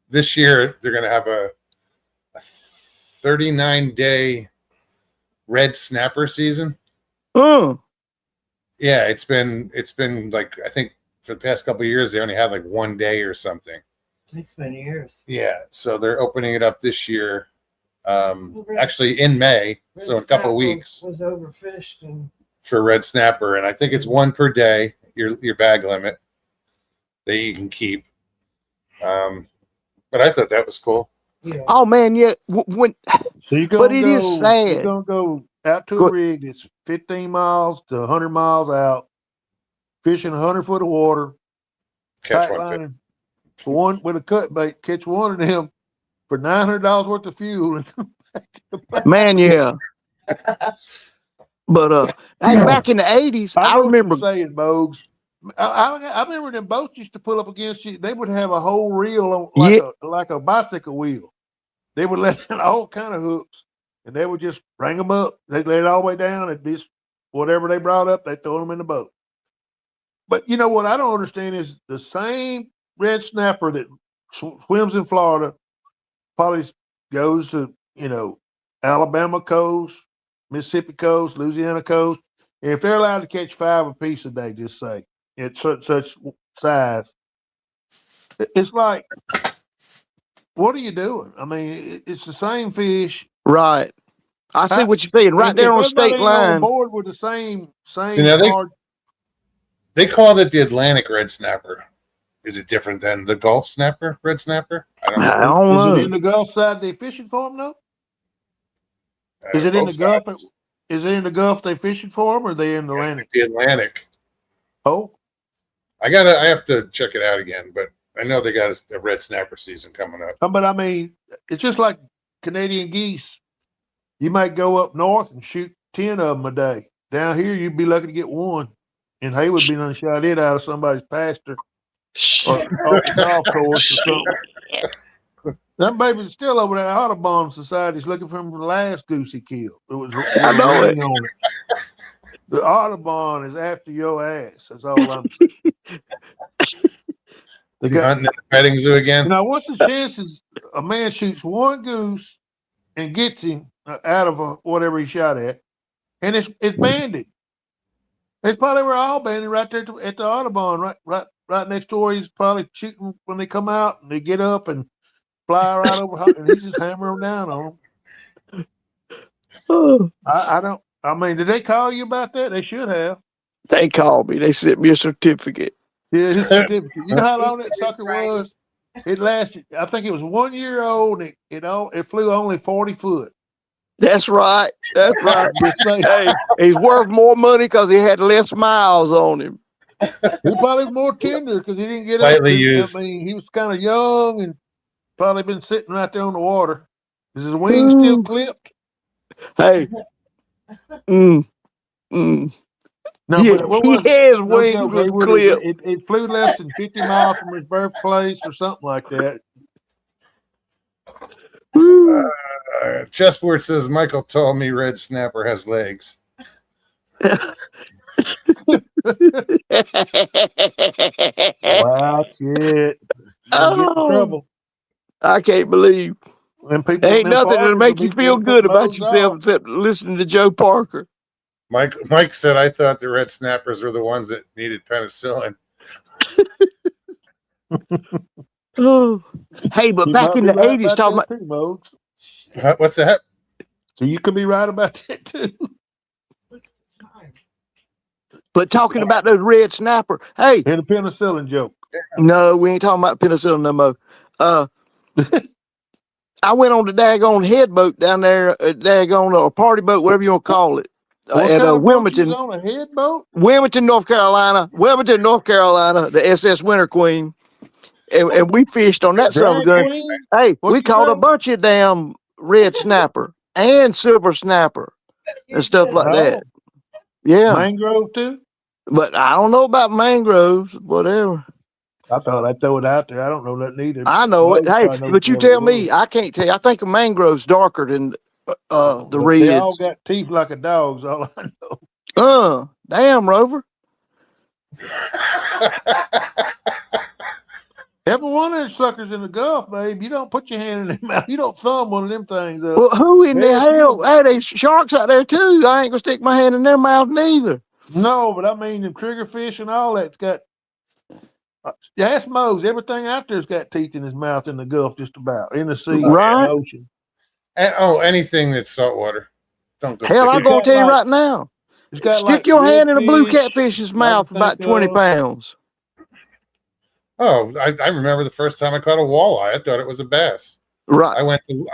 Speaker 1: this year. They're going to have a 39-day red snapper season. Yeah, it's been like, I think for the past couple of years they only had like 1 day or something.
Speaker 2: It's been years.
Speaker 1: Yeah, so they're opening it up this year. Actually in May, so in a couple of weeks
Speaker 2: Was overfished and
Speaker 1: for red snapper, and I think it's 1 per day. Your bag limit that you can keep. But I thought that was cool.
Speaker 2: yeah.
Speaker 4: Oh man, yeah. When
Speaker 5: So you
Speaker 4: But it is sad.
Speaker 5: You're gonna go out to
Speaker 4: Go-
Speaker 5: a rig that's 15 miles to 100 miles out, fishing 100 foot of water,
Speaker 1: Catch
Speaker 5: tight
Speaker 1: one fish.
Speaker 5: lining for one with a cut bait, catch one of them for $900 worth of fuel.
Speaker 4: man, yeah. But hey, back in the 80s, I
Speaker 5: know what
Speaker 4: remember.
Speaker 5: you're saying, Bogues. I remember them boats used to pull up against you. They would have a whole reel on like a bicycle wheel. They would let in all kind of hooks, and they would just bring them up. They'd lay it all the way down, and just whatever they brought up, they throw them in the boat. But you know what I don't understand is the same red snapper that swims in Florida probably goes to Alabama coast, Mississippi coast, Louisiana coast. And if they're allowed to catch 5 apiece a day, just say at such size, it's like, what are you doing? I mean, it's the same fish.
Speaker 4: Right. I see what you're saying. Right
Speaker 5: If
Speaker 4: there on the
Speaker 5: everybody
Speaker 4: state
Speaker 5: ain't on
Speaker 4: line.
Speaker 5: board with the same
Speaker 1: now
Speaker 5: hard.
Speaker 1: They call it the Atlantic red snapper. Is it different than the Gulf snapper, red snapper? I don't know.
Speaker 4: I don't
Speaker 5: Is it
Speaker 4: know.
Speaker 5: in the Gulf side they fishing for them though? Is it in the
Speaker 1: Both
Speaker 5: Gulf?
Speaker 1: sides.
Speaker 5: Is it in the Gulf they fishing for them, or they in the Atlantic?
Speaker 1: The Atlantic.
Speaker 5: Oh,
Speaker 1: I have to check it out again, but I know they got a red snapper season coming up.
Speaker 5: but I mean, it's just like Canadian geese. You might go up north and shoot 10 of them a day. Down here, you'd be lucky to get one, and Haywood be done shot it out of somebody's pasture or off the golf course or something. That baby's still over there. Audubon Society's looking for him for the last goose he killed. It was
Speaker 4: I know it.
Speaker 5: on it. The Audubon is after your ass. That's all I'm saying. They
Speaker 1: Is he
Speaker 5: got,
Speaker 1: hunting in the petting zoo again?
Speaker 5: what's the chances a man shoots one goose and gets him out of whatever he shot at, and it's banded. It's probably where all banded right there at the Audubon, right next door. He's probably shooting when they come out and they get up and fly right over, and he's just hammering down on them.
Speaker 4: Oh,
Speaker 5: I don't. I mean, did they call you about that? They should have.
Speaker 4: they called me. They sent me a certificate.
Speaker 5: Yeah, his certificate. You know how long that sucker was? It lasted. I think it was 1 year old. And it flew only 40 foot.
Speaker 4: That's right. That's right.
Speaker 5: Just saying.
Speaker 4: Hey, he's worth more money because he had less miles on him.
Speaker 5: He probably was more tender because he didn't get
Speaker 1: Lightly
Speaker 5: up.
Speaker 1: used.
Speaker 5: I mean, he was kind of young and probably been sitting right there on the water. Is his wings still clipped?
Speaker 4: Hey. No,
Speaker 5: No,
Speaker 4: yeah,
Speaker 5: but what was it?
Speaker 4: his
Speaker 5: No
Speaker 4: wings
Speaker 5: joke,
Speaker 4: was
Speaker 5: Haywood,
Speaker 4: clipped.
Speaker 5: it flew less than 50 miles from his birthplace or something like that.
Speaker 4: Woo.
Speaker 1: Chessboard says Michael told me red snapper has legs.
Speaker 5: Wow, shit. Gonna get in
Speaker 4: Oh.
Speaker 5: trouble.
Speaker 4: I can't believe.
Speaker 5: And people,
Speaker 4: Ain't
Speaker 5: them
Speaker 4: nothing that'll
Speaker 5: farmers
Speaker 4: make
Speaker 5: will
Speaker 4: you
Speaker 5: be
Speaker 4: feel
Speaker 5: putting
Speaker 4: good about
Speaker 5: those
Speaker 4: yourself
Speaker 5: off.
Speaker 4: except listening to Joe Parker.
Speaker 1: Mike said I thought the red snappers were the ones that needed penicillin.
Speaker 4: Oh. Hey, but
Speaker 5: You
Speaker 4: back
Speaker 5: might
Speaker 4: in
Speaker 5: be
Speaker 4: the
Speaker 5: right
Speaker 4: 80s, talking about
Speaker 5: that too, Modes.
Speaker 1: What's that?
Speaker 5: So you could be right about that too.
Speaker 4: talking about those red snapper. Hey,
Speaker 5: And a penicillin joke.
Speaker 4: no, we ain't talking about penicillin no more. I went on the daggone head boat down there, daggone or party boat, whatever you want to call it,
Speaker 5: What
Speaker 4: at
Speaker 5: kind of boat you
Speaker 4: Wilmington,
Speaker 5: was on, a head boat?
Speaker 4: Wilmington, North Carolina, the SS Winter Queen, and we fished on that son of a
Speaker 5: Drag
Speaker 4: gun.
Speaker 5: queen?
Speaker 4: Hey,
Speaker 5: What
Speaker 4: we
Speaker 5: you
Speaker 4: caught a
Speaker 5: say?
Speaker 4: bunch of damn red snapper and silver snapper and stuff like that. Yeah,
Speaker 5: Mangrove too?
Speaker 4: but I don't know about mangroves, whatever.
Speaker 5: I thought I'd throw it out there. I don't know that either.
Speaker 4: I know it.
Speaker 5: Modes
Speaker 4: Hey,
Speaker 5: probably knows
Speaker 4: but you
Speaker 5: what it
Speaker 4: tell
Speaker 5: was.
Speaker 4: me, I can't tell you. I think a mangrove's darker than the
Speaker 5: But they all
Speaker 4: reds.
Speaker 5: got teeth like a dog's, all I know.
Speaker 4: Damn, Rover.
Speaker 5: Every one of them suckers in the Gulf, babe, you don't put your hand in their mouth. You don't thumb one of them things up.
Speaker 4: Well, who in the
Speaker 5: Yeah,
Speaker 4: hell? Hey, there's sharks out there too. I ain't gonna stick my hand in their mouth neither.
Speaker 5: No, but I mean, them triggerfish and all that's got. Ask Mose. Everything out there's got teeth in his mouth in the Gulf, just about in the sea,
Speaker 4: Right.
Speaker 5: the ocean.
Speaker 1: Anything that's saltwater. Don't go.
Speaker 4: Hell,
Speaker 1: stick
Speaker 4: I'm
Speaker 1: it-
Speaker 4: gonna tell you
Speaker 5: like-
Speaker 4: right now.
Speaker 5: It's got
Speaker 4: Stick
Speaker 5: like
Speaker 4: your hand in a blue
Speaker 5: redfish,
Speaker 4: catfish's mouth,
Speaker 5: can
Speaker 4: about
Speaker 5: think
Speaker 4: 20
Speaker 5: of.
Speaker 4: pounds.
Speaker 1: Oh, I remember the first time I caught a walleye. I thought it was a bass.
Speaker 4: Right.
Speaker 1: I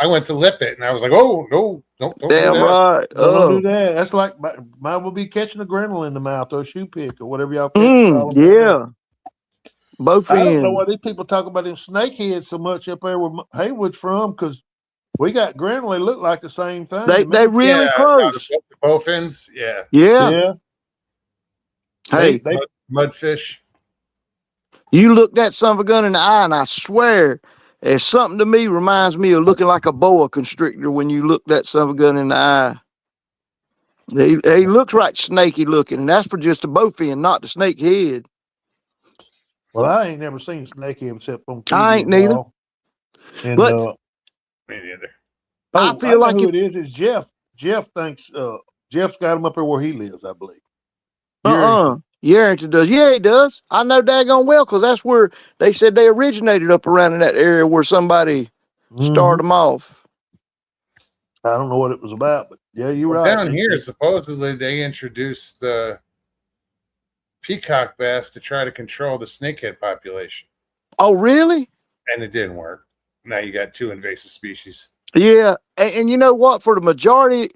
Speaker 1: went to lip it, and I was like, "Oh no, don't do
Speaker 4: Damn
Speaker 1: that."
Speaker 4: right.
Speaker 5: Don't do that. That's like mine will be catching a grinnell in the mouth or a shoe pick or whatever y'all catch.
Speaker 4: Yeah. Both
Speaker 5: I don't know
Speaker 4: ends.
Speaker 5: why these people talk about them snakeheads so much up there where Haywood's from, because we got grinnell. They look like the same thing.
Speaker 4: They
Speaker 5: to me.
Speaker 4: really close.
Speaker 1: The bowfins, yeah.
Speaker 4: Yeah.
Speaker 5: Yeah.
Speaker 4: Hey,
Speaker 5: They,
Speaker 1: Mudfish.
Speaker 4: you look that son of a gun in the eye, and I swear, there's something to me reminds me of looking like a boa constrictor when you look that son of a gun in the eye. He looks right snaky looking, and that's for just the bowfin, not the snake head.
Speaker 5: well, I ain't never seen snakehead except on TV.
Speaker 4: I ain't neither.
Speaker 5: And,
Speaker 4: But-
Speaker 1: Me neither.
Speaker 4: I feel like
Speaker 5: who
Speaker 4: if-
Speaker 5: it is. It's Jeff. Jeff thinks Jeff's got him up there where he lives, I believe.
Speaker 4: Yarrington does. Yeah, he does. I know daggone well because that's where they said they originated up around in that area where somebody started them off.
Speaker 5: I don't know what it was about, but yeah, you're
Speaker 1: Well,
Speaker 5: right.
Speaker 1: down here, supposedly they introduced the peacock bass to try to control the snakehead population,
Speaker 4: Oh, really?
Speaker 1: and it didn't work. Now you got two invasive species.
Speaker 4: Yeah. And you know what? For the majority,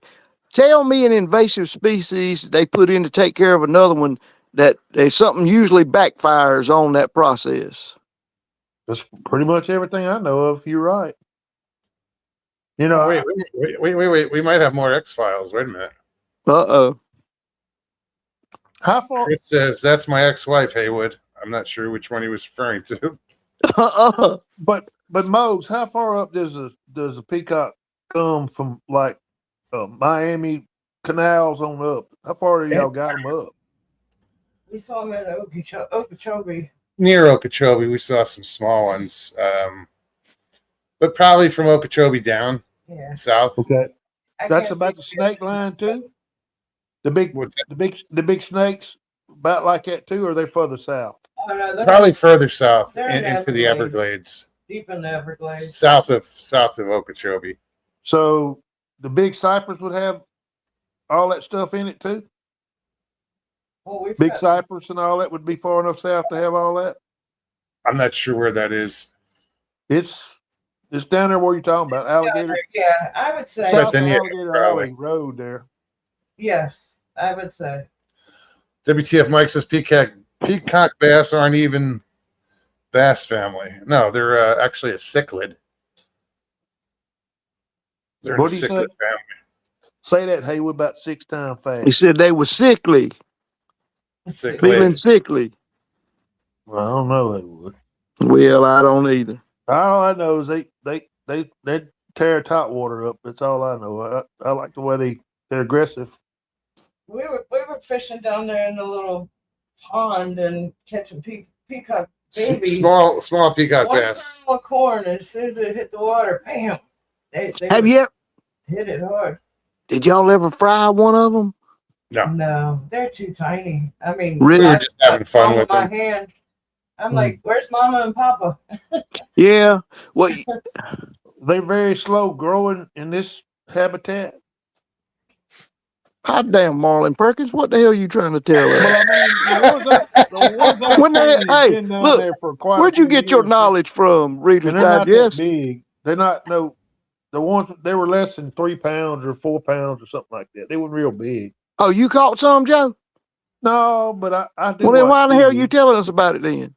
Speaker 4: tell me an invasive species they put in to take care of another one that there's something usually backfires on that process.
Speaker 5: That's pretty much everything I know of. You're right. You know,
Speaker 1: Wait. We might have more X Files. Wait a minute.
Speaker 4: Uh-oh.
Speaker 5: how far?
Speaker 1: Chris says that's my ex-wife, Haywood. I'm not sure which one he was referring to.
Speaker 4: Uh-uh.
Speaker 5: But Mose, how far up does a peacock come from, like Miami canals on up? How far do y'all got them up?
Speaker 2: We saw him at Okeechobee
Speaker 1: near Okeechobee, we saw some small ones, but probably from Okeechobee down
Speaker 2: Yeah.
Speaker 1: south.
Speaker 5: Okay.
Speaker 2: I
Speaker 5: That's
Speaker 2: can't
Speaker 5: about
Speaker 2: see
Speaker 5: the snake line too? The big,
Speaker 1: What's that?
Speaker 5: the big snakes about like that too, or are they further south?
Speaker 2: Oh, no, they're
Speaker 1: Probably further south
Speaker 2: They're in
Speaker 1: into the
Speaker 2: Everglades.
Speaker 1: Everglades,
Speaker 2: deep in the Everglades.
Speaker 1: south of Okeechobee.
Speaker 5: So the big cypress would have all that stuff in it too?
Speaker 2: Well, we've
Speaker 5: Big
Speaker 2: got
Speaker 5: cypress and all that would be far enough south to have all that?
Speaker 1: I'm not sure where that is.
Speaker 5: It's down there where you're talking about, Alligator.
Speaker 2: Yeah, I would say
Speaker 1: But
Speaker 5: South
Speaker 1: then
Speaker 5: of
Speaker 1: you-
Speaker 5: Alligator
Speaker 1: probably.
Speaker 5: Alley Road there.
Speaker 2: yes. I would say
Speaker 1: WTF Mike says peacock bass aren't even bass family. No, they're actually a cichlid. They're in
Speaker 5: What
Speaker 1: the
Speaker 5: do you
Speaker 1: cichlid
Speaker 5: say?
Speaker 1: family.
Speaker 5: Say that, Haywood, about 6 times
Speaker 4: He
Speaker 5: fast.
Speaker 4: said they were sickly,
Speaker 1: Cichlid.
Speaker 4: feeling sickly.
Speaker 5: Well, I don't know, Haywood.
Speaker 4: Well, I don't either.
Speaker 5: All I know is they tear top water up. That's all I know. I like the way they're aggressive.
Speaker 2: we were fishing down there in the little pond and catching peacock babies.
Speaker 1: Small peacock
Speaker 2: One
Speaker 1: bass.
Speaker 2: kernel of corn, and as soon as it hit the water, bam! They
Speaker 4: Have you?
Speaker 2: hit it hard.
Speaker 4: Did y'all ever fry one of them?
Speaker 2: No, they're too tiny. I mean,
Speaker 4: Really?
Speaker 1: We were just having fun
Speaker 2: palm
Speaker 1: with
Speaker 2: of my
Speaker 1: them.
Speaker 2: hand. I'm like, where's Mama and Papa?
Speaker 4: Yeah. Well,
Speaker 5: They're very slow growing in this habitat.
Speaker 4: hot damn, Marlon Perkins, what the hell are you trying to tell us?
Speaker 5: Well, I mean, the ones I've
Speaker 4: When they-
Speaker 5: seen has
Speaker 4: hey,
Speaker 5: been down
Speaker 4: look,
Speaker 5: there for quite a
Speaker 4: Where'd you
Speaker 5: few
Speaker 4: get your
Speaker 5: years.
Speaker 4: knowledge from, Reader's
Speaker 5: And they're not that
Speaker 4: Digest?
Speaker 5: big. They're not the ones they were less than 3 pounds or 4 pounds or something like that. They weren't real big.
Speaker 4: Oh, you caught some, Joe?
Speaker 5: No, but I do.
Speaker 4: Well, then why
Speaker 5: watch
Speaker 4: the hell
Speaker 5: TV.
Speaker 4: you telling us about it then?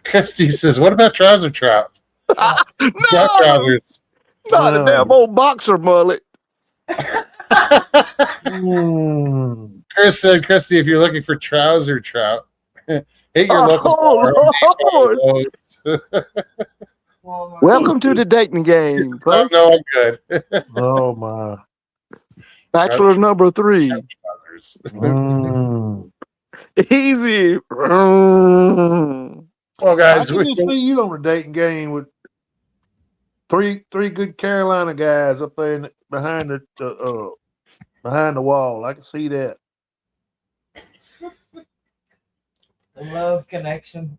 Speaker 1: Christy says, "What about trouser trout? Trout
Speaker 4: No,
Speaker 1: trousers."
Speaker 4: not a
Speaker 5: No.
Speaker 4: damn old boxer mullet.
Speaker 5: Mm.
Speaker 1: Chris said, "Christy, if you're looking for trouser trout, hit your
Speaker 4: Oh,
Speaker 1: local bar.
Speaker 4: Lord.
Speaker 2: Walmart.
Speaker 4: Welcome to the Dayton game,
Speaker 1: Oh,
Speaker 4: folks.
Speaker 1: no, I'm good."
Speaker 5: Oh my.
Speaker 4: Bachelor number 3.
Speaker 1: Trousers.
Speaker 5: Mm.
Speaker 4: Easy.
Speaker 1: Well,
Speaker 5: I
Speaker 1: guys,
Speaker 5: can just see you on a dating game with three good Carolina guys up there behind the wall. I can see that.
Speaker 2: The love connection.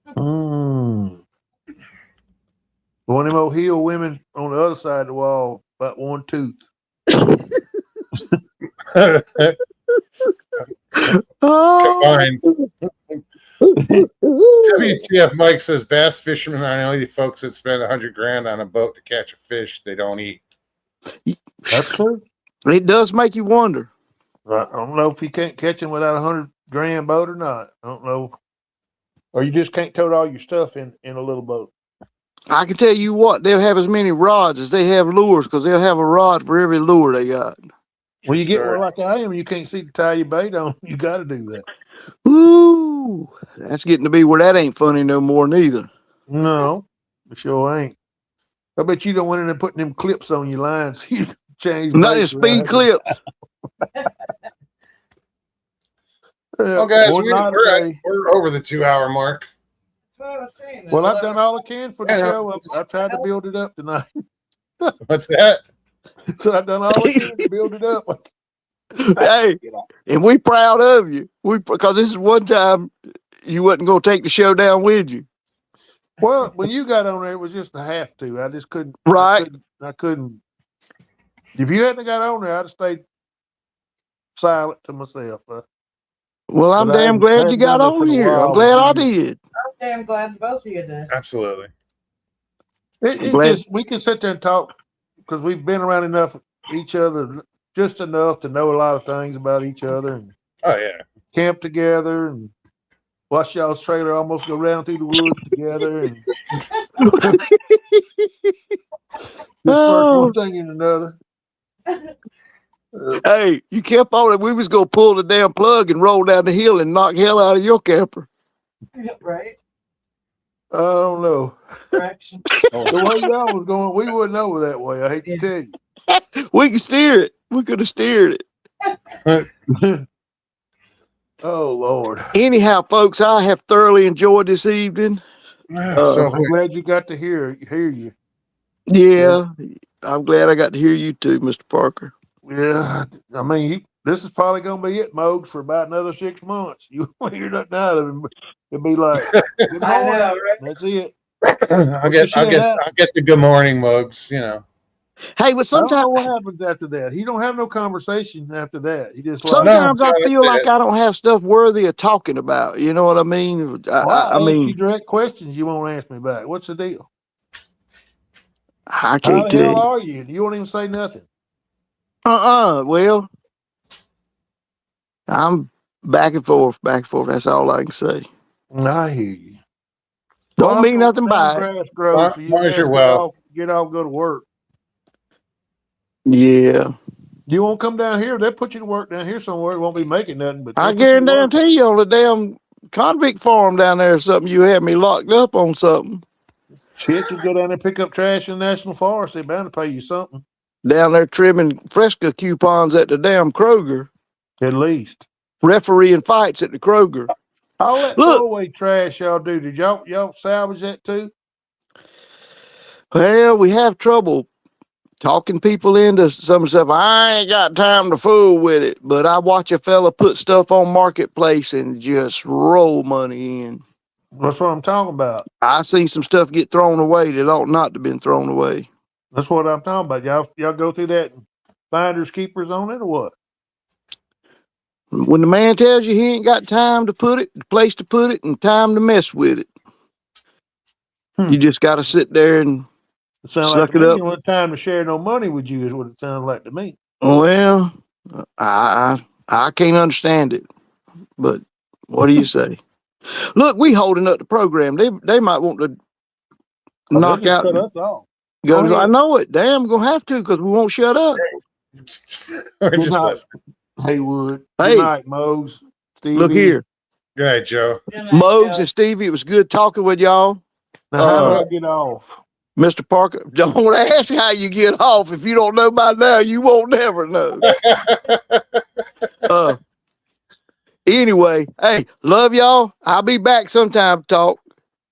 Speaker 5: Mm. One of them old heel women on the other side of the wall, about one tooth.
Speaker 4: Oh.
Speaker 1: combined. WTF Mike says bass fishermen are the only folks that spend $100,000 on a boat to catch a fish they don't eat.
Speaker 5: That's true.
Speaker 4: It does make you wonder.
Speaker 5: I don't know if you can't catch them without $100,000 boat or not. I don't know. Or you just can't tote all your stuff in a little boat.
Speaker 4: I can tell you what, they'll have as many rods as they have lures because they'll have a rod for every lure they got.
Speaker 5: When you get
Speaker 1: Sorry.
Speaker 5: one like I am, you can't see to tie your bait on. You got to do that.
Speaker 4: Ooh, that's getting to be where that ain't funny no more neither.
Speaker 5: No, it sure ain't. I bet you don't want in putting them clips on your lines. You change.
Speaker 4: Not in
Speaker 5: baits
Speaker 4: speed
Speaker 5: around.
Speaker 4: clips.
Speaker 1: Well, guys,
Speaker 5: one night a day.
Speaker 1: we're over the 2-hour mark.
Speaker 2: That's what I was saying.
Speaker 5: Well, I've done all I can for the
Speaker 1: Yeah.
Speaker 5: show. I tried to build it up tonight.
Speaker 1: What's that?
Speaker 5: So I've done all I can to build it up.
Speaker 4: Hey, and we proud of you. Because this is one time you wasn't going to take the show down with you.
Speaker 5: Well, when you got on there, it was just a have to. I just couldn't.
Speaker 4: Right.
Speaker 5: I couldn't. If you hadn't got on there, I'd have stayed silent to myself.
Speaker 4: Well, I'm
Speaker 5: But I
Speaker 4: damn
Speaker 5: hadn't-
Speaker 4: glad you
Speaker 5: hadn't
Speaker 4: got
Speaker 5: done this
Speaker 4: on
Speaker 5: in a
Speaker 4: here. I'm
Speaker 5: while.
Speaker 4: glad I did.
Speaker 2: I'm damn glad both of you did.
Speaker 1: Absolutely.
Speaker 5: It
Speaker 4: Glad-
Speaker 5: just we can sit there and talk because we've been around enough each other, just enough to know a lot of things about each other and
Speaker 1: Oh, yeah.
Speaker 5: camp together and watch y'all's trailer almost go round through the woods together and just
Speaker 4: Oh.
Speaker 5: one thing and another.
Speaker 4: Hey, you kept on it. We was going to pull the damn plug and roll down the hill and knock hell out of your camper.
Speaker 2: Right?
Speaker 5: I don't know.
Speaker 2: Correction.
Speaker 5: The way y'all was going, we wouldn't over that way. I hate to tell you.
Speaker 4: We can steer it. We could have steered it.
Speaker 5: Oh Lord.
Speaker 4: Anyhow, folks, I have thoroughly enjoyed this evening.
Speaker 1: So
Speaker 5: I'm glad you got to hear you.
Speaker 4: Yeah, I'm glad I got to hear you too, Mr. Parker.
Speaker 5: Yeah, I mean, this is probably gonna be it, Mogs, for about another 6 months. You won't hear nothing out of him. It'll be like, good
Speaker 2: I
Speaker 5: morning.
Speaker 2: know, right?
Speaker 5: That's it.
Speaker 1: I'll
Speaker 5: Put your
Speaker 1: get
Speaker 5: shit out.
Speaker 1: the good morning mugs, you know.
Speaker 4: Hey, but
Speaker 5: I don't
Speaker 4: sometimes
Speaker 5: know what happens after that. He don't have no conversation after that. He just like,
Speaker 1: No,
Speaker 4: sometimes I
Speaker 1: that's
Speaker 4: feel like
Speaker 1: it.
Speaker 4: I don't have stuff worthy of talking about. You know what I mean?
Speaker 5: well,
Speaker 4: I
Speaker 5: I ask you
Speaker 4: mean,
Speaker 5: direct questions. You won't answer me back. What's the deal?
Speaker 4: I
Speaker 5: How
Speaker 4: can't
Speaker 5: the
Speaker 4: tell
Speaker 5: hell
Speaker 4: you.
Speaker 5: are you? You won't even say nothing.
Speaker 4: Well, I'm back and forth, back and forth. That's all I can say.
Speaker 5: I hear you. Well,
Speaker 4: Don't
Speaker 5: I'm
Speaker 4: mean
Speaker 5: gonna
Speaker 4: nothing
Speaker 5: let
Speaker 4: by
Speaker 5: them
Speaker 4: it.
Speaker 5: grass grow, so you
Speaker 1: Long as
Speaker 5: guys
Speaker 1: you're well.
Speaker 5: get off, go to work.
Speaker 4: Yeah,
Speaker 5: You won't come down here. They'll put you to work down here somewhere. It won't be making nothing, but
Speaker 4: I
Speaker 5: they'll put you to work.
Speaker 4: guarantee you on the damn convict farm down there or something, you had me locked up on something.
Speaker 5: Shit, you go down there and pick up trash in the National Forest. They're bound to pay you something,
Speaker 4: Down there trimming Fresca coupons at the damn Kroger,
Speaker 5: at least.
Speaker 4: refereeing fights at the Kroger.
Speaker 5: All that
Speaker 4: Look,
Speaker 5: throwaway trash y'all do. Did y'all salvage that too?
Speaker 4: well, we have trouble talking people into some stuff. I ain't got time to fool with it, but I watch a fella put stuff on Marketplace and just roll money in.
Speaker 5: That's what I'm talking about.
Speaker 4: I seen some stuff get thrown away that ought not to have been thrown away.
Speaker 5: That's what I'm talking about. Y'all go through that and finders keepers on it or what?
Speaker 4: When the man tells you he ain't got time to put it, the place to put it, and time to mess with it,
Speaker 5: Hmm.
Speaker 4: you just got to sit there and
Speaker 5: It sounds like
Speaker 4: suck
Speaker 5: to
Speaker 4: it
Speaker 5: me
Speaker 4: up.
Speaker 5: you want time to share no money with you is what it sounds like to me.
Speaker 4: Well, I can't understand it, but what do you say? Look, we holding up the program. They might want to
Speaker 5: Oh, they'll
Speaker 4: knock
Speaker 5: just
Speaker 4: out.
Speaker 5: cut us off.
Speaker 4: Go
Speaker 5: Go
Speaker 4: I
Speaker 5: ahead.
Speaker 4: know it. Damn, gonna have to because we won't shut up.
Speaker 1: Or
Speaker 5: Good
Speaker 1: just
Speaker 5: night,
Speaker 1: listen.
Speaker 5: Haywood.
Speaker 4: Hey,
Speaker 5: Good night, Mose. Stevie.
Speaker 4: look here,
Speaker 1: Good night, Joe.
Speaker 2: Good night,
Speaker 4: Mose
Speaker 2: Joe.
Speaker 4: and Stevie. It was good talking with y'all.
Speaker 5: Now, how do
Speaker 4: Uh,
Speaker 5: I get off?
Speaker 4: Mr. Parker, don't ask how you get off. If you don't know by now, you won't never know. Uh, anyway, hey, love y'all. I'll be back sometime to talk.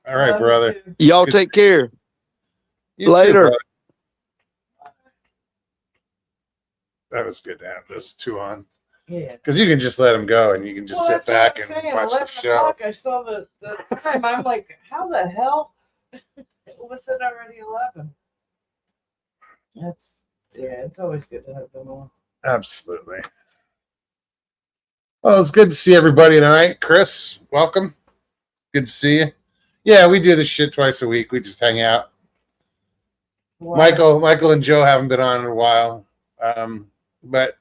Speaker 1: All right,
Speaker 2: Love you
Speaker 1: brother.
Speaker 2: too.
Speaker 4: Y'all
Speaker 1: Good
Speaker 4: take care.
Speaker 1: You
Speaker 4: Later.
Speaker 1: too, brother. That was good to have those two on.
Speaker 2: Yeah.
Speaker 1: Because you can just let them go and you can just sit
Speaker 2: Well, that's what
Speaker 1: back
Speaker 2: I'm
Speaker 1: and
Speaker 2: saying.
Speaker 1: watch the
Speaker 2: 11
Speaker 1: show.
Speaker 2: o'clock, I saw the time. I'm like, how the hell was it already 11? It's always good to have them on.
Speaker 1: Absolutely. Well, it's good to see everybody tonight. Chris, welcome. Good to see you. Yeah, we do this shit twice a week. We just hang out.
Speaker 2: Wow.
Speaker 1: Michael and Joe haven't been on in a while. But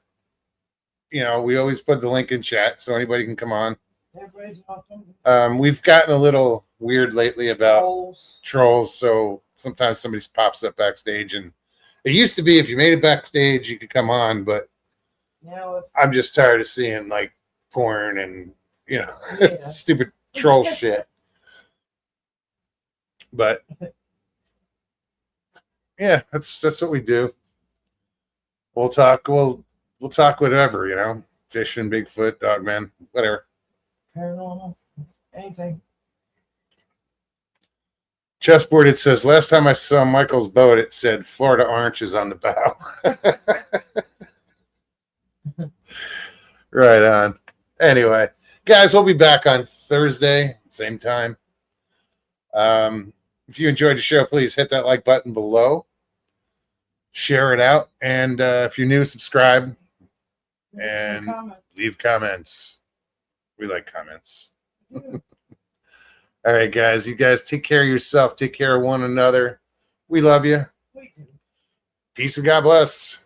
Speaker 1: you know, we always put the link in chat so anybody can come on.
Speaker 2: Everybody's welcome.
Speaker 1: We've gotten a little weird lately about
Speaker 2: Trolls.
Speaker 1: trolls, so sometimes somebody pops up backstage, and it used to be if you made it backstage you could come on, but
Speaker 2: Now
Speaker 1: I'm just tired of seeing like porn and you know
Speaker 2: Yeah.
Speaker 1: stupid troll shit. But yeah, that's what we do. We'll talk whatever, you know, fishing, Bigfoot, Dogman, whatever.
Speaker 2: paranormal, anything.
Speaker 1: Chessboard, it says, last time I saw Michael's boat, it said Florida Oranges on the bow. Right on. Anyway, guys, we'll be back on Thursday, same time. If you enjoyed the show, please hit that like button below. Share it out. And if you're new, subscribe and leave comments. We like comments. All right, guys. You guys take care of yourself. Take care of one another. We love you.
Speaker 2: We do.
Speaker 1: Peace and God bless.